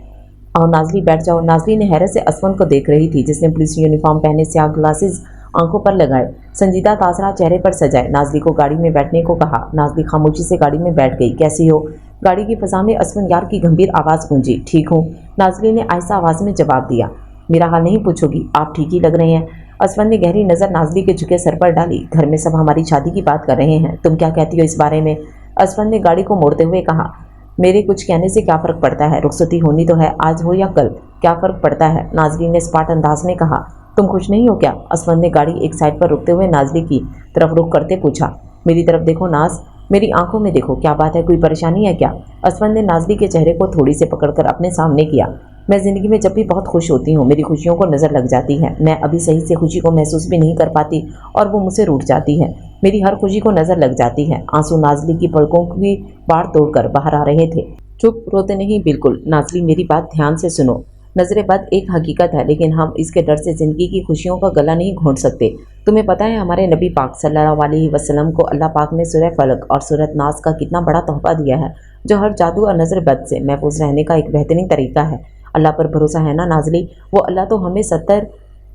आओ नाजली बैठ जाओ। नाजली ने हैरत से असमन को देख रही थी, जिसने पुलिस यूनिफॉर्म पहने, स्याह ग्लासेस आंखों पर लगाए, संजीदा तासरा चेहरे पर सजाए, नाजली को गाड़ी में बैठने को कहा। नाजली खामोशी से गाड़ी में बैठ गई। कैसी हो? गाड़ी की फजा में असमन यार की गंभीर आवाज़ गूंजी। ठीक हूँ, नाजली ने आहिस्ता आवाज़ में जवाब दिया। मेरा हाल नहीं पूछोगी? आप ठीक ही लग रहे हैं। असमन ने गहरी नज़र नाजली के झुके सर पर डाली। घर में सब हमारी शादी की बात कर रहे हैं, तुम क्या कहती हो इस बारे में? असमन ने गाड़ी को मोड़ते हुए कहा। मेरे कुछ कहने से क्या फ़र्क पड़ता है? रुखसती होनी तो है, आज हो या कल, क्या फ़र्क पड़ता है? नाजली ने स्पाट अंदाज में कहा। तुम खुश नहीं हो क्या? असमन ने गाड़ी एक साइड पर रुकते हुए नाजली की तरफ रुख करते पूछा। मेरी तरफ देखो नाज, मेरी आंखों में देखो, क्या बात है, कोई परेशानी है क्या? असमन ने नाजली के चेहरे को थोड़ी से पकड़कर अपने सामने किया। मैं ज़िंदगी में जब भी बहुत खुश होती हूँ, मेरी खुशियों को नज़र लग जाती है। मैं अभी सही से खुशी को महसूस भी नहीं कर पाती और वो मुझसे रूठ जाती है। मेरी हर खुशी को नज़र लग जाती है। आंसू नाजली की पलकों की बाढ़ तोड़कर बाहर आ रहे थे। चुप, रोते नहीं, बिल्कुल। नाजली मेरी बात ध्यान से सुनो। नजरें बद एक हकीकत है, लेकिन हम इसके डर से ज़िंदगी की खुशियों का गला नहीं घोंट सकते। तुम्हें पता है हमारे नबी पाक सल्लल्लाहु अलैहि वसल्लम को अल्लाह पाक ने सूरह फलक और सूरह नास का कितना बड़ा तोहफा दिया है, जो हर जादू और नज़र बद से महफूज रहने का एक बेहतरीन तरीका है। अल्लाह पर भरोसा है ना नाजली? वो अल्लाह तो हमें 70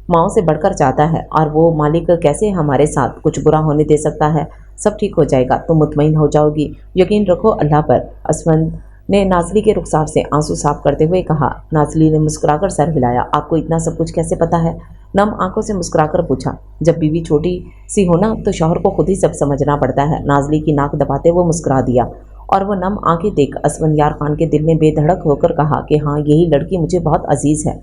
माओं से बढ़कर चाहता है, और वो मालिक कैसे हमारे साथ कुछ बुरा होने दे सकता है? सब ठीक हो जाएगा, तुम मुतमईन हो जाओगी, यकीन रखो अल्लाह पर। असमन ने नाजली के रुखसार से आंसू साफ करते हुए कहा। नाजली ने मुस्कुराकर सर हिलाया। आपको इतना सब कुछ कैसे पता है? नम आंखों से मुस्कुराकर पूछा। जब बीवी छोटी सी हो ना, तो शौहर को खुद ही सब समझना पड़ता है। नाजली की नाक दबाते वो मुस्कुरा दिया, और वो नम आंखें देख असमन यार खान के दिल में बेधड़क होकर कहा कि हाँ, यही लड़की मुझे बहुत अजीज़ है।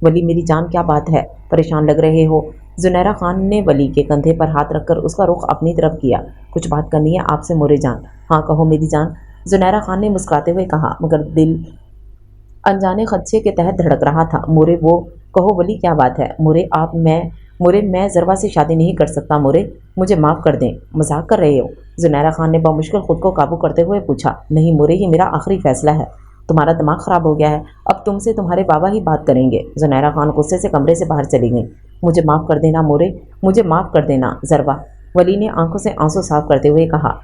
वली मेरी जान, क्या बात है, परेशान लग रहे हो? जुनैरा खान ने वली के कंधे पर हाथ रखकर उसका रुख अपनी तरफ किया। कुछ बात करनी है आपसे मोरे जान। हाँ कहो मेरी जान, जुनैरा खान ने मुस्कुराते हुए कहा, मगर दिल अनजाने खदशे के तहत धड़क रहा था। मोरे वो कहो वली, क्या बात है? मोरे मैं ज़रवा से शादी नहीं कर सकता। मोरे मुझे माफ़ कर दें। मजाक कर रहे हो? जुनैरा खान ने बमुश्किल खुद को काबू करते हुए पूछा। नहीं मोरे, ये मेरा आखिरी फैसला है। तुम्हारा दिमाग ख़राब हो गया है, अब तुमसे तुम्हारे बाबा ही बात करेंगे। जुनैरा खान गुस्से से कमरे से बाहर चली गई। मुझे माफ़ कर देना मोरे, मुझे माफ़ कर देना ज़रवा, वली ने आंखों से आंसू साफ करते हुए कहा।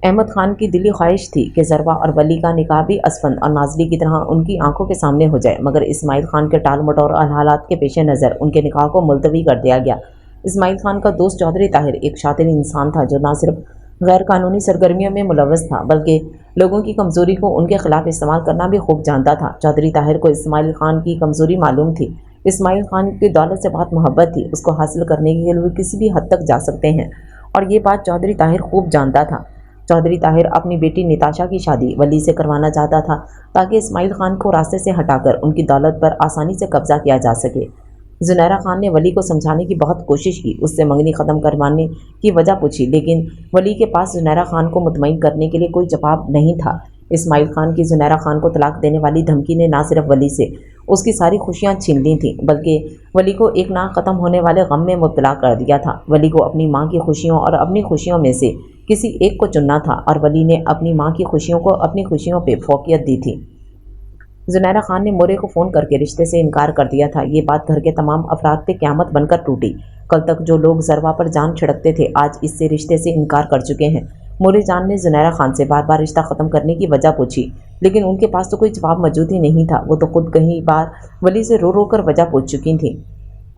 अहमद खान की दिली ख्वाहिश थी कि ज़रवा और वली का निकाह भी असफंद और नाजली की तरह उनकी आंखों के सामने हो जाए, मगर इस्माइल खान के टाल मटोल और हालात के पेश नज़र उनके निकाह को मुलतवी कर दिया गया। इस्माइल खान का दोस्त चौधरी ताहिर एक शातिर इंसान था, जो न सिर्फ गैर कानूनी सरगर्मियों में मुलव्वस था, बल्कि लोगों की कमज़ोरी को उनके खिलाफ इस्तेमाल करना भी खूब जानता था। चौधरी ताहिर को इस्माइल खान की कमज़ोरी मालूम थी। इस्माइल खान की दौलत से बहुत मोहब्बत थी, उसको हासिल करने के लिए किसी भी हद तक जा सकते हैं, और ये बात चौधरी ताहिर खूब जानता था। चौधरी ताहिर अपनी बेटी निताशा की शादी वली से करवाना चाहता था, ताकि इस्माइल खान को रास्ते से हटाकर उनकी दौलत पर आसानी से कब्जा किया जा सके। जुनैरा खान ने वली को समझाने की बहुत कोशिश की, उससे मंगनी ख़त्म करवाने की वजह पूछी, लेकिन वली के पास जुनैरा खान को मुतमईन करने के लिए कोई जवाब नहीं था। इस्माइल खान की जुनैरा खान को तलाक देने वाली धमकी ने ना सिर्फ वली से उसकी सारी खुशियां छीन ली थीं, बल्कि वली को एक ना ख़त्म होने वाले गम में मुब्तला कर दिया था। वली को अपनी माँ की खुशियों और अपनी खुशियों में से किसी एक को चुनना था, और वली ने अपनी माँ की खुशियों को अपनी खुशियों पर फोकियत दी थी। जुनैरा खान ने मोरे को फ़ोन करके रिश्ते से इनकार कर दिया था। ये बात घर के तमाम अफराद पे क़यामत बनकर टूटी। कल तक जो लोग ज़रवा पर जान छिड़कते थे, आज इससे रिश्ते से इनकार कर चुके हैं। मोरे जान ने जुनैरा खान से बार बार रिश्ता ख़त्म करने की वजह पूछी, लेकिन उनके पास तो कोई जवाब मौजूद ही नहीं था। वो तो खुद कई बार वली से रो रो कर वजह पूछ चुकी थी।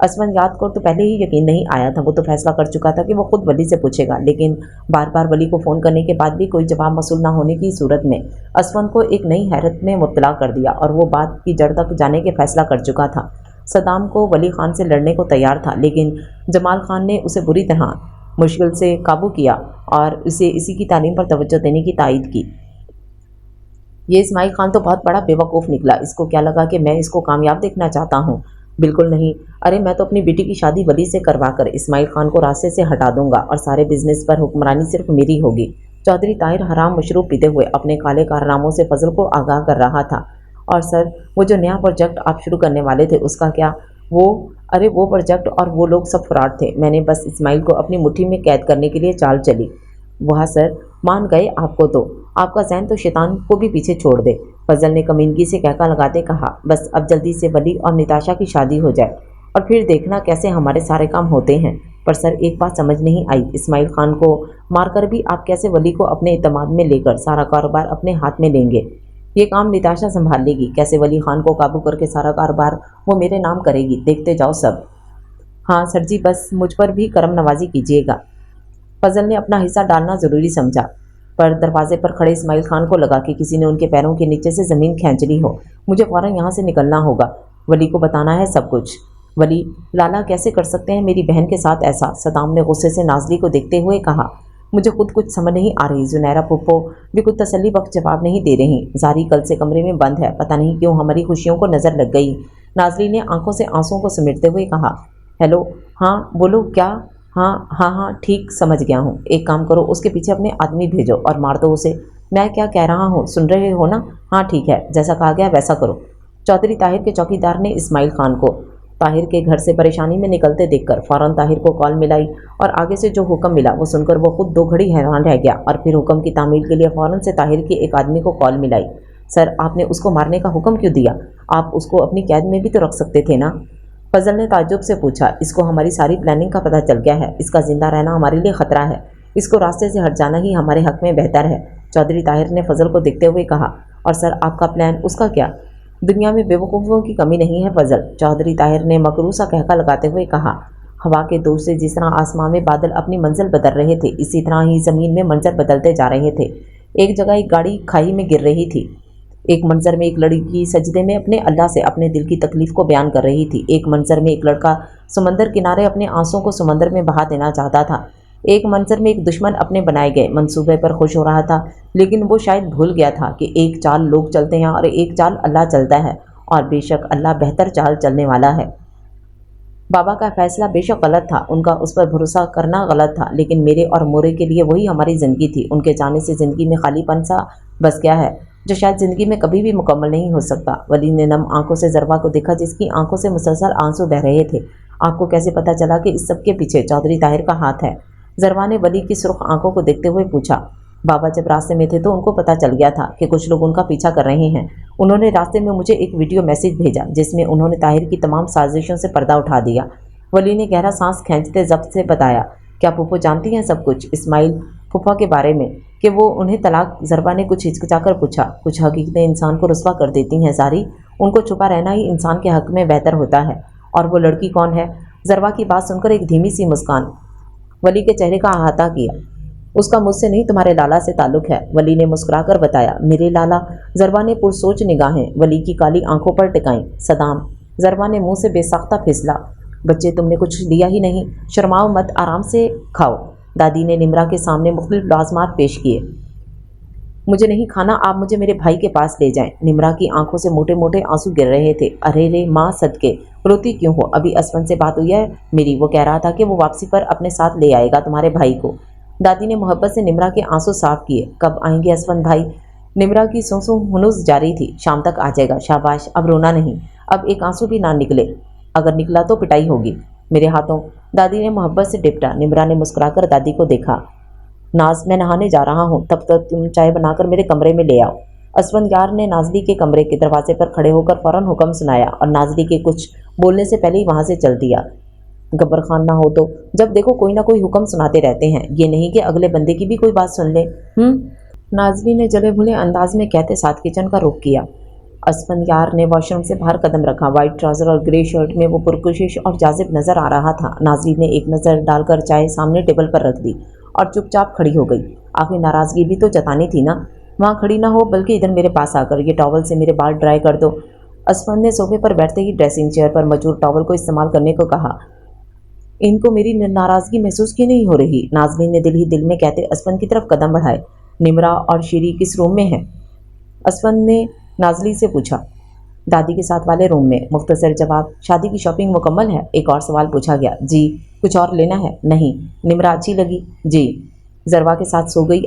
असमन याद को तो पहले ही यकीन नहीं आया था। वो तो फैसला कर चुका था कि वो खुद वली से पूछेगा, लेकिन बार बार वली को फ़ोन करने के बाद भी कोई जवाब मौसूल न होने की सूरत में असमन को एक नई हैरत में मुब्तला कर दिया, और वो बात की जड़ तक जाने के फैसला कर चुका था। सद्दाम को वली खान से लड़ने को तैयार था, लेकिन जमाल खान ने उसे बुरी तरह मुश्किल से काबू किया और उसे इसी की तालीम पर तवज्जो देने की तायद की। ये इस्माइल खान तो बहुत बड़ा बेवकूफ़ निकला। इसको क्या लगा कि मैं इसको कामयाब देखना चाहता हूँ? बिल्कुल नहीं। अरे मैं तो अपनी बेटी की शादी वली से करवाकर इस्माइल खान को रास्ते से हटा दूंगा, और सारे बिजनेस पर हुक्मरानी सिर्फ मेरी होगी। चौधरी ताहिर हराम मशरूब पीते हुए अपने काले कारनामों से फजल को आगाह कर रहा था। और सर, वो जो नया प्रोजेक्ट आप शुरू करने वाले थे, उसका क्या? अरे वो प्रोजेक्ट और वो लोग सब फ्रॉड थे। मैंने बस इस्माइल को अपनी मुट्ठी में कैद करने के लिए चाल चली। वाह सर, मान गए आपको तो। आपका ज़हन तो शैतान को भी पीछे छोड़ दे। फजल ने कमीनगी से कहका लगाते कहा, बस अब जल्दी से वली और निताशा की शादी हो जाए, और फिर देखना कैसे हमारे सारे काम होते हैं। पर सर, एक बात समझ नहीं आई, इस्माइल खान को मारकर भी आप कैसे वली को अपने इत्मीनान में लेकर सारा कारोबार अपने हाथ में लेंगे? ये काम निताशा संभाल लेगी। कैसे वली खान को काबू करके सारा कारोबार वो मेरे नाम करेगी, देखते जाओ सब। हाँ सर जी, बस मुझ पर भी करम नवाजी कीजिएगा। फजल ने अपना हिस्सा डालना ज़रूरी समझा, पर दरवाजे पर खड़े इस्माइल खान को लगा कि किसी ने उनके पैरों के नीचे से ज़मीन खींच ली हो। मुझे फ़ौरन यहाँ से निकलना होगा, वली को बताना है सब कुछ। वली, लाला कैसे कर सकते हैं मेरी बहन के साथ ऐसा? सदाम ने गुस्से से नाजली को देखते हुए कहा। मुझे खुद कुछ समझ नहीं आ रही। जुनैरा पुप्पो भी कुछ तसल्ली बख्श जवाब नहीं दे रही। जारी कल से कमरे में बंद है, पता नहीं क्यों हमारी खुशियों को नज़र लग गई। नाजली ने आंखों से आंसुओं को समेटते हुए कहा। हेलो, हाँ बोलो, क्या? हाँ हाँ हाँ, ठीक समझ गया हूँ। एक काम करो, उसके पीछे अपने आदमी भेजो और मार दो उसे। मैं क्या कह रहा हूँ सुन रहे हो ना? हाँ ठीक है, जैसा कहा गया वैसा करो। चौधरी ताहिर के चौकीदार ने इस्माइल खान को ताहिर के घर से परेशानी में निकलते देखकर फौरन ताहिर को कॉल मिलाई और आगे से जो हुक्म मिला वो सुनकर वो खुद 2 घड़ी हैरान रह गया और फिर हुक्म की तामील के लिए फौरन से ताहिर के एक आदमी को कॉल मिलाई। सर, आपने उसको मारने का हुक्म क्यों दिया? आप उसको अपनी कैद में भी तो रख सकते थे ना? फजल ने ताज्जुब से पूछा। इसको हमारी सारी प्लानिंग का पता चल गया है। इसका जिंदा रहना हमारे लिए खतरा है। इसको रास्ते से हट जाना ही हमारे हक में बेहतर है। चौधरी ताहिर ने फजल को देखते हुए कहा। और सर, आपका प्लान? उसका क्या? दुनिया में बेवकूफ़ों की कमी नहीं है फजल, चौधरी ताहिर ने मकरूसा कहका लगाते हुए कहा। हवा के दोष से जिस तरह आसमां में बादल अपनी मंजिल बदल रहे थे, इसी तरह ही ज़मीन में मंजर बदलते जा रहे थे। एक जगह एक गाड़ी खाई में गिर रही थी। एक मंजर में एक लड़की सजदे में अपने अल्लाह से अपने दिल की तकलीफ़ को बयान कर रही थी। एक मंजर में एक लड़का समंदर किनारे अपने आंसुओं को समंदर में बहा देना चाहता था। एक मंजर में एक दुश्मन अपने बनाए गए मंसूबे पर खुश हो रहा था, लेकिन वो शायद भूल गया था कि एक चाल लोग चलते हैं और एक चाल अल्लाह चलता है, और बेशक अल्लाह बेहतर चाल चलने वाला है। बाबा का फैसला बेशक गलत था, उनका उस पर भरोसा करना गलत था, लेकिन मेरे और मोरे के लिए वही हमारी ज़िंदगी थी। उनके जाने से ज़िंदगी में खालीपन सा बस गया है, जो शायद ज़िंदगी में कभी भी मुकम्मल नहीं हो सकता। वली ने नम आंखों से ज़रवा को देखा, जिसकी आंखों से मुसलसल आंसू बह रहे थे। आपको कैसे पता चला कि इस सब के पीछे चौधरी ताहिर का हाथ है? ज़रवा ने वली की सुर्ख आंखों को देखते हुए पूछा। बाबा जब रास्ते में थे तो उनको पता चल गया था कि कुछ लोग उनका पीछा कर रहे हैं। उन्होंने रास्ते में मुझे एक वीडियो मैसेज भेजा, जिसमें उन्होंने ताहिर की तमाम साजिशों से पर्दा उठा दिया। वली ने गहरा सांस खींचते जब्त से बताया। क्या पुप्पो जानती हैं सब कुछ इस्माइल फूफा के बारे में, कि वो उन्हें तलाक? ज़रवा ने कुछ हिचकिचाकर पूछा। कुछ हकीकतें इंसान को रुस्वा कर देती हैं जारी, उनको छुपा रहना ही इंसान के हक में बेहतर होता है। और वो लड़की कौन है? ज़रवा की बात सुनकर एक धीमी सी मुस्कान वली के चेहरे का अहाता किया। उसका मुझसे नहीं, तुम्हारे लाला से ताल्लुक़ है, वली ने मुस्कुराकर बताया। मेरे लाला? ज़रवा ने पुरसोच निगाहें वली की काली आंखों पर टिकाईं। सदाम, ज़रवा ने मुंह से बेसाख्ता फिसला। बच्चे, तुमने कुछ लिया ही नहीं, शर्माओ मत, आराम से खाओ। दादी ने निमरा के सामने मुख्तलिफ लाज़मात पेश किए। मुझे नहीं खाना, आप मुझे मेरे भाई के पास ले जाएं। निमरा की आंखों से मोटे मोटे आंसू गिर रहे थे। अरे रे माँ सदके, रोती क्यों हो? अभी असफन से बात हुई है मेरी, वो कह रहा था कि वो वापसी पर अपने साथ ले आएगा तुम्हारे भाई को। दादी ने मोहब्बत से निमरा के आंसू साफ किए। कब आएंगे असफन भाई? निमरा की सूसू हुनुस जारी थी। शाम तक आ जाएगा। शाबाश, अब रोना नहीं, अब एक आंसू भी ना निकले, अगर निकला तो पिटाई होगी मेरे हाथों। दादी ने मोहब्बत से डिपटा। निमरा ने मुस्कुराकर दादी को देखा। नाज, मैं नहाने जा रहा हूँ, तब तक तुम चाय बनाकर मेरे कमरे में ले आओ। असफंदयार ने नाजली के कमरे के दरवाजे पर खड़े होकर फौरन हुक्म सुनाया और नाजली के कुछ बोलने से पहले ही वहाँ से चल दिया। गब्बर खान ना हो तो जब देखो कोई ना कोई हुक्म सुनाते रहते हैं, ये नहीं कि अगले बंदे की भी कोई बात सुन ले। नाजली ने जले भुले अंदाज में कहते साथ किचन का रुख किया। असफंदयार ने वॉशरूम से बाहर कदम रखा। वाइट ट्राउज़र और ग्रे शर्ट में वो पुरकशिश और जाजिब नज़र आ रहा था। नाजली ने एक नज़र डालकर चाय सामने टेबल पर रख दी और चुपचाप खड़ी हो गई। आखिर नाराज़गी भी तो जतानी थी ना, वहाँ खड़ी ना हो बल्कि इधर मेरे पास आकर ये टॉवल से मेरे बाल ड्राई कर दो। असफन ने सोफे पर बैठते ही ड्रेसिंग चेयर पर मौजूद टॉवल को इस्तेमाल करने को कहा। इनको मेरी नाराज़गी महसूस क्यों नहीं हो रही? नाजली ने दिल ही दिल में कहते असफन की तरफ कदम बढ़ाए। निमरा और शीरी किस रूम में है? असफन ने नाजली से पूछा। दादी के साथ वाले रूम में। मुख्तसर जवाब। शादी की शॉपिंग मुकम्मल है? एक और सवाल पूछा गया। जी। कुछ और लेना है? नहीं। निमरा अच्छी लगी? जी। ज़रवा के साथ सो गई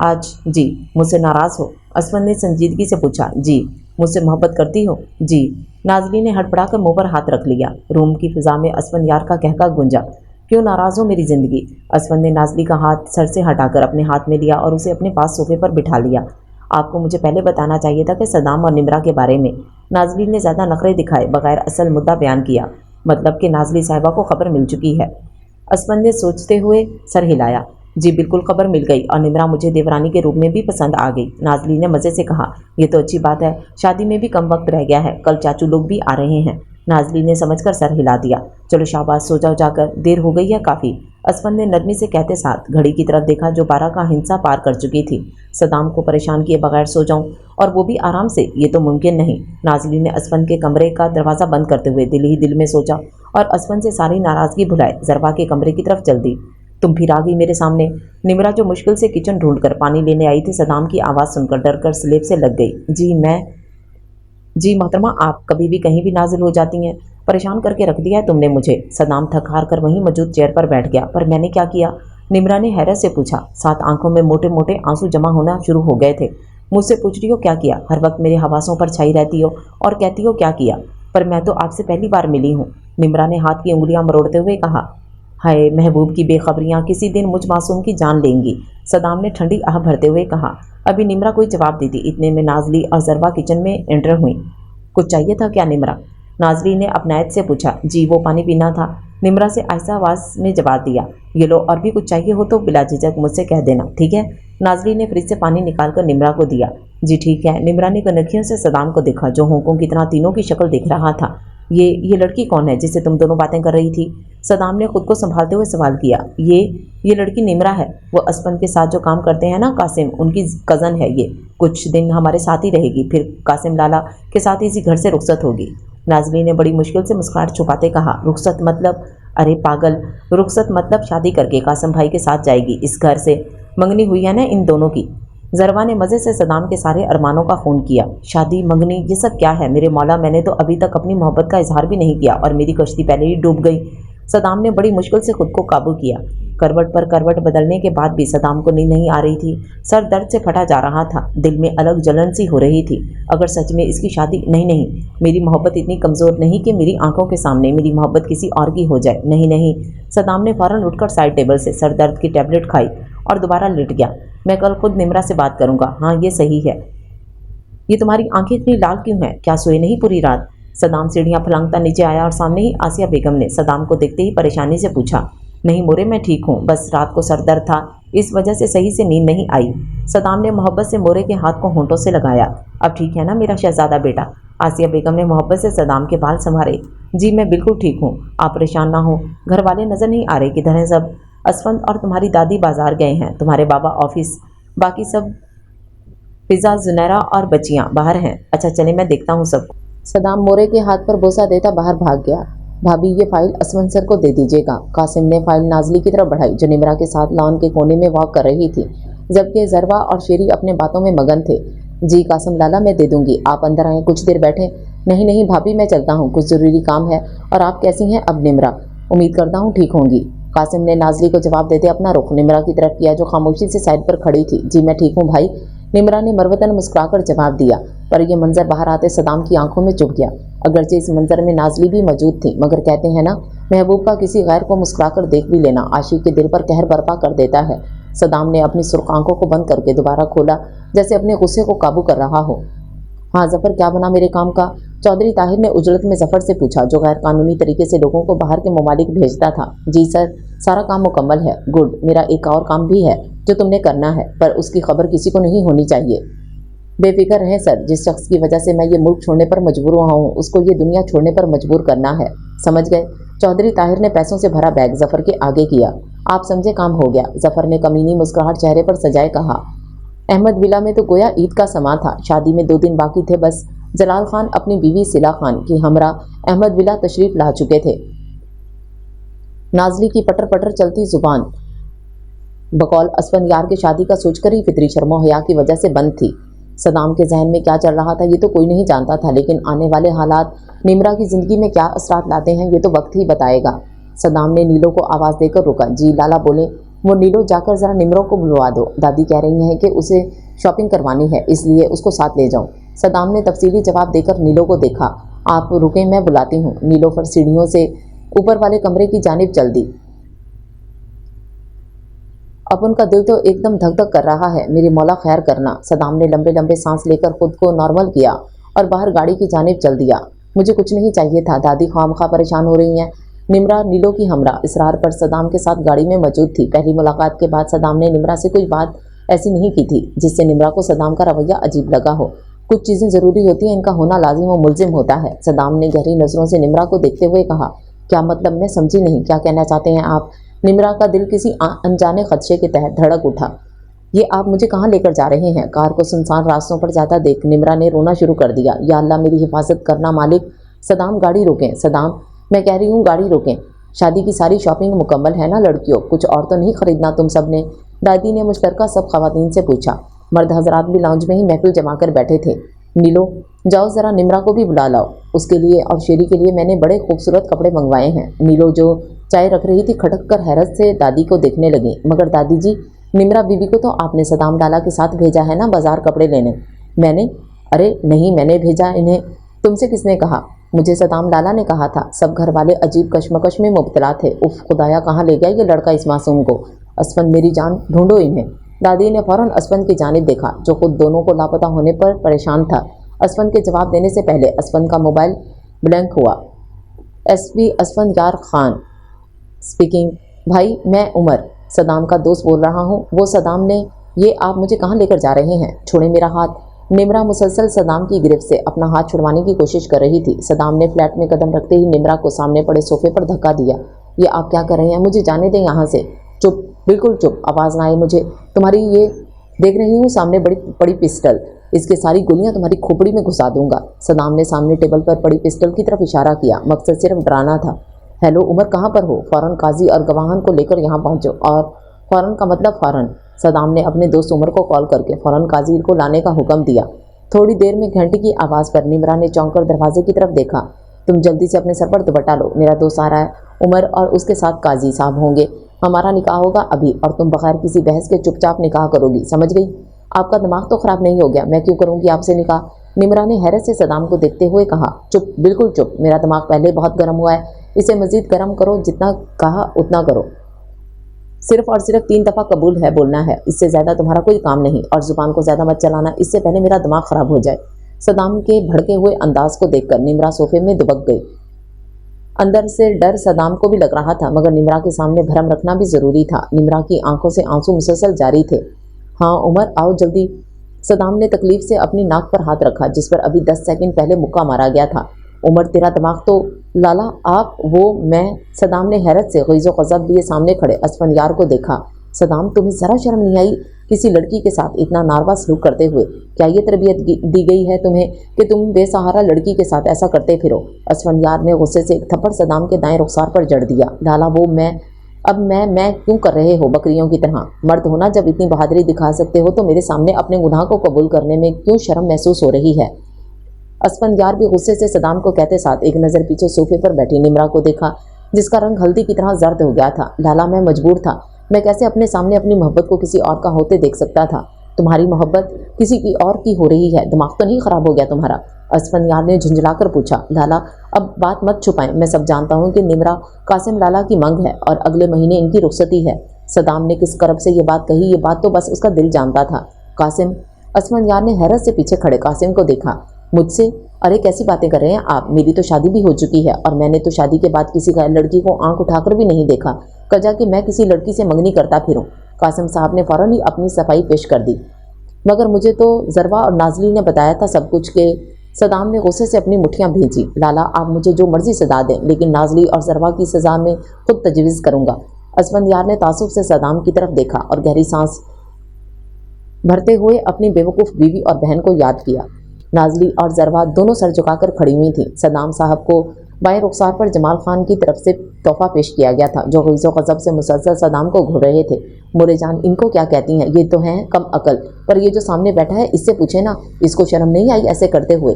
आज? जी। मुझसे नाराज़ हो? असफन ने संजीदगी से पूछा। जी। मुझसे मोहब्बत करती हो? जी। नाजली ने हड़बड़ाकर मुंह पर हाथ रख लिया। रूम की फिजा में असफन यार का कहका गूंजा। क्यों नाराज़ हो मेरी ज़िंदगी? असफन ने नाजली का हाथ सर से हटाकर अपने हाथ में लिया और उसे अपने पास सोफे पर बिठा लिया। आपको मुझे पहले बताना चाहिए था कि सदाम और निमरा के बारे में। नाजली ने ज़्यादा नखरे दिखाए बगैर असल मुद्दा बयान किया। मतलब कि नाजली साहिबा को खबर मिल चुकी है। असफन ने सोचते हुए सर हिलाया। जी बिल्कुल, खबर मिल गई और निम्रा मुझे देवरानी के रूप में भी पसंद आ गई। नाजली ने मजे से कहा, ये तो अच्छी बात है, शादी में भी कम वक्त रह गया है, कल चाचू लोग भी आ रहे हैं। नाजली ने समझकर सर हिला दिया। चलो शाबाश, सो जाओ जाकर, देर हो गई है काफी। असफन ने नरमी से कहते साथ घड़ी की तरफ देखा जो 12 का हिंसा पार कर चुकी थी। सदाम को परेशान किए बगैर सो जाऊं, और वो भी आराम से, ये तो मुमकिन नहीं। नाजली ने असफन के कमरे का दरवाजा बंद करते हुए दिल ही दिल में सोचा और असफन से सारी नाराजगी भुलाए जरबा के कमरे की तरफ चल दी। तुम फिर आ गई मेरे सामने। निम्रा जो मुश्किल से किचन ढूंढकर पानी लेने आई थी, सदाम की आवाज़ सुनकर डर कर स्लेब से लग गई। जी मोहतरमा, आप कभी भी कहीं भी नाजिल हो जाती हैं। परेशान करके रख दिया है तुमने मुझे। सदाम थक हार कर वहीं मौजूद चेयर पर बैठ गया। पर मैंने क्या किया? निम्रा ने हैरत से पूछा। साथ आंखों में मोटे मोटे आंसू जमा होना शुरू हो गए थे। मुझसे पूछ रही हो क्या किया? हर वक्त मेरे हवासों पर छाई रहती हो और कहती हो क्या किया, पर मैं तो आपसे पहली बार मिली हूँ। निम्रा ने हाथ की उंगलियां मरोड़ते हुए कहा। हाय, महबूब की बेखबरियां किसी दिन मुझ मासूम की जान लेंगी। सदाम ने ठंडी आह भरते हुए कहा। अभी निम्रा कोई जवाब देती, इतने में नाजली और जरबा किचन में एंटर हुई। कुछ चाहिए था क्या निम्रा? नाजली ने अपनायत से पूछा। जी, वो पानी पीना था। निम्रा से आहिस्ता आवाज़ में जवाब दिया। ये लो, और भी कुछ चाहिए हो तो बिला झिझक मुझसे कह देना, ठीक है? नाजली ने फ्रिज से पानी निकालकर निम्रा को दिया। जी ठीक है। निम्रा ने कनखियों से सदाम को देखा जो होंकों की तरह तीनों की शक्ल देख रहा था। ये लड़की कौन है जिससे तुम दोनों बातें कर रही थी? सदाम ने खुद को संभालते हुए सवाल किया। ये लड़की निम्रा है। वो असफन के साथ जो काम करते हैं ना, कासिम, उनकी कज़न है ये। कुछ दिन हमारे साथ ही रहेगी, फिर कासिम लाला के साथ इसी घर से रुखसत होगी। नाजली ने बड़ी मुश्किल से मुस्कुराहट छुपाते कहा। रुखसत मतलब? अरे पागल, रुखसत मतलब शादी करके कासिम भाई के साथ जाएगी इस घर से। मंगनी हुई है ना इन दोनों की। जरबा ने मज़े से सदाम के सारे अरमानों का खून किया। शादी, मंगनी, ये सब क्या है मेरे मौला? मैंने तो अभी तक अपनी मोहब्बत का इजहार भी नहीं किया और मेरी कश्ती पहले ही डूब गई। सदाम ने बड़ी मुश्किल से खुद को काबू किया। करवट पर करवट बदलने के बाद भी सदाम को नींद नहीं आ रही थी। सर दर्द से फटा जा रहा था। दिल में अलग जलन सी हो रही थी। अगर सच में इसकी शादी नहीं, मेरी मोहब्बत इतनी कमज़ोर नहीं कि मेरी आंखों के सामने मेरी मोहब्बत किसी और की हो जाए। नहीं। सदाम ने फौरन उठकर साइड टेबल से सर दर्द की टैबलेट खाई और दोबारा लेट गया। मैं कल खुद निम्रा से बात करूंगा। हाँ, ये सही है। ये तुम्हारी आंखें इतनी लाल क्यों हैं? क्या सोए नहीं पूरी रात? सदाम सीढ़ियां फलांगता नीचे आया और सामने ही आसिया बेगम ने सदाम को देखते ही परेशानी से पूछा। नहीं मोरे, मैं ठीक हूँ, बस रात को सर दर्द था, इस वजह से सही से नींद नहीं आई। सदाम ने मोहब्बत से मोरे के हाथ को होंठों से लगाया। अब ठीक है ना मेरा शहजादा बेटा? आसिया बेगम ने मोहब्बत से सदाम के बाल संवारे। जी मैं बिल्कुल ठीक हूँ, आप परेशान ना हो। घर वाले नजर नहीं आ रहे, किधर हैं सब? असफंद और तुम्हारी दादी बाजार गए हैं, तुम्हारे बाबा ऑफिस, बाकी सब फिजा, जुनैरा और बच्चियां बाहर हैं। अच्छा चले, मैं देखता हूँ सब। सदाम मोरे के हाथ पर बोसा देता बाहर भाग गया। भाभी, ये फाइल असफंद सर को दे दीजिएगा। कासिम ने फाइल नाजली की तरफ बढ़ाई जो निम्रा के साथ लॉन के कोने में वॉक कर रही थी, जबकि जरबा और शेरी अपने बातों में मगन थे। जी कासिम लाला, मैं दे दूंगी, आप अंदर आए, कुछ देर बैठे। नहीं भाभी, मैं चलता हूँ, कुछ ज़रूरी काम है। और आप कैसी हैं अब निम्रा? उम्मीद करता हूँ ठीक होंगी। कासिम ने नाजली को जवाब देते अपना रुख निम्रा की तरफ किया जो खामोशी से साइड पर खड़ी थी। जी मैं ठीक हूँ भाई, निम्रा ने मरवतन मुस्कुराकर जवाब दिया। पर यह मंजर बाहर आते सदाम की आंखों में चुभ गया। अगरचे इस मंजर में नाजली भी मौजूद थी, मगर कहते हैं ना, महबूब का किसी गैर को मुस्कुराकर देख भी लेना आशिक के दिल पर कहर बर्पा कर देता है। सदाम ने अपनी सुर्ख आंखों को बंद करके दोबारा खोला, जैसे अपने गुस्से को काबू कर रहा हो। हाँ जफर, क्या बना मेरे काम का? चौधरी ताहिर ने उजलत में जफर से पूछा जो गैर कानूनी तरीके से लोगों को बाहर के ममालिक भेजता था। जी सर, सारा काम मुकम्मल है। गुड, मेरा एक और काम भी है जो तुमने करना है, पर उसकी खबर किसी को नहीं होनी चाहिए। बेफिक्र रहें सर, जिस शख्स की वजह से मैं ये मुल्क छोड़ने पर मजबूर हुआ हूँ उसको ये दुनिया छोड़ने पर मजबूर करना है, समझ गए? चौधरी ताहिर ने पैसों से भरा बैग जफर के आगे किया। आप समझे, काम हो गया, जफर ने कमीनी मुस्कुराहट चेहरे पर सजाए कहा। अहमद विला में तो गोया ईद का समा था, शादी में 2 दिन बाकी थे बस। जलाल खान अपनी बीवी सिला खान की हमरा अहमद विला तशरीफ ला चुके थे। नाजली की पटर पटर चलती जुबान बकौल असफन यार के शादी का सोचकर ही फितरी शर्मो हया की वजह से बंद थी। सदाम के जहन में क्या चल रहा था ये तो कोई नहीं जानता था, लेकिन आने वाले हालात निम्रा की जिंदगी में क्या असरात लाते हैं ये तो वक्त ही बताएगा। सदाम ने नीलो को आवाज़ देकर रुका। जी लाला बोले। वो नीलो, जाकर ज़रा निम्रों को बुलवा दो, दादी कह रही हैं कि उसे शॉपिंग करवानी है, इसलिए उसको साथ ले जाऊं। सदाम ने तफसीली जवाब देकर नीलो को देखा। आप रुके, मैं बुलाती हूँ। नीलो पर सीढ़ियों से ऊपर वाले कमरे की जानिब चल दी। अब उनका दिल तो एकदम धक धक कर रहा है, मेरी मौला खैर करना। सदाम ने लंबे लंबे सांस लेकर खुद को नॉर्मल किया और बाहर गाड़ी की जानिब चल दिया। मुझे कुछ नहीं चाहिए था, दादी खामखा परेशान हो रही हैं। निमरा नीलो की हमरा इसरार पर सदाम के साथ गाड़ी में मौजूद थी। पहली मुलाकात के बाद सदाम ने निमरा से कोई बात ऐसी नहीं की थी जिससे निमरा को सदाम का रवैया अजीब लगा हो। कुछ चीजें जरूरी होती हैं, इनका होना लाजिम व मुलजिम होता है। सदाम ने गहरी नजरों से निमरा को देखते हुए कहा, क्या मतलब? मैं समझी नहीं, क्या कहना चाहते हैं आप? निमरा का दिल किसी अनजाने खदशे के तहत धड़क उठा। ये आप मुझे कहाँ लेकर जा रहे हैं? कार को सुनसान रास्तों पर जाता देख निमरा ने रोना शुरू कर दिया। या अल्लाह, मेरी हिफाजत करना मालिक। सदाम, गाड़ी रोकें। सदाम, मैं कह रही हूँ गाड़ी रोकें। शादी की सारी शॉपिंग मुकम्मल है ना लड़कियों? कुछ और तो नहीं खरीदना तुम सब ने? दादी ने मुश्तरका सब खवातीन से पूछा। मर्द हजरात भी लाउंज में ही महफिल जमा कर बैठे थे। नीलो, जाओ जरा निमरा को भी बुला लाओ। उसके लिए और शेरी के लिए मैंने बड़े खूबसूरत कपड़े मंगवाए हैं। नीलो जो चाय रख रही थी खटक कर हैरत से दादी को देखने लगी। मगर दादी जी, निमरा बीबी को तो आपने सदाम डाला के साथ भेजा है ना बाजार कपड़े लेने? मैंने? अरे नहीं, मैंने भेजा इन्हें। तुमसे किसने कहा? मुझे सदाम डाला ने कहा था। सब घर वाले अजीब कश्मकश में मुब्तला थे। उफ खुदाया, कहाँ ले गया ये लड़का इस मासूम को? असफन, मेरी जान, ढूंढो इन्हें। दादी ने फौरन असफन की जानिब देखा जो खुद दोनों को लापता होने पर परेशान था। असफन के जवाब देने से पहले असफन का मोबाइल ब्लैंक हुआ। एसपी असफन यार खान स्पीकिंग। भाई, मैं उमर, सदाम का दोस्त बोल रहा हूँ। वो सदाम ने, ये आप मुझे कहाँ लेकर जा रहे हैं? छोड़े मेरा हाथ। निमरा मुसलसल सदाम की गिरफ्त से अपना हाथ छुड़वाने की कोशिश कर रही थी। सदाम ने फ्लैट में कदम रखते ही निमरा को सामने पड़े सोफे पर धक्का दिया। ये आप क्या कर रहे हैं? मुझे जाने दें यहाँ से। चुप, बिल्कुल चुप, आवाज़ ना आए मुझे। तुम्हारी ये देख रही हूँ सामने बड़ी पड़ी पिस्टल, इसके सारी गोलियां तुम्हारी खोपड़ी में घुसा दूंगा। सदाम ने सामने टेबल पर पड़ी पिस्टल की तरफ इशारा किया। मकसद सिर्फ डराना था। हेलो उमर, कहाँ पर हो? फौरन काजी और गवाहन को लेकर यहाँ पहुँचो। और फौरन का मतलब फौरन। सदाम ने अपने दोस्त उमर को कॉल करके फौरन काजी को लाने का हुक्म दिया। थोड़ी देर में घंटी की आवाज़ पर निमरा ने चौंक कर दरवाजे की तरफ देखा। तुम जल्दी से अपने सर पर दुपट्टा लो, मेरा दोस्त आ रहा है। उमर और उसके साथ काजी साहब होंगे। हमारा निकाह होगा अभी, और तुम बगैर किसी बहस के चुपचाप निकाह करोगी, समझ गई? आपका दिमाग तो ख़राब नहीं हो गया? मैं क्यों करूँगी आपसे निकाह? निमरा ने हैरत से सदाम को देखते हुए कहा। चुप, बिल्कुल चुप। मेरा दिमाग पहले बहुत गर्म हुआ है, इसे मज़ीद गर्म करो। जितना कहा उतना करो। सिर्फ और सिर्फ 3 दफ़ा कबूल है बोलना है, इससे ज़्यादा तुम्हारा कोई काम नहीं। और ज़ुबान को ज़्यादा मत चलाना, इससे पहले मेरा दिमाग ख़राब हो जाए। सदाम के भड़के हुए अंदाज को देखकर निमरा सोफे में दुबक गई। अंदर से डर सदाम को भी लग रहा था, मगर निमरा के सामने भरम रखना भी ज़रूरी था। निमरा की आंखों से आंसू मुसलसल जारी थे। हाँ उमर, आओ जल्दी। सदाम ने तकलीफ से अपनी नाक पर हाथ रखा जिस पर अभी 10 सेकंड पहले मुक्का मारा गया था। उमर, तेरा दिमाग तो। लाला, आप, वो, मैं। सदाम ने हैरत से ग़ैज़ो ग़ज़ब लिए सामने खड़े असफन यार को देखा। सदाम, तुम्हें ज़रा शर्म नहीं आई किसी लड़की के साथ इतना नारवा सलूक करते हुए? क्या ये तरबियत दी गई है तुम्हें कि तुम बेसहारा लड़की के साथ ऐसा करते फिरो? असफन यार ने गुस्से से एक थप्पड़ सदाम के दाएं रुखसार पर जड़ दिया। लाला, वो मैं, अब मैं क्यों कर रहे हो बकरियों की तरह? मर्द होना जब इतनी बहादुरी दिखा सकते हो तो मेरे सामने अपने गुनाह को कबूल करने में क्यों शर्म महसूस हो रही है? असफन यार भी गुस्से से सदाम को कहते साथ एक नज़र पीछे सोफे पर बैठी निमरा को देखा जिसका रंग हल्दी की तरह जर्द हो गया था। लाला, मैं मजबूर था। मैं कैसे अपने सामने अपनी मोहब्बत को किसी और का होते देख सकता था? तुम्हारी मोहब्बत किसी की और की हो रही है, दिमाग तो नहीं ख़राब हो गया तुम्हारा? असफन यार ने झुंझलाकर पूछा। लाला, अब बात मत छुपाएं, मैं सब जानता हूँ कि निमरा कासिम लाला की मंग है और अगले महीने इनकी रुखसती है। सदाम ने किस करब से ये बात कही, ये बात तो बस उसका दिल जानता था। कासिम? असफन यार ने हैरत से पीछे खड़े कासिम को देखा। मुझसे? अरे कैसी बातें कर रहे हैं आप? मेरी तो शादी भी हो चुकी है और मैंने तो शादी के बाद किसी लड़की को आंख उठाकर भी नहीं देखा। कजा कि मैं किसी लड़की से मंगनी करता फिरूं। कासिम साहब ने फौरन ही अपनी सफाई पेश कर दी। मगर मुझे तो जरवा और नाजली ने बताया था सब कुछ के। सदाम ने गुस्से से अपनी मुठ्ठियां भींची। लाला, आप मुझे जो मर्जी सजा दें, लेकिन नाजली और जरवा की सज़ा में खुद तजवीज़ करूँगा। असफन यार ने तासुब से सदाम की तरफ देखा और गहरी सांस भरते हुए अपनी बेवकूफ़ बीवी और बहन को याद किया। नाजली और जरवा दोनों सर झुकाकर खड़ी हुई थीं। सदाम साहब को बाएं रुखसार पर जमाल खान की तरफ से तोहफा पेश किया गया था जो ग़ैज़ो ग़ज़ब से मुसलसल सदाम को घूर रहे थे। मोरे जान, इनको क्या कहती हैं? ये तो हैं कम अकल, पर ये जो सामने बैठा है इससे पूछे ना, इसको शर्म नहीं आई ऐसे करते हुए?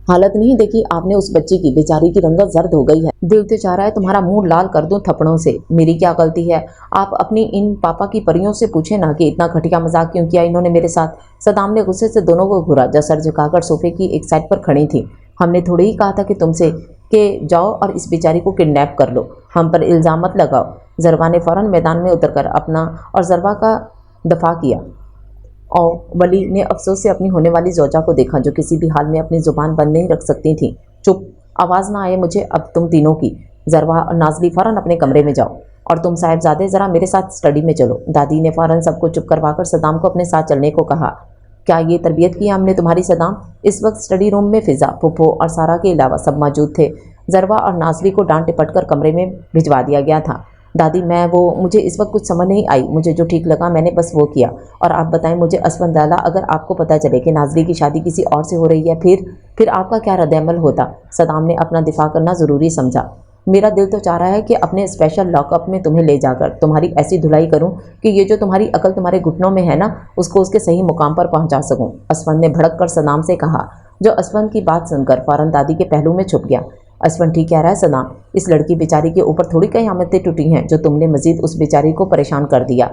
हालत नहीं देखी आपने उस बच्ची की? बेचारी की रंगत जर्द हो गई है। दिल तो चाह रहा है तुम्हारा मुंह लाल कर दूं थप्पड़ों से। मेरी क्या गलती है? आप अपनी इन पापा की परियों से पूछे ना कि इतना घटिया मजाक क्यों किया इन्होंने मेरे साथ। सदाम ने गुस्से से दोनों को घूरा जो सर झुकाकर सोफे की एक साइड पर खड़ी थी। हमने थोड़ी ही कहा था कि तुमसे कि जाओ और इस बेचारी को किडनैप कर लो, हम पर इल्ज़ाम मत लगाओ। जरवा ने फ़ौरन मैदान में उतरकर अपना और जरवा का दफा किया। और वली ने अफसोस से अपनी होने वाली जोजा को देखा जो किसी भी हाल में अपनी ज़ुबान बंद नहीं रख सकती थी। चुप, आवाज़ ना आए मुझे अब तुम तीनों की। ज़रवा और नाज़ली फ़ौरन अपने कमरे में जाओ, और तुम साहिबजादे ज़रा मेरे साथ स्टडी में चलो। दादी ने फ़ौरन सबको चुप करवाकर सदाम को अपने साथ चलने को कहा। क्या ये तरबियत की हमने तुम्हारी सदाम? इस वक्त स्टडी रूम में फ़िज़ा, फुप्पो और सारा के अलावा सब मौजूद थे। ज़रवा और नाज़ली को डांट टिपट कर कमरे में भिजवा दिया गया था। दादी मुझे इस वक्त कुछ समझ नहीं आई, मुझे जो ठीक लगा मैंने बस वो किया। और आप बताएं मुझे असफंद लाला, अगर आपको पता चले कि नाज़ली की शादी किसी और से हो रही है, फिर आपका क्या रद्द-ए-अमल होता? सदाम ने अपना दिफा करना ज़रूरी समझा। मेरा दिल तो चाह रहा है कि अपने स्पेशल लॉकअप में तुम्हें ले जाकर तुम्हारी ऐसी धुलाई करूं कि ये जो तुम्हारी अकल तुम्हारे घुटनों में है ना, उसको उसके सही मुकाम पर पहुंचा सकूं। असफंद ने भड़क कर सदाम से कहा, जो असफंद की बात सुनकर फौरन दादी के पहलू में छुप गया। असफंद ठीक कह रहा है सदाम, इस लड़की बेचारी के ऊपर थोड़ी क़यामतें टूटी हैं जो तुमने मजीद उस बेचारी को परेशान कर दिया।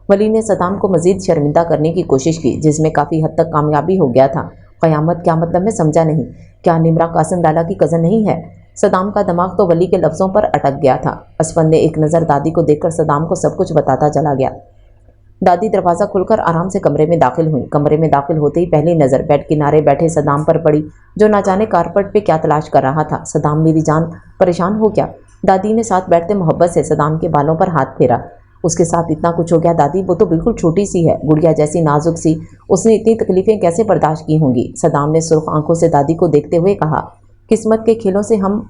वली ने सदाम को मजीद शर्मिंदा करने की कोशिश की, जिसमें काफ़ी हद तक कामयाबी हो गया था। क़यामत क्या मतलब मैं समझा नहीं। क्या निमरा कासिम लाला की कज़न नहीं है? सदाम का दिमाग तो वली के लफ्ज़ों पर अटक गया था। असफंद ने एक नज़र दादी को देखकर सदाम को सब कुछ बताता चला गया। दादी दरवाज़ा खुलकर आराम से कमरे में दाखिल हुई। कमरे में दाखिल होते ही पहली नज़र बेड किनारे बैठे सदाम पर पड़ी, जो ना जाने कारपेट पे क्या तलाश कर रहा था। सदाम मेरी जान, परेशान हो क्या? दादी ने साथ बैठते मोहब्बत से सदाम के बालों पर हाथ फेरा। उसके साथ इतना कुछ हो गया दादी, वो तो बिल्कुल छोटी सी है, गुड़िया जैसी नाजुक सी, उसने इतनी तकलीफ़ें कैसे बर्दाश्त की होंगी? सदाम ने सुर्ख आंखों से दादी को देखते हुए कहा, किस्मत के खेलों से हम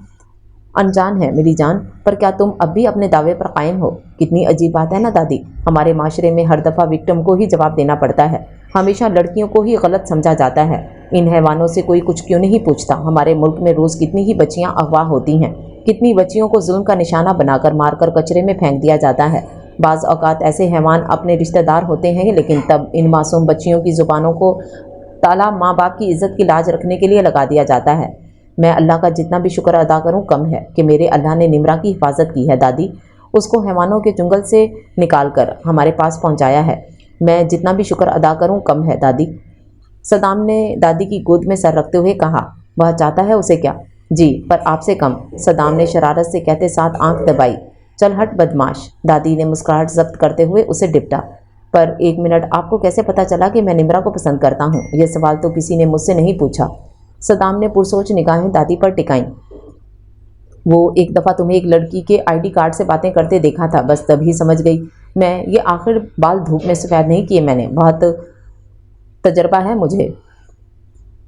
अनजान है मेरी जान, पर क्या तुम अब भी अपने दावे पर कायम हो? कितनी अजीब बात है ना दादी, हमारे माशरे में हर दफ़ा विक्टिम को ही जवाब देना पड़ता है। हमेशा लड़कियों को ही गलत समझा जाता है। इन हैवानों से कोई कुछ क्यों नहीं पूछता? हमारे मुल्क में रोज़ कितनी ही बच्चियां अगवा होती हैं, कितनी बच्चियों को जुल्म का निशाना बनाकर मारकर कचरे में फेंक दिया जाता है। बाज़ औक़ात ऐसे हैवान अपने रिश्तेदार होते हैं, लेकिन तब इन मासूम बच्चियों की ज़ुबानों को ताला माँ बाप की इज़्ज़त की लाज रखने के लिए लगा दिया जाता है। मैं अल्लाह का जितना भी शुक्र अदा करूं कम है कि मेरे अल्लाह ने निमरा की हिफाजत की है दादी, उसको हैवानों के जंगल से निकाल कर हमारे पास पहुंचाया है। मैं जितना भी शुक्र अदा करूं कम है दादी। सदाम ने दादी की गोद में सर रखते हुए कहा, वह चाहता है उसे क्या? जी, पर आपसे कम, सदाम ने शरारत से कहते साथ आंख दबाई। चल हट बदमाश, दादी ने मुस्कुराहट जब्त करते हुए उसे डिपटा। पर एक मिनट, आपको कैसे पता चला कि मैं निमरा को पसंद करता हूँ? यह सवाल तो किसी ने मुझसे नहीं पूछा। सदाम ने पुरसोच निगाहें दादी पर टिकाईं। वो एक दफ़ा तुम्हें एक लड़की के आईडी कार्ड से बातें करते देखा था, बस तभी समझ गई मैं। ये आखिर बाल धूप में सफ़ेद नहीं किए मैंने, बहुत तजर्बा है मुझे।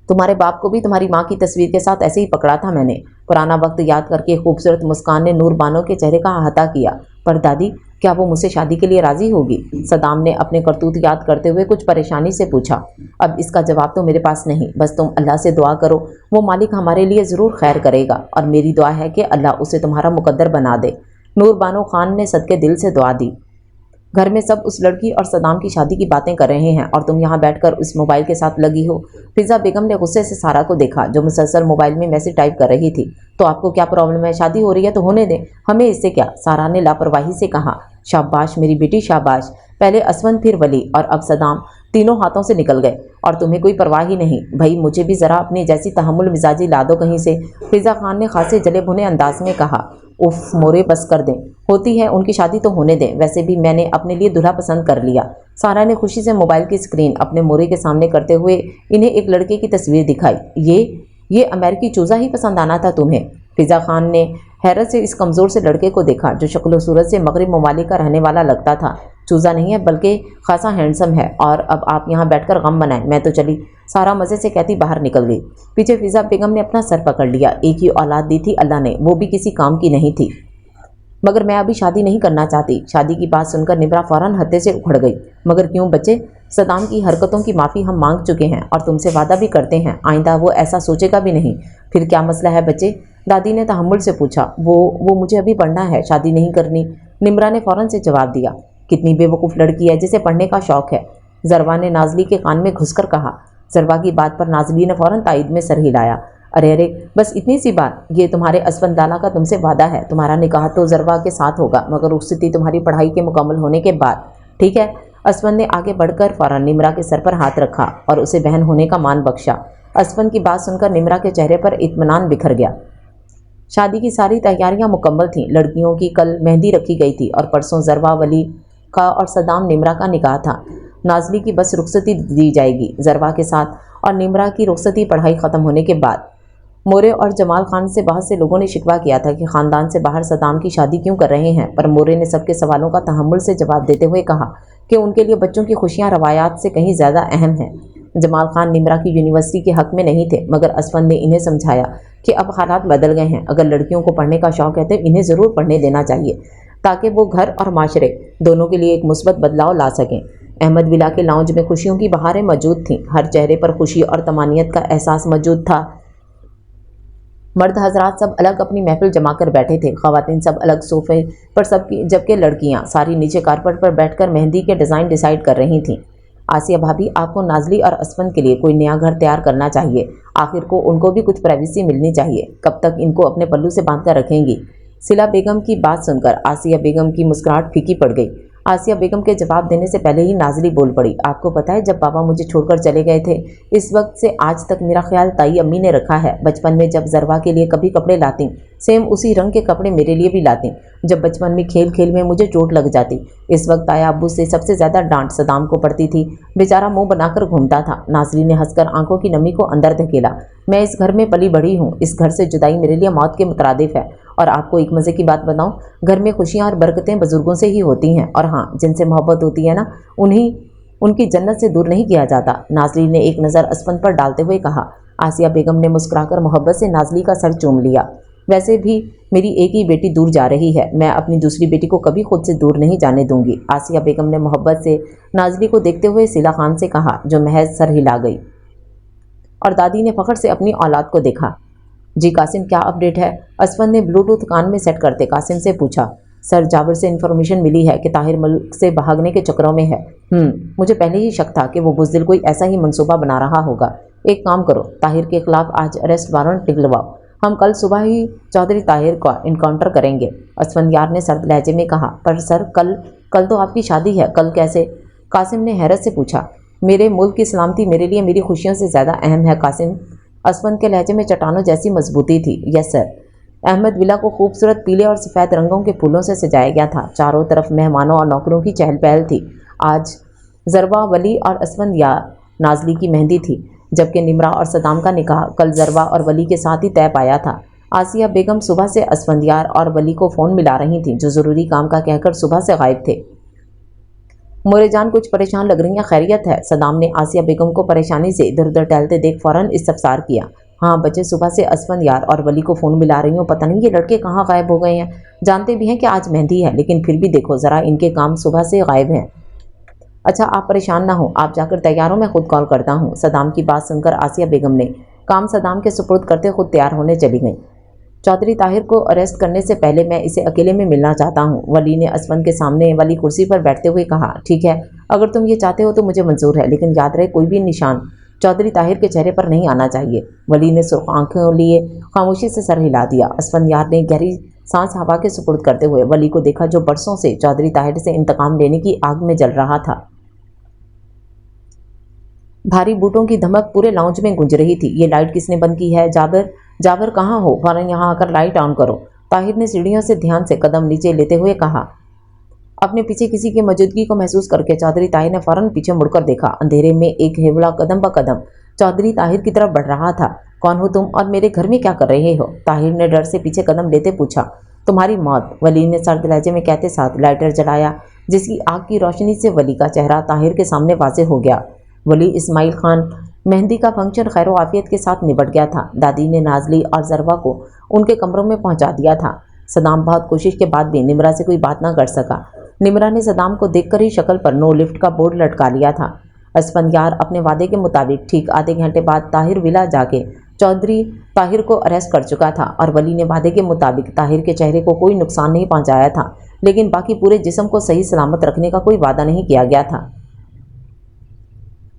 तुम्हारे बाप को भी तुम्हारी माँ की तस्वीर के साथ ऐसे ही पकड़ा था मैंने। पुराना वक्त याद करके खूबसूरत मुस्कान ने नूर बानो के चेहरे का अहाता किया। पर दादी, क्या वो मुझसे शादी के लिए राज़ी होगी? सदाम ने अपने करतूत याद करते हुए कुछ परेशानी से पूछा। अब इसका जवाब तो मेरे पास नहीं, बस तुम अल्लाह से दुआ करो, वो मालिक हमारे लिए ज़रूर खैर करेगा, और मेरी दुआ है कि अल्लाह उसे तुम्हारा मुकद्दर बना दे। नूर बानो खान ने सदके दिल से दुआ दी। घर में सब उस लड़की और सदाम की शादी की बातें कर रहे हैं, और तुम यहाँ बैठकर उस मोबाइल के साथ लगी हो। फिज़ा बेगम ने गुस्से से सारा को देखा, जो मुसलसल मोबाइल में मैसेज टाइप कर रही थी। तो आपको क्या प्रॉब्लम है? शादी हो रही है तो होने दें, हमें इससे क्या? सारा ने लापरवाही से कहा। शाबाश मेरी बेटी शाबाश, पहले असवंद फिर वली और अब सदाम, तीनों हाथों से निकल गए, और तुम्हें कोई परवाह ही नहीं। भाई मुझे भी ज़रा अपनी जैसी तहम्मुल मिजाजी ला दो कहीं से, फिज़ा खान ने खासे जले भुने अंदाज में कहा। उफ मोरे, बस कर दें, होती है उनकी शादी तो होने दें, वैसे भी मैंने अपने लिए दूल्हा पसंद कर लिया। सारा ने खुशी से मोबाइल की स्क्रीन अपने मोरे के सामने करते हुए इन्हें एक लड़के की तस्वीर दिखाई। ये अमेरिकी चूज़ा ही पसंद आना था तुम्हें? फिज़ा खान ने हैरत से इस कमज़ोर से लड़के को देखा, जो शक्ल सूरत से मगरिब ममालिक का रहने वाला लगता था। चूज़ा नहीं है, बल्कि खासा हैंडसम है, और अब आप यहाँ बैठकर गम बनाएं, मैं तो चली। सारा मज़े से कहती बाहर निकल गई। पीछे फिज़ा बेगम ने अपना सर पकड़ लिया। एक ही औलाद दी थी अल्लाह ने, वो भी किसी काम की नहीं थी। मगर मैं अभी शादी नहीं करना चाहती। शादी की बात सुनकर निमरा फौरन हत्थे से उखड़ गई। मगर क्यों बच्चे? सदाम की हरकतों की माफ़ी हम मांग चुके हैं, और तुमसे वादा भी करते हैं आइंदा वो ऐसा सोचेगा भी नहीं। फिर क्या मसला है बच्चे? दादी ने तहम्मुल से पूछा। वो मुझे अभी पढ़ना है, शादी नहीं करनी, निमरा ने फ़ौरन से जवाब दिया। कितनी बेवकूफ़ लड़की है जिसे पढ़ने का शौक़ है, ज़रवा ने नाज़ली के कान में घुसकर कहा। ज़रवा की बात पर नाज़ली ने फ़ौरन तायद में सर हिलाया। अरे बस इतनी सी बात, ये तुम्हारे असफंद लाला का तुमसे वादा है, तुम्हारा निकाह तो ज़रवा के साथ होगा, मगर रुखसती तुम्हारी पढ़ाई के मुकम्मल होने के बाद, ठीक है? असफंद ने आगे बढ़कर फ़ौरन निमरा के सर पर हाथ रखा और उसे बहन होने का मान बख्शा। असफंद की बात सुनकर निमरा के चेहरे पर इत्मीनान बिखर गया। शादी की सारी तैयारियां मुकम्मल थीं। लड़कियों की कल मेहंदी रखी गई थी, और परसों ज़रवा वली का और सदाम निमरा का निकाह था। नाज़ली की बस रुखसती दी जाएगी ज़रवा के साथ, और निमरा की रुखसती पढ़ाई ख़त्म होने के बाद। مورے اور جمال خان سے بہت سے لوگوں نے شکوہ کیا تھا کہ خاندان سے باہر صدام کی شادی کیوں کر رہے ہیں، پر مورے نے سب کے سوالوں کا تحمل سے جواب دیتے ہوئے کہا کہ ان کے لیے بچوں کی خوشیاں روایات سے کہیں زیادہ اہم ہیں۔ جمال خان نمرا کی یونیورسٹی کے حق میں نہیں تھے، مگر اسفند نے انہیں سمجھایا کہ اب حالات بدل گئے ہیں، اگر لڑکیوں کو پڑھنے کا شوق ہے تو انہیں ضرور پڑھنے دینا چاہیے تاکہ وہ گھر اور معاشرے دونوں کے لیے ایک مثبت بدلاؤ لا سکیں۔ احمد ولا کے لاؤنج میں خوشیوں کی بہاریں موجود تھیں، ہر چہرے پر خوشی اور طمانینت کا احساس موجود تھا۔ مرد حضرات سب الگ اپنی محفل جما کر بیٹھے تھے، خواتین سب الگ صوفے پر جبکہ لڑکیاں ساری نیچے کارپٹ پر بیٹھ کر مہندی کے ڈیزائن ڈیسائیڈ کر رہی تھیں۔ آسیہ بھابھی، آپ کو نازلی اور اسفند کے لیے کوئی نیا گھر تیار کرنا چاہیے، آخر کو ان کو بھی کچھ پرائیویسی ملنی چاہیے، کب تک ان کو اپنے پلو سے باندھ کر رکھیں گی؟ صلہ بیگم کی بات سن کر آسیہ بیگم کی مسکراہٹ پھیکی پڑ گئی۔ آسیہ بیگم کے جواب دینے سے پہلے ہی نازلی بول پڑی، آپ کو پتہ ہے جب بابا مجھے چھوڑ کر چلے گئے تھے، اس وقت سے آج تک میرا خیال تائی امی نے رکھا ہے۔ بچپن میں جب زروا کے لیے کبھی کپڑے لاتی، سیم اسی رنگ کے کپڑے میرے لیے بھی لاتی۔ جب بچپن میں کھیل کھیل میں مجھے چوٹ لگ جاتی، اس وقت تایا ابو سے سب سے زیادہ ڈانٹ صدام کو پڑتی تھی، بیچارہ منہ بنا کر گھومتا تھا۔ نازلی نے ہنس کر آنکھوں کی نمی کو اندر دھکیلا، میں اس گھر میں پلی بڑھی ہوں، اس گھر سے جدائی میرے لیے موت کے مترادف ہے، اور آپ کو ایک مزے کی بات بتاؤں، گھر میں خوشیاں اور برکتیں بزرگوں سے ہی ہوتی ہیں، اور ہاں، جن سے محبت ہوتی ہے نا، ان کی جنت سے دور نہیں کیا جاتا۔ نازلی نے ایک نظر اسفند پر ڈالتے ہوئے کہا۔ آسیہ بیگم نے مسکرا کر محبت سے نازلی کا سر چوم لیا، ویسے بھی میری ایک ہی بیٹی دور جا رہی ہے، میں اپنی دوسری بیٹی کو کبھی خود سے دور نہیں جانے دوں گی۔ آسیہ بیگم نے محبت سے نازلی کو دیکھتے ہوئے صلہ خان سے کہا، جو محض سر ہلا گئی، اور دادی نے فخر سے اپنی اولاد کو دیکھا۔ جی قاسم، کیا اپ ڈیٹ ہے؟ اسفند نے بلوٹوتھ کان میں سیٹ کرتے قاسم سے پوچھا۔ سر، جابر سے انفارمیشن ملی ہے کہ طاہر ملک سے بھاگنے کے چکروں میں ہے۔ مجھے پہلے ہی شک تھا کہ وہ بزدل کوئی ایسا ہی منصوبہ بنا رہا ہوگا۔ ایک کام کرو، طاہر کے خلاف آج اریسٹ وارنٹ نکلواؤ، ہم کل صبح ہی چودھری طاہر کا انکاؤنٹر کریں گے۔ اسفندیار نے سرد لہجے میں کہا، پر سر کل تو آپ کی شادی ہے، کل کیسے؟ قاسم نے حیرت سے پوچھا۔ میرے ملک کی سلامتی میرے لیے میری خوشیوں سے زیادہ اہم ہے قاسم۔ اسفند کے لہجے میں چٹانوں جیسی مضبوطی تھی۔ یس سر۔ احمد ولا کو خوبصورت پیلے اور سفید رنگوں کے پھولوں سے سجایا گیا تھا، چاروں طرف مہمانوں اور نوکروں کی چہل پہل تھی۔ آج زروا، ولی اور اسفند یا نازلی کی مہندی تھی، جبکہ نمرا اور صدام کا نکاح کل زروا اور ولی کے ساتھ ہی طے پایا تھا۔ آسیہ بیگم صبح سے اسفندیار اور ولی کو فون ملا رہی تھیں، جو ضروری کام کا کہہ کر صبح سے غائب تھے۔ مورے جان کچھ پریشان لگ رہی ہیں، خیریت ہے؟ صدام نے آسیہ بیگم کو پریشانی سے ادھر ادھر ٹہلتے دیکھ فوراً استفسار کیا۔ ہاں بچے، صبح سے اسفندیار اور ولی کو فون ملا رہی ہوں، پتہ نہیں یہ لڑکے کہاں غائب ہو گئے ہیں۔ جانتے بھی ہیں کہ آج مہندی ہے، لیکن پھر بھی دیکھو ذرا، ان کے کام صبح سے غائب ہیں۔ اچھا آپ پریشان نہ ہوں، آپ جا کر تیار ہوں، میں خود کال کرتا ہوں۔ صدام کی بات سن کر آسیہ بیگم نے کام صدام کے سپرد کرتے خود تیار ہونے چلی گئیں۔ چودھری طاہر کو اریسٹ کرنے سے پہلے میں اسے اکیلے میں ملنا چاہتا ہوں، ولی نے اسفند کے سامنے والی کرسی پر بیٹھتے ہوئے کہا۔ ٹھیک ہے، اگر تم یہ چاہتے ہو تو مجھے منظور ہے، لیکن یاد رہے کوئی بھی نشان چودھری طاہر کے چہرے پر نہیں آنا چاہیے۔ ولی نے سرخ آنکھوں لیے خاموشی سے سر ہلا دیا۔ اسفندیار نے گہری سانس ہوا کے سپرد کرتے ہوئے ولی کو دیکھا، جو برسوں سے چودھری طاہر سے انتقام لینے کی آگ میں جل رہا تھا۔ بھاری بوٹوں کی دھمک پورے لاؤنج میں گونج رہی تھی۔ یہ لائٹ کس نے بند کی ہے؟ جابر کہاں ہو؟ فوراً یہاں آ کر لائٹ آن کرو۔ طاہر نے سیڑھیوں سے دھیان سے قدم نیچے لیتے ہوئے کہا۔ اپنے پیچھے کسی کی موجودگی کو محسوس کر کے چودھری طاہر نے فوراً پیچھے مڑ کر دیکھا۔ اندھیرے میں ایک ہیولا قدم بہ قدم چودھری طاہر کی طرف بڑھ رہا تھا۔ کون ہو تم اور میرے گھر میں کیا کر رہے ہو؟ طاہر نے ڈر سے پیچھے قدم لیتے پوچھا۔ تمہاری موت، ولی نے سرد لہجے میں کہتے ساتھ لائٹر جلایا، جس کی آگ کی روشنی سے ولی کا چہرہ طاہر کے سامنے واضح ہو گیا۔ ولی اسماعیل خان، مہندی کا فنکشن خیر و عافیت کے ساتھ نبٹ گیا تھا۔ دادی نے نازلی اور زروا کو ان کے کمروں میں پہنچا دیا تھا۔ صدام بہت کوشش کے بعد بھی نمرا سے کوئی بات نہ کر سکا۔ نمرا نے صدام کو دیکھ کر ہی شکل پر نو لفٹ کا بورڈ لٹکا لیا تھا۔ اسفندیار اپنے وعدے کے مطابق ٹھیک آدھے گھنٹے بعد طاہر ولا جا کے چودھری طاہر کو اریسٹ کر چکا تھا، اور ولی نے وعدے کے مطابق طاہر کے چہرے کو کوئی نقصان نہیں پہنچایا تھا، لیکن باقی پورے جسم کو صحیح سلامت رکھنے کا کوئی وعدہ نہیں کیا گیا تھا۔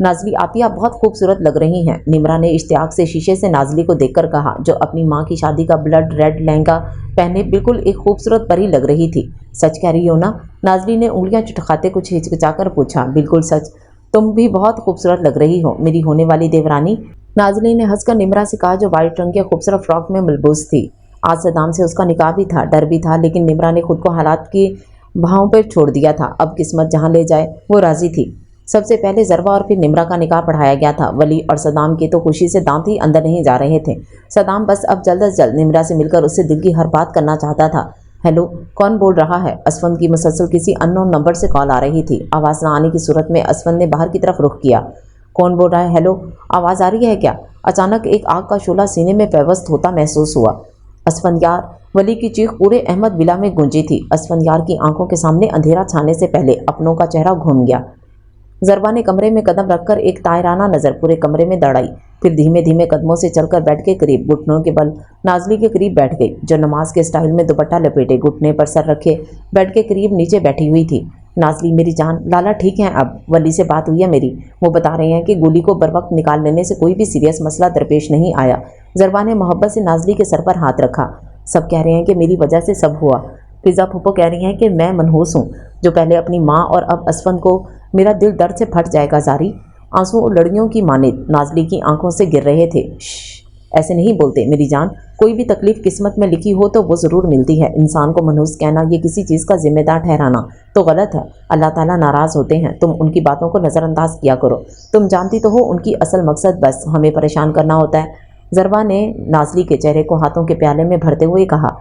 نازلی آپی، آپ بہت خوبصورت لگ رہی ہیں، نمرا نے اشتیاق سے شیشے سے نازلی کو دیکھ کر کہا، جو اپنی ماں کی شادی کا بلڈ ریڈ لہنگا پہنے بالکل ایک خوبصورت پری لگ رہی تھی۔ سچ کہہ رہی ہو نا؟ نازلی نے انگلیاں چٹکاتے کچھ ہچکچا کر پوچھا۔ بالکل سچ، تم بھی بہت خوبصورت لگ رہی ہو میری ہونے والی دیورانی، نازلی نے ہنس کر نمرا سے کہا، جو وائٹ رنگ کے خوبصورت فراک میں ملبوس تھی۔ آج صدام سے اس کا نکاح بھی تھا، ڈر بھی تھا، لیکن نمرا نے خود کو حالات کی بہاؤں پر چھوڑ دیا تھا۔ اب قسمت جہاں لے جائے وہ راضی تھی۔ सबसे पहले ज़रवा और फिर निम्रा का निकाह पढ़ाया गया था। वली और सदाम के तो खुशी से दांत ही अंदर नहीं जा रहे थे। सदाम बस अब जल्द अज जल्द निम्रा से मिलकर उससे दिल की हर बात करना चाहता था। हेलो, कौन बोल रहा है? असफंद की मुसलसल किसी अननोन नंबर से कॉल आ रही थी। आवाज़ न आने की सूरत में असफंद ने बाहर की तरफ रुख किया। कौन बोल रहा है? हेलो, आवाज़ आ रही है क्या? अचानक एक आग का शोला सीने में पैवस्त होता महसूस हुआ। असफंदयार, वली की चीख पूरे अहमद विला में गूंजी थी। असफंदयार की आंखों के सामने अंधेरा छाने से पहले अपनों का चेहरा घूम गया। ज़रवा ने कमरे में कदम रखकर एक तायराना नज़र पूरे कमरे में दौड़ाई, फिर धीमे धीमे कदमों से चलकर बेड के करीब घुटनों के बल नाजली के करीब बैठ गई, जो नमाज के स्टाइल में दुपट्टा लपेटे घुटने पर सर रखे बेड के करीब नीचे बैठी हुई थी। नाजली, मेरी जान, लाला ठीक है अब? वली से बात हुई है मेरी, वो बता रहे हैं कि गोली को बर वक्त निकाल लेने से कोई भी सीरियस मसला दरपेश नहीं आया। ज़रवा ने मोहब्बत से नाजली के सर पर हाथ रखा। सब कह रहे हैं कि मेरी वजह से सब हुआ। फिज़ा फूफो कह रही हैं कि मैं मनहूस हूँ, जो पहले अपनी माँ और अब असफंद को। मेरा दिल दर्द से फट जाएगा ज़ारी। आंसू लड़ियों की मानित नाजली की आंखों से गिर रहे थे। ऐसे नहीं बोलते मेरी जान, कोई भी तकलीफ किस्मत में लिखी हो तो वो ज़रूर मिलती है। इंसान को मनहूस कहना, ये किसी चीज़ का जिम्मेदार ठहराना तो गलत है। अल्लाह ताला नाराज़ होते हैं। तुम उनकी बातों को नज़रअंदाज किया करो। तुम जानती तो हो उनकी असल मकसद बस हमें परेशान करना होता है। ज़रवा ने नाजली के चेहरे को हाथों के प्याले में भरते हुए कहा।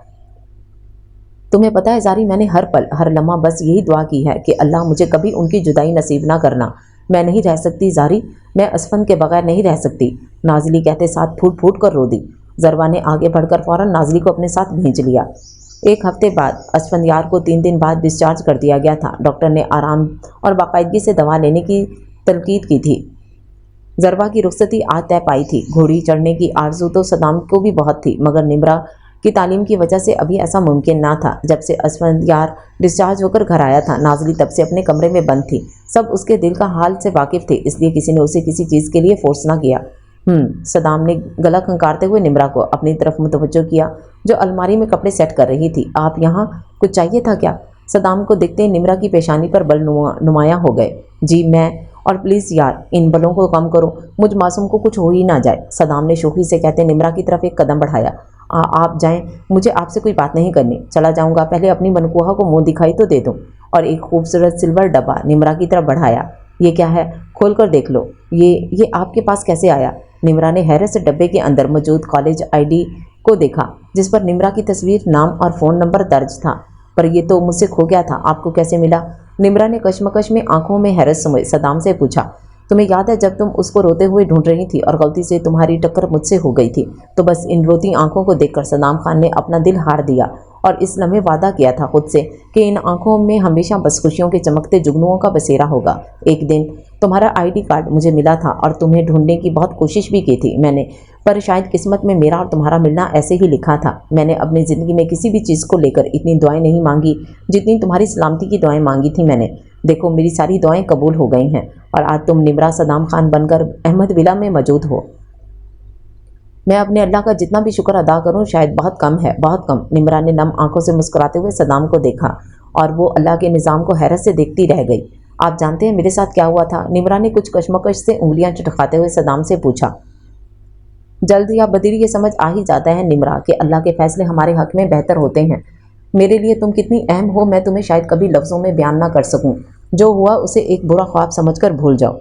तुम्हें पता है ज़ारी, मैंने हर पल हर लम्हा बस यही दुआ की है कि अल्लाह मुझे कभी उनकी जुदाई नसीब ना करना। मैं नहीं रह सकती ज़ारी, मैं असफंद के बगैर नहीं रह सकती। नाजली कहते साथ फूट फूट कर रो दी। ज़रवा ने आगे बढ़कर फ़ौरन नाजली को अपने साथ भेज लिया। एक हफ्ते बाद असफंदयार को 3 दिन बाद डिस्चार्ज कर दिया गया था। डॉक्टर ने आराम और बाकायदगी से दवा लेने की तलकीद की थी। ज़रवा की रुखसती आज तय पाई थी। घोड़ी चढ़ने की आरज़ू तो सदाम को भी बहुत थी, मगर निम्रा की तालीम की वजह से अभी ऐसा मुमकिन ना था। जब से असफंदयार डिस्चार्ज होकर घर आया था, नाजली तब से अपने कमरे में बंद थी। सब उसके दिल का हाल से वाकिफ़ थे, इसलिए किसी ने उसे किसी चीज़ के लिए फोर्स ना किया। सदाम ने गला खंकारते हुए निम्रा को अपनी तरफ मुतवज्जो किया, जो अलमारी में कपड़े सेट कर रही थी। आप यहाँ? कुछ चाहिए था क्या? सदाम को देखते ही निम्रा की पेशानी पर बल नुमायां हो गए। जी मैं, और प्लीज़ यार इन बलों को कम करो, मुझ मासूम को कुछ हो ही ना जाए। सदाम ने शोखी से कहते निम्रा की तरफ एक कदम बढ़ाया। आप जाएं, मुझे आपसे कोई बात नहीं करनी। चला जाऊंगा, पहले अपनी मनकुहा को मुंह दिखाई तो दे दूं। और एक खूबसूरत सिल्वर डब्बा निम्रा की तरफ बढ़ाया। ये क्या है? खोल कर देख लो। ये आपके पास कैसे आया? निम्रा ने हैरत से डब्बे के अंदर मौजूद कॉलेज ID को देखा, जिस पर निम्रा की तस्वीर, नाम और फ़ोन नंबर दर्ज था। पर ये तो मुझसे खो गया था, आपको कैसे मिला? निम्रा ने कशमकश में आंखों में हैरत समझ सदाम से पूछा। तुम्हें याद है जब तुम उसको रोते हुए ढूंढ रही थी और गलती से तुम्हारी टक्कर मुझसे हो गई थी? तो बस इन रोती आंखों को देखकर सदाम खान ने अपना दिल हार दिया और इस लम्हे वादा किया था खुद से कि इन आंखों में हमेशा बस खुशियों के चमकते जुगनुओं का बसेरा होगा। एक दिन तुम्हारा ID कार्ड मुझे मिला था और तुम्हें ढूंढने की बहुत कोशिश भी की थी मैंने, पर शायद किस्मत में मेरा और तुम्हारा मिलना ऐसे ही लिखा था। मैंने अपनी ज़िंदगी में किसी भी चीज़ को लेकर इतनी दुआएं नहीं मांगी जितनी तुम्हारी सलामती की दुआएं मांगी थी मैंने। देखो मेरी सारी दुआएं कबूल हो गई हैं और आज तुम निम्रा सदाम खान बनकर अहमद विला में मौजूद हो। मैं अपने अल्लाह का जितना भी शुक्र अदा करूं शायद बहुत कम है, बहुत कम। निम्रा ने नम आंखों से मुस्कुराते हुए सदाम को देखा और वो अल्लाह के निज़ाम को हैरत से देखती रह गई। आप जानते हैं मेरे साथ क्या हुआ था? निम्रा ने कुछ कशमकश से उंगलियां चटखाते हुए सदाम से पूछा। जल्द या बदीर ये समझ आ ही जाता है निम्रा कि अल्लाह के फैसले हमारे हक में बेहतर होते हैं। मेरे लिए तुम कितनी अहम हो मैं तुम्हें शायद कभी लफ्ज़ों में बयान ना कर सकूं। जो हुआ उसे एक बुरा ख्वाब समझकर भूल जाओ।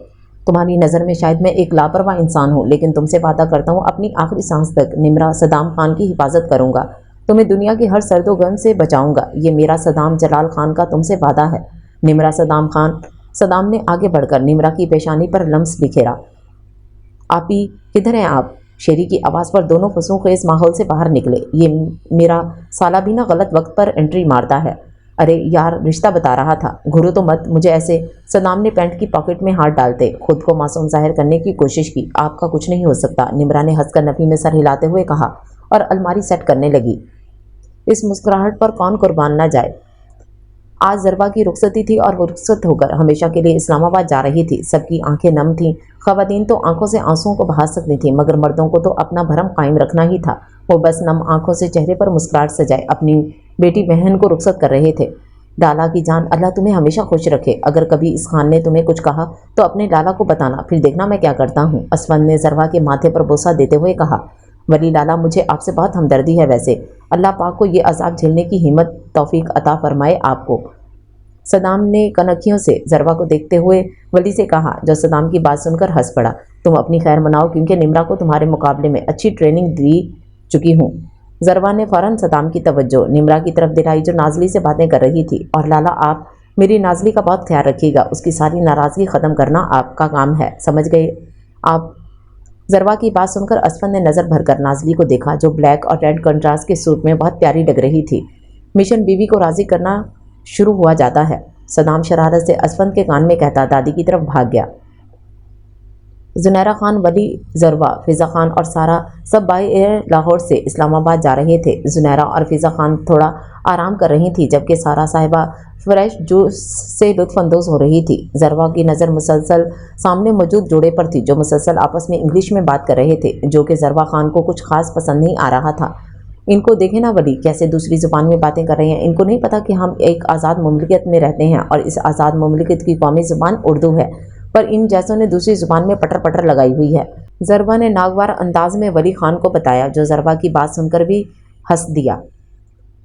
तुम्हारी नज़र में शायद मैं एक लापरवाह इंसान हूँ, लेकिन तुमसे वादा करता हूँ अपनी आखिरी सांस तक निम्रा सदाम खान की हिफाजत करूँगा। तुम्हें दुनिया की हर सर्दो गम से बचाऊँगा। ये मेरा सदाम जलाल खान का तुमसे वादा है। निम्रा सदाम खान। सदाम ने आगे बढ़कर निम्रा की पेशानी पर लम्स बिखेरा। आपी किधर हैं आप? शेरी की आवाज़ पर दोनों फसूं के इस माहौल से बाहर निकले। ये मेरा साला भी ना गलत वक्त पर एंट्री मारता है। अरे यार रिश्ता बता रहा था, घुरो तो मत मुझे ऐसे। सदाम ने पैंट की पॉकेट में हाथ डालते खुद को मासूम जाहिर करने की कोशिश की। आपका कुछ नहीं हो सकता, निम्रा ने हंसकर नफी में सर हिलाते हुए कहा और अलमारी सेट करने लगी। इस मुस्कुराहट पर कौन कुर्बान ना जाए। आज ज़रवा की रुखसती थी और वो रुखसत होकर हमेशा के लिए इस्लामाबाद जा रही थी। सबकी आंखें नम थीं। ख़वातीन तो आंखों से आंसुओं को बहा सकती थीं, मगर मर्दों को तो अपना भरम कायम रखना ही था। वो बस नम आंखों से चेहरे पर मुस्कुराहट सजाए अपनी बेटी बहन को रुखसत कर रहे थे। लाला की जान, अल्लाह तुम्हें हमेशा खुश रखे। अगर कभी इस खान ने तुम्हें कुछ कहा तो अपने लाला को बताना, फिर देखना मैं क्या करता हूँ। असफंद ने ज़रवा के माथे पर बोसा देते हुए कहा। वली लाला, मुझे आपसे बहुत हमदर्दी है। वैसे अल्लाह पाक को ये अजाब झेलने की हिम्मत तौफीक अता फरमाए आपको। صدام نے کنکھیوں سے ضربہ کو دیکھتے ہوئے ولی سے کہا، جو صدام کی بات سن کر ہنس پڑا۔ تم اپنی خیر مناؤ کیونکہ نمرا کو تمہارے مقابلے میں اچھی ٹریننگ دی چکی ہوں۔ ضربہ نے فوراً صدام کی توجہ نمرا کی طرف دلائی جو نازلی سے باتیں کر رہی تھی۔ اور لالا، آپ میری نازلی کا بہت خیال رکھیے گا، اس کی ساری ناراضگی ختم کرنا آپ کا کام ہے، سمجھ گئے آپ؟ ضربہ کی بات سن کر اسفند نے نظر بھر کر نازلی کو دیکھا جو بلیک اور ریڈ کنٹراسٹ کے سوٹ میں بہت پیاری لگ رہی تھی۔ مشن بیوی کو راضی کرنا شروع ہوا جاتا ہے، صدام شرارت سے اسفند کے کان میں کہتا دادی کی طرف بھاگ گیا۔ زنیرہ خان، ولی، ضربہ، فضا خان اور سارا سب بائی ایئر لاہور سے اسلام آباد جا رہے تھے۔ زنیرہ اور فضا خان تھوڑا آرام کر رہی تھی جبکہ سارا صاحبہ فریش جوس سے لطف اندوز ہو رہی تھی۔ ضربہ کی نظر مسلسل سامنے موجود جوڑے پر تھی جو مسلسل آپس میں انگلش میں بات کر رہے تھے، جو کہ ضربہ خان کو کچھ خاص پسند نہیں آ رہا تھا۔ ان کو دیکھیں نا ولی، کیسے دوسری زبان میں باتیں کر رہے ہیں۔ ان کو نہیں پتا کہ ہم ایک آزاد مملکت میں رہتے ہیں اور اس آزاد مملکت کی قومی زبان اردو ہے، پر ان جیسوں نے دوسری زبان میں پٹر پٹر لگائی ہوئی ہے۔ ضربہ نے ناگوار انداز میں ولی خان کو بتایا جو ضربہ کی بات سن کر بھی ہنس دیا۔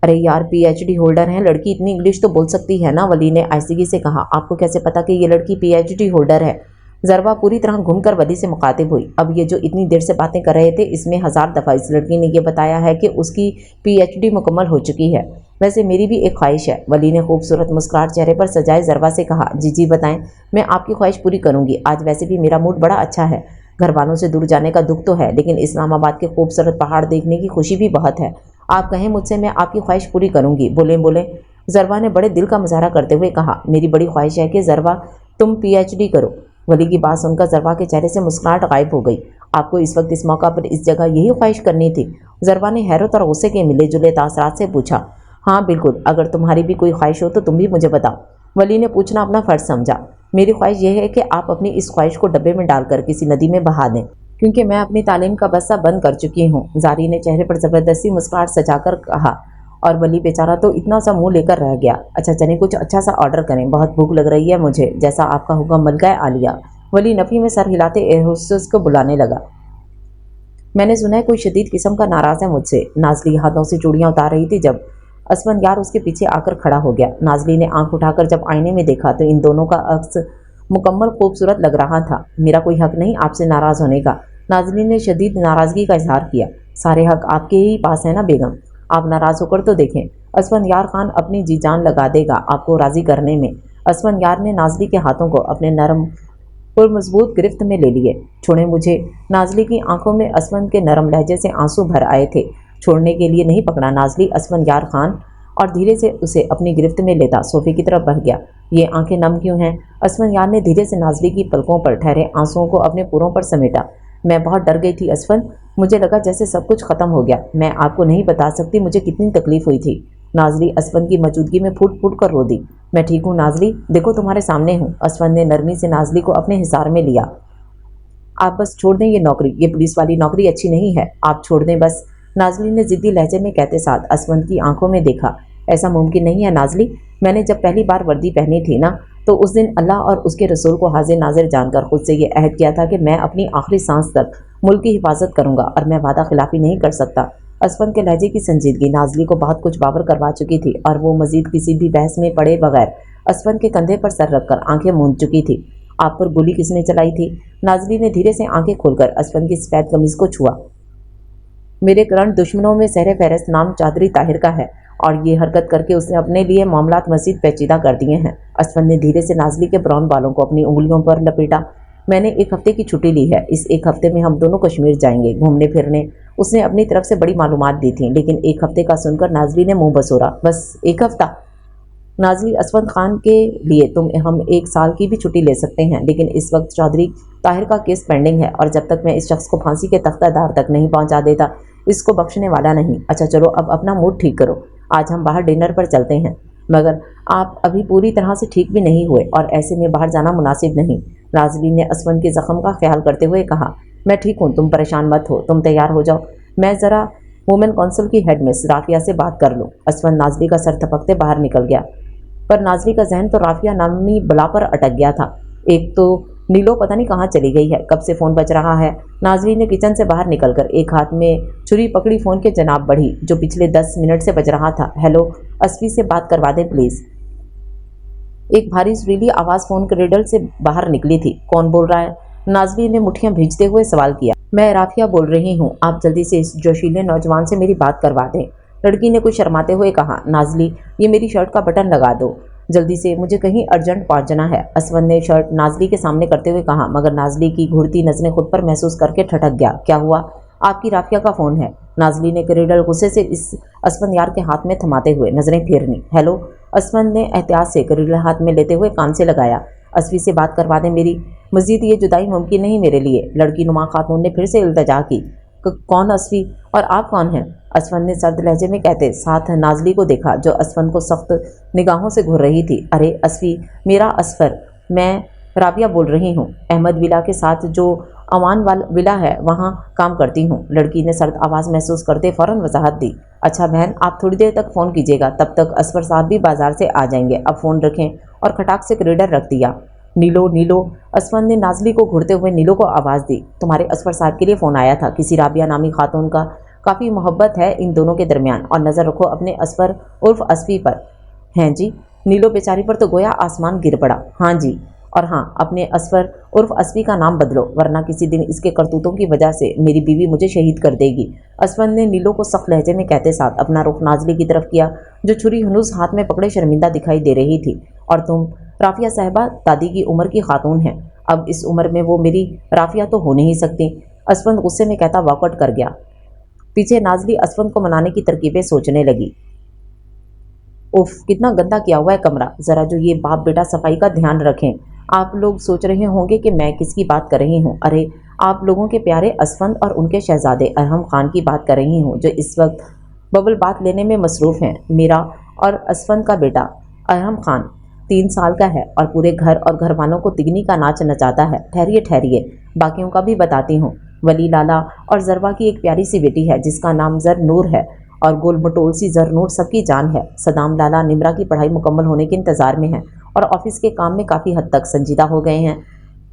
ارے یار، پی ایچ ڈی ہولڈر ہیں، لڑکی اتنی انگلش تو بول سکتی ہے نا، ولی نے آہستگی سے کہا۔ آپ کو کیسے پتا کہ یہ لڑکی پی ایچ ڈی ہولڈر ہے؟ ضربہ پوری طرح گھوم کر ولی سے مخاطب ہوئی۔ اب یہ جو اتنی دیر سے باتیں کر رہے تھے اس میں 1000 دفعہ اس لڑکی نے یہ بتایا ہے کہ اس کی پی ایچ ڈی مکمل ہو چکی ہے۔ ویسے میری بھی ایک خواہش ہے، ولی نے خوبصورت مسکراہٹ چہرے پر سجائے ضربہ سے کہا۔ جی بتائیں، میں آپ کی خواہش پوری کروں گی۔ آج ویسے بھی میرا موڈ بڑا اچھا ہے، گھر والوں سے دور جانے کا دکھ تو ہے لیکن اسلام آباد کے خوبصورت پہاڑ دیکھنے کی خوشی بھی بہت ہے۔ آپ کہیں مجھ سے، میں آپ کی خواہش پوری کروں گی۔ بولیں ضربہ نے بڑے دل کا مظاہرہ کرتے ہوئے کہا۔ میری بڑی خواہش ہے کہ ضربہ تم پی ایچ ڈی کرو۔ ولی کی بات سن کر ضربہ کے چہرے سے مسکراہٹ غائب ہو گئی۔ آپ کو اس وقت اس موقع پر اس جگہ یہی خواہش کرنی تھی؟ ضربہ نے حیرت اور غصے کے ملے جلے تاثرات سے پوچھا۔ ہاں بالکل، اگر تمہاری بھی کوئی خواہش ہو تو تم بھی مجھے بتاؤ، ولی نے پوچھنا اپنا فرض سمجھا۔ میری خواہش یہ ہے کہ آپ اپنی اس خواہش کو ڈبے میں ڈال کر کسی ندی میں بہا دیں، کیونکہ میں اپنی تعلیم کا بسہ بند کر چکی ہوں۔ زاری نے چہرے پر زبردستی مسکراہٹ سجا کر کہا، اور ولی بیچارہ تو اتنا سا منہ لے کر رہ گیا۔ اچھا چلیں کچھ اچھا سا آرڈر کریں، بہت بھوک لگ رہی ہے مجھے۔ جیسا آپ کا حکم ملکہ عالیہ۔ ولی نفی میں سر ہلاتے ایئر ہوسٹس کو بلانے لگا۔ میں نے سنا ہے کوئی شدید قسم کا ناراض ہے مجھ سے۔ نازلی ہاتھوں سے چوڑیاں اتار رہی تھی جب اسفند یار اس کے پیچھے آ کر کھڑا ہو گیا۔ نازلی نے آنکھ اٹھا کر جب آئینے میں دیکھا تو ان دونوں کا عکس مکمل خوبصورت لگ رہا تھا۔ میرا کوئی حق نہیں آپ سے ناراض ہونے کا، نازلی نے شدید ناراضگی کا اظہار کیا۔ سارے حق آپ کے ہی پاس ہے نا بیگم، آپ ناراض ہو کر تو دیکھیں، اسفند یار خان اپنی جی جان لگا دے گا آپ کو راضی کرنے میں۔ اسفند یار نے نازلی کے ہاتھوں کو اپنے نرم پر مضبوط گرفت میں لے لیے۔ چھوڑیں مجھے، نازلی کی آنکھوں میں اسفند کے نرم لہجے سے آنسو بھر آئے تھے۔ چھوڑنے کے لیے نہیں پکڑا نازلی، اسفند یار خان، اور دھیرے سے اسے اپنی گرفت میں لیتا صوفے کی طرف بڑھ گیا۔ یہ آنکھیں نم کیوں ہیں؟ اسفند یار نے دھیرے سے نازلی کی پلکوں پر ٹھہرے آنسوؤں کو اپنے پوروں پر سمیٹا۔ میں بہت ڈر گئی تھی اسفند، مجھے لگا جیسے سب کچھ ختم ہو گیا۔ میں آپ کو نہیں بتا سکتی مجھے کتنی تکلیف ہوئی تھی۔ نازلی اسفند کی موجودگی میں پھوٹ پھوٹ کر رو دی۔ میں ٹھیک ہوں نازلی، دیکھو تمہارے سامنے ہوں۔ اسفند نے نرمی سے نازلی کو اپنے حصار میں لیا۔ آپ بس چھوڑ دیں یہ نوکری، یہ پولیس والی نوکری اچھی نہیں ہے، آپ چھوڑ دیں بس، نازلی نے ضدی لہجے میں کہتے ساتھ اسفند کی آنکھوں میں دیکھا۔ ایسا ممکن نہیں ہے نازلی، میں نے جب پہلی بار وردی پہنی تھی نا تو اس دن اللہ اور اس کے رسول کو حاضر ناظر جان کر خود سے یہ عہد کیا تھا کہ میں اپنی آخری سانس تک ملک کی حفاظت کروں گا اور میں وعدہ خلافی نہیں کر سکتا۔ اسفند کے لہجے کی سنجیدگی نازلی کو بہت کچھ باور کروا چکی تھی اور وہ مزید کسی بھی بحث میں پڑے بغیر اسفند کے کندھے پر سر رکھ کر آنکھیں موند چکی تھی۔ آپ پر گولی کس نے چلائی تھی؟ نازلی نے دھیرے سے آنکھیں کھول کر اسفند کی سفید قمیض کو چھوا۔ میرے کرنٹ دشمنوں میں سہر فہرست نام چودھری طاہر کا ہے اور یہ حرکت کر کے اس نے اپنے لیے معاملات مزید پیچیدہ کر دیے ہیں۔ اسفند نے دھیرے سے نازلی کے براؤن بالوں کو اپنی انگلیوں پر لپیٹا۔ میں نے 1 ہفتے کی چھٹی لی ہے، اس 1 ہفتے میں ہم دونوں کشمیر جائیں گے گھومنے پھرنے۔ اس نے اپنی طرف سے بڑی معلومات دی تھیں لیکن 1 ہفتے کا سن کر نازلی نے منہ بسورا۔ بس 1 ہفتہ؟ نازلی، اسفند خان کے لیے ہم 1 سال کی بھی چھٹی لے سکتے ہیں لیکن اس وقت چودھری طاہر کا کیس پینڈنگ ہے اور جب تک میں اس شخص کو پھانسی کے تختہ دار تک نہیں پہنچا دیتا اس کو بخشنے والا نہیں۔ اچھا چلو اب اپنا موڈ ٹھیک کرو، آج ہم باہر ڈنر پر چلتے ہیں، مگر آپ ابھی پوری طرح سے ٹھیک بھی نہیں ہوئے اور ایسے میں باہر جانا مناسب نہیں، نازلی نے اسفند کے زخم کا خیال کرتے ہوئے کہا۔ میں ٹھیک ہوں، تم پریشان مت ہو، تم تیار ہو جاؤ، میں ذرا وومن کونسل کی ہیڈ مس رافیہ سے بات کر لوں۔ اسفند نازلی کا سر تھپکتے باہر نکل گیا، پر نازلی کا ذہن تو رافیہ نامی بلا پر اٹک گیا تھا۔ ایک تو نیلو پتہ نہیں کہاں چلی گئی ہے، کب سے فون بج رہا ہے۔ نازلی نے کچن سے باہر نکل کر ایک ہاتھ میں چھری پکڑی فون کے جناب بڑھی جو پچھلے 10 منٹ سے بج رہا تھا۔ ہیلو، اسفی سے بات کروا دیں پلیز۔ एक भारी सुरीली आवाज फोन कॉरिडोर से बाहर निकली थी। कौन बोल रहा है? नाजली ने मुट्ठियां भींचते हुए सवाल किया। मैं राफिया बोल रही हूँ, आप जल्दी से इस जोशीले नौजवान से मेरी बात करवा दें, लड़की ने कुछ शर्माते हुए कहा। नाजली, ये मेरी शर्ट का बटन लगा दो जल्दी से, मुझे कहीं अर्जेंट पहुंचना है, असफन ने शर्ट नाजली के सामने करते हुए कहा, मगर नाजली की घुड़ती नजरें खुद पर महसूस करके ठठक गया। क्या हुआ? आपकी राफिया का फोन है, नाजली ने कॉरिडोर गुस्से से इस असफन यार के हाथ में थमाते हुए नजरें फेरनी। हेलो, असफन ने एहतियात से कॉरिडोर हाथ में लेते हुए कान से लगाया। असफी से बात करवा दें मेरी, मजीद ये जुदाई मुमकिन नहीं मेरे लिए, लड़की नुमा खातून ने फिर से इल्तजा की। कौन असफी, और आप कौन हैं? असफन ने सर्द लहजे में कहते साथ नाजली को देखा, जो असफन को सख्त निगाहों से घूर रही थी। अरे असफी, मेरा असफर, मैं राबिया बोल रही हूँ, अहमद विला के साथ जो अमान विला है वहाँ काम करती हूँ, लड़की ने सर्द आवाज़ महसूस करते फौरन वजाहत दी। अच्छा बहन, आप थोड़ी देर तक फ़ोन कीजिएगा, तब तक असफर साहब भी बाजार से आ जाएंगे, अब फ़ोन रखें, और खटाक से कॉरिडोर रख दिया। नीलो नीलो, असफन ने नाजली को घूरते हुए नीलो को आवाज़ दी। तुम्हारे असफर साहब के लिए फ़ोन आया था, किसी राबिया नामी खातून का, काफ़ी मोहब्बत है इन दोनों के दरमियान, और नज़र रखो अपने असफर उर्फ असफी पर। हैं जी? नीलो बेचारी पर तो गोया आसमान गिर पड़ा। हाँ जी, और हाँ, अपने असफर उर्फ असफी का नाम बदलो, वरना किसी दिन इसके करतूतों की वजह से मेरी बीवी मुझे शहीद कर देगी। असफन ने नीलो को सख्त लहजे में कहते साथ अपना रुख नाजली की तरफ किया, जो छुरी हनूस हाथ में पकड़े शर्मिंदा दिखाई दे रही थी। और तुम राफिया साहिबा दादी की उम्र की खातून हैं, अब इस उम्र में वो मेरी राफिया तो हो नहीं सकती, असफन गुस्से में कहता वॉकआउट कर गया। पीछे नाजली असफन को मनाने की तरकीबें सोचने लगी। उफ, कितना गंदा किया हुआ है कमरा, ज़रा जो ये बाप बेटा सफाई का ध्यान रखें। आप लोग सोच रहे होंगे कि मैं किसकी बात कर रही हूँ। अरे, आप लोगों के प्यारे असफंद और उनके शहजादे अरहम खान की बात कर रही हूँ, जो इस वक्त बबल बात लेने में मसरूफ़ हैं। मेरा और असफंद का बेटा अरहम खान 3 साल का है और पूरे घर और घर वालों को तिगनी का नाच नचाता है। ठहरिए ठहरिए, बाकियों का भी बताती हूँ। वली लाला और जरवा की एक प्यारी सी बेटी है जिसका नाम जर नूर है, और गोल मटोल सी जर नूर सबकी जान है। सदाम लाला निमरा की पढ़ाई मुकम्मल होने के इंतज़ार में है और ऑफिस के काम में काफ़ी हद तक संजीदा हो गए हैं।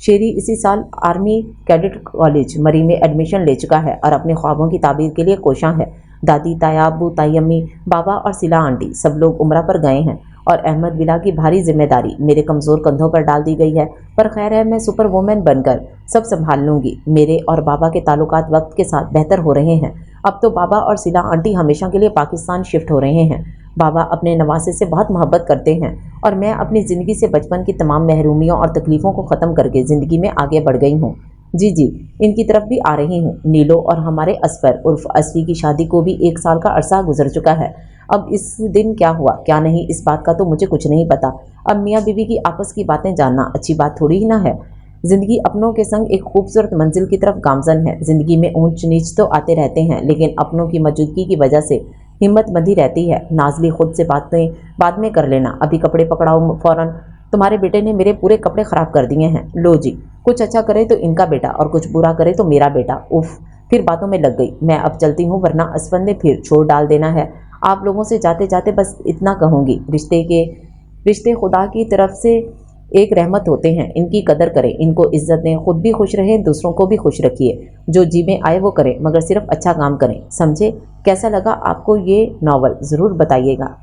शेरी इसी साल आर्मी कैडेट कॉलेज मरी में एडमिशन ले चुका है और अपने ख्वाबों की ताबीर के लिए कोशां है। दादी, ताया, अबू, ताई अम्मी, बाबा और सिला आंटी सब लोग उम्रा पर गए हैं और अहमद विला की भारी जिम्मेदारी मेरे कमज़ोर कंधों पर डाल दी गई है। पर खैर है, मैं सुपर वुमेन बनकर सब संभाल लूँगी। मेरे और बाबा के ताल्लुकात वक्त के साथ बेहतर हो रहे हैं। अब तो बाबा और सिला आंटी हमेशा के लिए पाकिस्तान शिफ्ट हो रहे हैं। बाबा अपने नवासे से बहुत मोहब्बत करते हैं और मैं अपनी ज़िंदगी से बचपन की तमाम महरूमियों और तकलीफ़ों को ख़त्म करके ज़िंदगी में आगे बढ़ गई हूँ। जी जी, इनकी तरफ भी आ रही हूँ। नीलो और हमारे असफर उर्फ असफी की शादी को भी 1 साल का अरसा गुजर चुका है। अब इस दिन क्या हुआ क्या नहीं, इस बात का तो मुझे कुछ नहीं पता। अब मियाँ बीवी की आपस की बातें जानना अच्छी बात थोड़ी ही ना है। ज़िंदगी अपनों के संग एक खूबसूरत मंजिल की तरफ गामजन है। ज़िंदगी में ऊंच नीच तो आते रहते हैं, लेकिन अपनों की मौजूदगी की वजह से हिम्मत बंधी रहती है। नाजली, खुद से बातें बाद में कर लेना, अभी कपड़े पकड़ाओ फौरन। तुम्हारे बेटे ने मेरे पूरे कपड़े ख़राब कर दिए हैं। लो जी, कुछ अच्छा करे तो इनका बेटा और कुछ बुरा करे तो मेरा बेटा। उफ, फिर बातों में लग गई। मैं अब चलती हूँ, वरना असफन ने फिर छोड़ डाल देना है। आप लोगों से जाते जाते बस इतना कहूँगी, रिश्ते खुदा की तरफ से एक रहमत होते हैं, इनकी कदर करें, इनको इज्जत दें, खुद भी खुश रहें, दूसरों को भी खुश रखिए। जो जी में आए वो करें, मगर सिर्फ अच्छा काम करें, समझे? कैसा लगा आपको ये नॉवल ज़रूर बताइएगा।